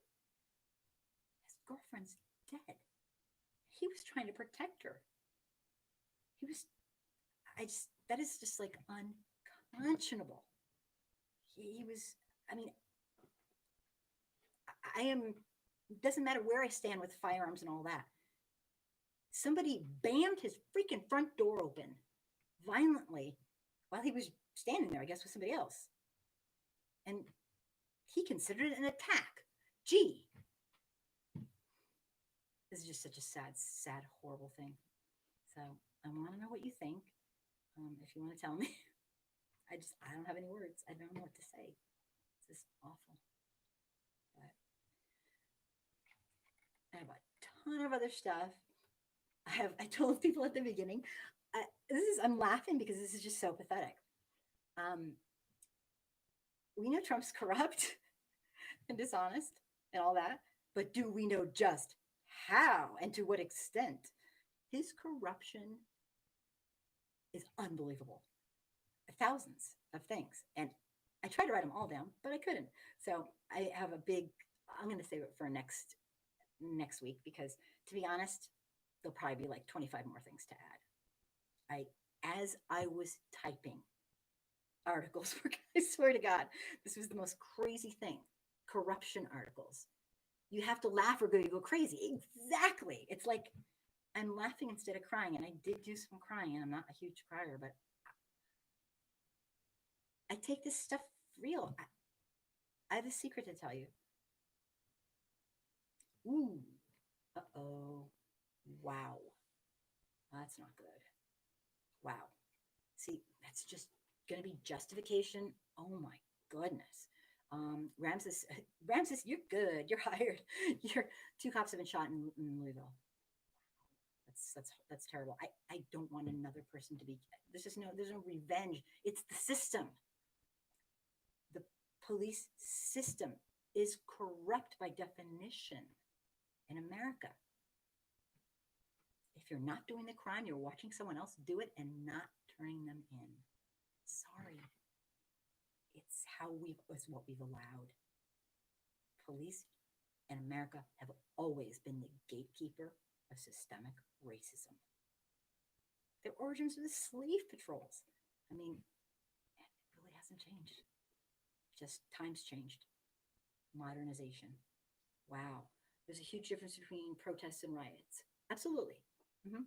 his girlfriend's dead. He was trying to protect her. That is just like unconscionable. He was, I mean, it doesn't matter where I stand with firearms and all that. Somebody bammed his freaking front door open violently while he was standing there, I guess, with somebody else. And he considered it an attack. Gee. This is just such a sad, horrible thing. So I want to know what you think. If you want to tell me. I don't have any words. I don't know what to say. It's just awful. But I have a ton of other stuff. I told people at the beginning, I'm laughing because this is just so pathetic. Um, we know Trump's corrupt and dishonest and all that, but do we know just how and to what extent? His corruption is unbelievable. Thousands of things. And I tried to write them all down, but I couldn't. So I have a big, I'm going to save it for next week because to be honest, there'll probably be like 25 more things to add. As I was typing articles, I swear to God, this was the most crazy thing. Corruption articles. You have to laugh or you go crazy. Exactly. It's like I'm laughing instead of crying. And I did do some crying, and I'm not a huge crier, but I take this stuff real. I have a secret to tell you. Ooh. Uh-oh. Wow. That's not good. Wow. See, that's just going to be justification. Oh my goodness. Ramses, Ramses, you're good. You're hired. Your two cops have been shot in Louisville. That's terrible. I don't want another person to be. There's no revenge. It's the system. The police system is corrupt by definition in America. If you're not doing the crime, you're watching someone else do it and not turning them in. Sorry. It's what we've allowed. Police in America have always been the gatekeeper of systemic racism. Their origins were the slave patrols. I mean, it really hasn't changed. Just times changed. Modernization. Wow. There's a huge difference between protests and riots. Absolutely. Mm-hmm.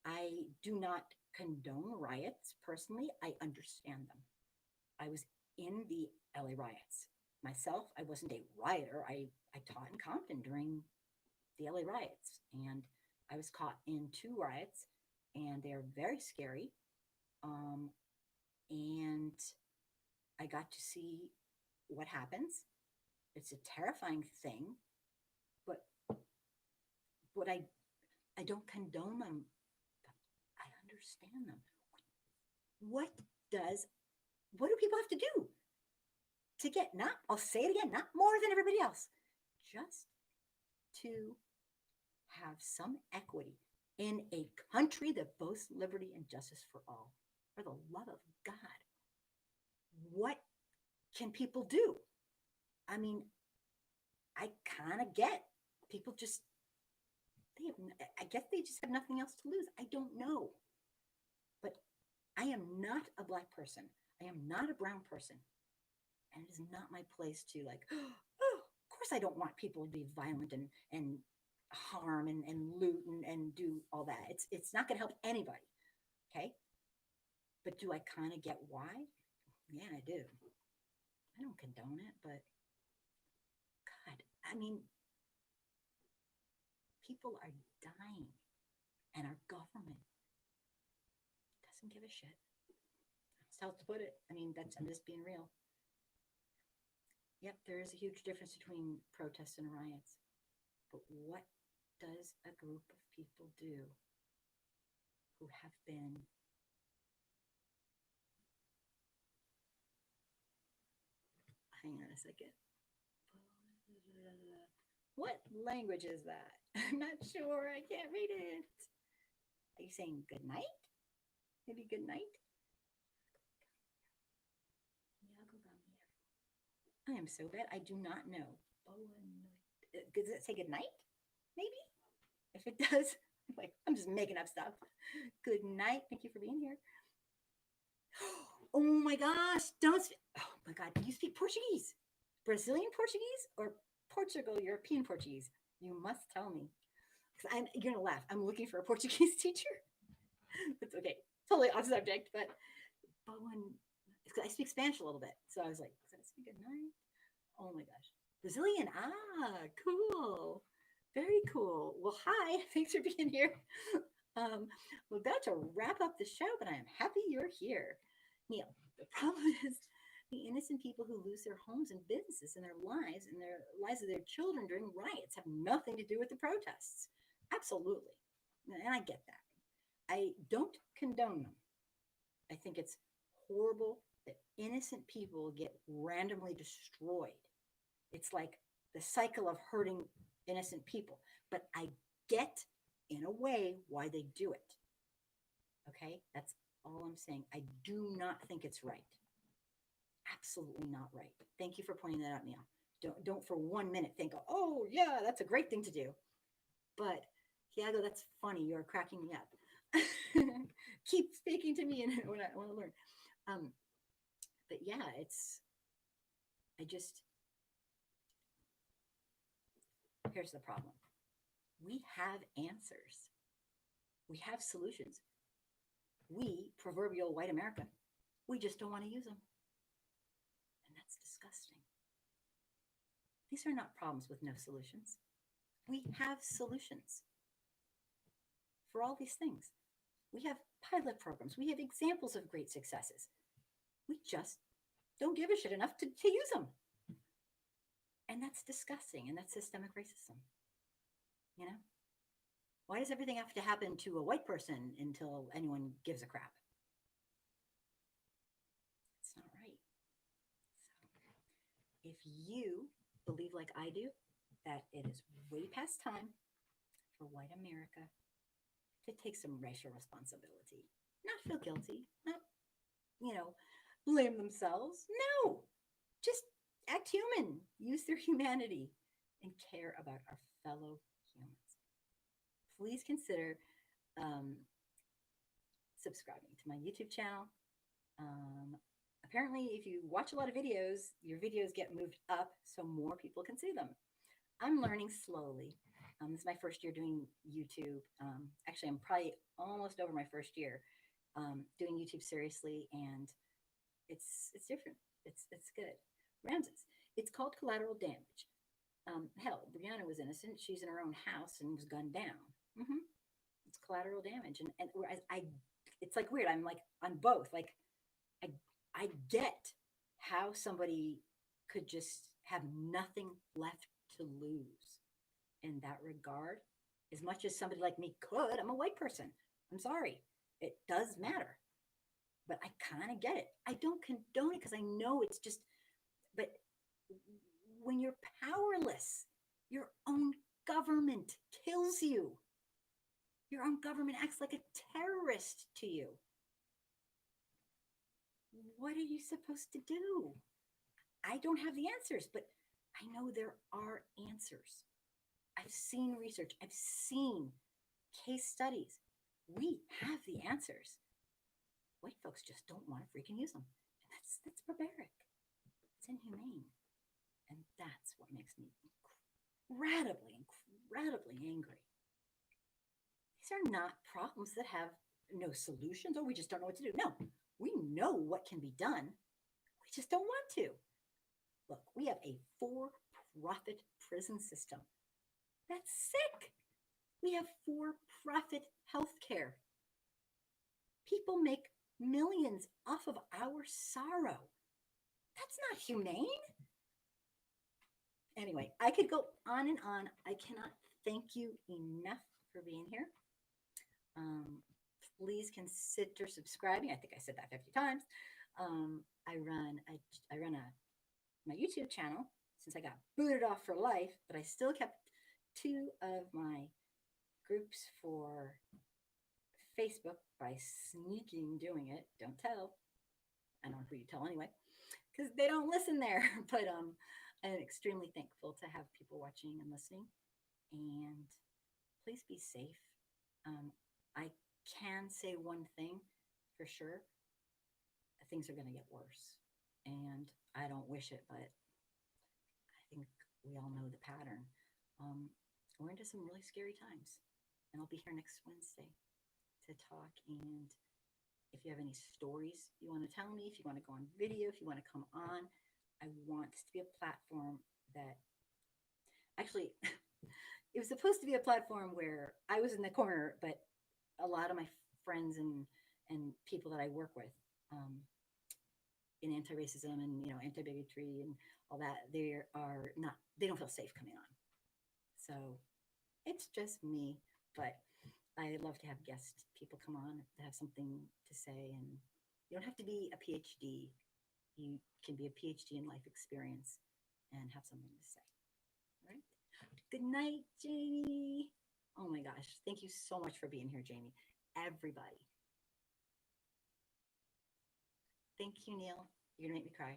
I do not condone riots personally. I understand them. I was in the LA riots myself. I wasn't a rioter. I taught in Compton during the LA riots, and I was caught in two riots, and they're very scary. And I got to see what happens. It's a terrifying thing, but I don't condone them. I understand them. What what do people have to do to get not, I'll say it again, not more than everybody else, just to have some equity in a country that boasts liberty and justice for all? For the love of God, what can people do? I mean, I kind of get people just, I guess they just have nothing else to lose. I don't know. But I am not a Black person. I am not a brown person. And it is not my place to like, oh, of course I don't want people to be violent and harm and loot and do all that. It's not going to help anybody. Okay. But do I kind of get why? Yeah, I do. I don't condone it, but God, I mean, people are dying and our government doesn't give a shit. That's how to put it. I mean, I'm just being real. Yep, there is a huge difference between protests and riots. But what does a group of people do who have been hang on a second. What language is that? I'm not sure. I can't read it. Are you saying good night? Maybe good night? I am so bad. I do not know. Does it say good night? Maybe? If it does, I'm just making up stuff. Good night. Thank you for being here. Oh my gosh. Oh my God. Do you speak Portuguese? Brazilian Portuguese or Portugal European Portuguese? You must tell me. You're going to laugh. I'm looking for a Portuguese teacher. It's okay. Totally off subject, but I speak Spanish a little bit. So I was like, does that speak good night? Oh my gosh. Brazilian. Cool. Very cool. Well, hi. Thanks for being here. We're about to wrap up the show, but I am happy you're here. Neil, the problem is the innocent people who lose their homes and businesses and their lives of their children during riots have nothing to do with the protests. Absolutely. And I get that. I don't condone them. I think it's horrible that innocent people get randomly destroyed. It's like the cycle of hurting innocent people. But I get, in a way, why they do it. Okay? That's all I'm saying. I do not think it's right. Absolutely not right. Thank you for pointing that out, Neil. Don't for 1 minute think, oh, yeah, that's a great thing to do. But, Thiago, that's funny. You're cracking me up. Keep speaking to me and when I want to learn. But yeah, here's the problem. We have answers. We have solutions. We, proverbial white America, we just don't want to use them. And that's disgusting. These are not problems with no solutions. We have solutions for all these things. We have pilot programs. We have examples of great successes. We just don't give a shit enough to use them. And that's disgusting. And that's systemic racism. You know? Why does everything have to happen to a white person until anyone gives a crap? It's not right. So, if you believe like I do, that it is way past time for white America to take some racial responsibility, not feel guilty, not, blame themselves. No, just act human, use their humanity, and care about our fellow humans. Please consider subscribing to my YouTube channel. Apparently, if you watch a lot of videos, your videos get moved up so more people can see them. I'm learning slowly. This is my first year doing YouTube. Actually, I'm probably almost over my first year doing YouTube seriously, and it's different. It's good. Ramses. It's called collateral damage. Hell, Brianna was innocent. She's in her own house and was gunned down. Mm-hmm. It's collateral damage, and whereas it's like weird. I'm like on both. Like I get how somebody could just have nothing left to lose in that regard, as much as somebody like me could. I'm a white person. I'm sorry. It does matter. But I kind of get it. I don't condone it because I know it's just, but when you're powerless, your own government kills you. Your own government acts like a terrorist to you. What are you supposed to do? I don't have the answers, but I know there are answers. I've seen research. I've seen case studies. We have the answers. White folks just don't want to freaking use them. And that's barbaric. It's inhumane. And that's what makes me incredibly angry. These are not problems that have no solutions, or we just don't know what to do. No, we know what can be done. We just don't want to. Look, we have a for-profit prison system. That's sick. We have for-profit healthcare. People make millions off of our sorrow. That's not humane. Anyway, I could go on and on. I cannot thank you enough for being here. Please consider subscribing. I think I said that 50 times. I run my YouTube channel since I got booted off for life, but I still kept 2 of my groups for Facebook by sneaking doing it. Don't tell. I don't know who you tell anyway, because they don't listen there. But I'm extremely thankful to have people watching and listening. And please be safe. I can say one thing for sure. Things are going to get worse. And I don't wish it, but I think we all know the pattern. We're into some really scary times. And I'll be here next Wednesday to talk. And if you have any stories you want to tell me, if you want to go on video, if you want to come on, I want this to be a platform that actually, it was supposed to be a platform where I was in the corner, but a lot of my friends and people that I work with in anti-racism and anti-bigotry and all that, they don't feel safe coming on. So it's just me, but I love to have guest people come on that have something to say, and you don't have to be a PhD. You can be a PhD in life experience and have something to say. All right. Good night, Jamie. Oh my gosh. Thank you so much for being here, Jamie. Everybody. Thank you, Neil. You're going to make me cry.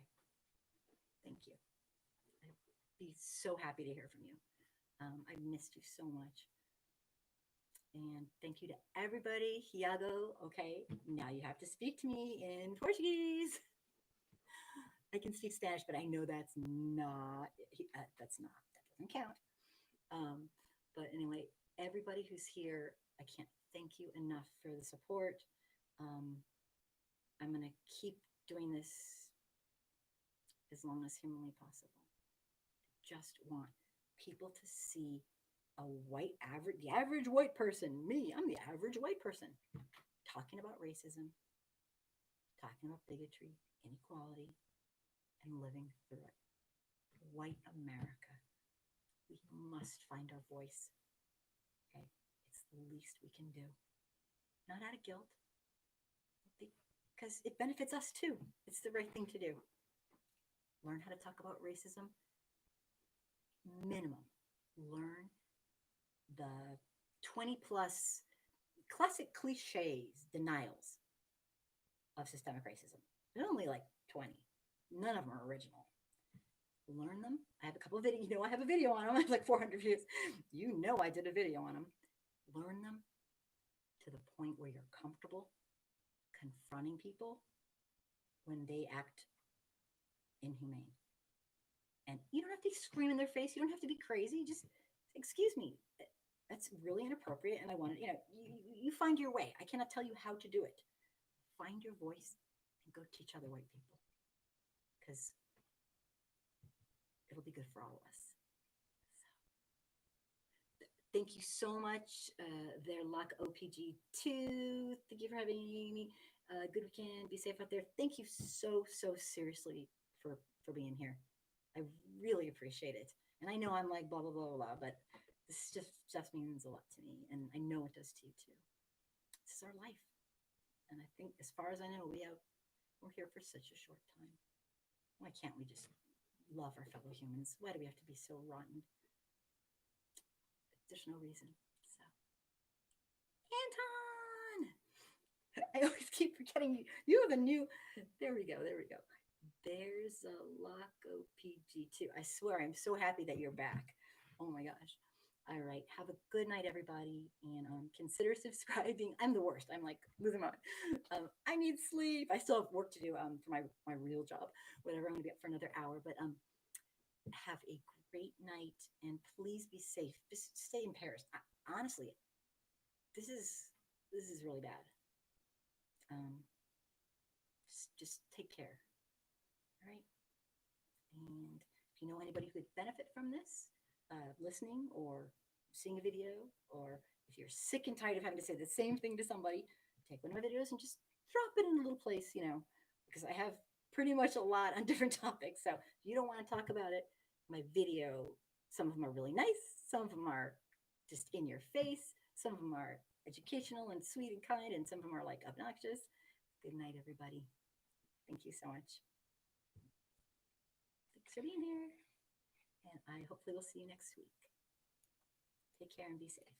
Thank you. I'd be so happy to hear from you. I've missed you so much. And thank you to everybody. Hiago. Okay, now you have to speak to me in Portuguese. I can speak Spanish, but I know that doesn't count. Um, but anyway, everybody who's here, I can't thank you enough for the support. Um, I'm going to keep doing this as long as humanly possible. Just want people to see the average white person, me, I'm the average white person, talking about racism, talking about bigotry, inequality, and living through it. White America, we must find our voice. Okay, it's the least we can do. Not out of guilt, because it benefits us too. It's the right thing to do. Learn how to talk about racism. Minimum. Learn the 20 plus classic cliches, denials of systemic racism. There's only like 20. None of them are original. Learn them. I have a couple of videos. I have a video on them. I have like 400 views. I did a video on them. Learn them to the point where you're comfortable confronting people when they act inhumane. And you don't have to scream in their face. You don't have to be crazy. Just, excuse me, that's really inappropriate. And I want to, you find your way. I cannot tell you how to do it. Find your voice and go teach other white people, because it'll be good for all of us. So, thank you so much. Their luck OPG2. Thank you for having me. Good weekend. Be safe out there. Thank you so seriously for being here. I really appreciate it. And I know I'm like blah, blah, blah, blah, but this just means a lot to me. And I know it does to you too. This is our life. And I think as far as I know, we're here for such a short time. Why can't we just love our fellow humans? Why do we have to be so rotten? There's no reason. So, Anton! I always keep forgetting you. You have a new, there we go. There's a Loco PG2. I swear, I'm so happy that you're back. Oh my gosh. All right. Have a good night, everybody. And consider subscribing. I'm the worst. I'm like losing my mind. I need sleep. I still have work to do for my real job. Whatever. I'm going to be up for another hour. But have a great night. And please be safe. Just stay in Paris. Honestly, this is really bad. Just take care. All right. And if you know anybody who would benefit from this, listening or seeing a video, or if you're sick and tired of having to say the same thing to somebody, take one of my videos and just drop it in a little place, because I have pretty much a lot on different topics. So if you don't want to talk about it, my video, some of them are really nice. Some of them are just in your face. Some of them are educational and sweet and kind. And some of them are like obnoxious. Good night, everybody. Thank you so much. Thanks for being here. And I hopefully will see you next week. Take care and be safe.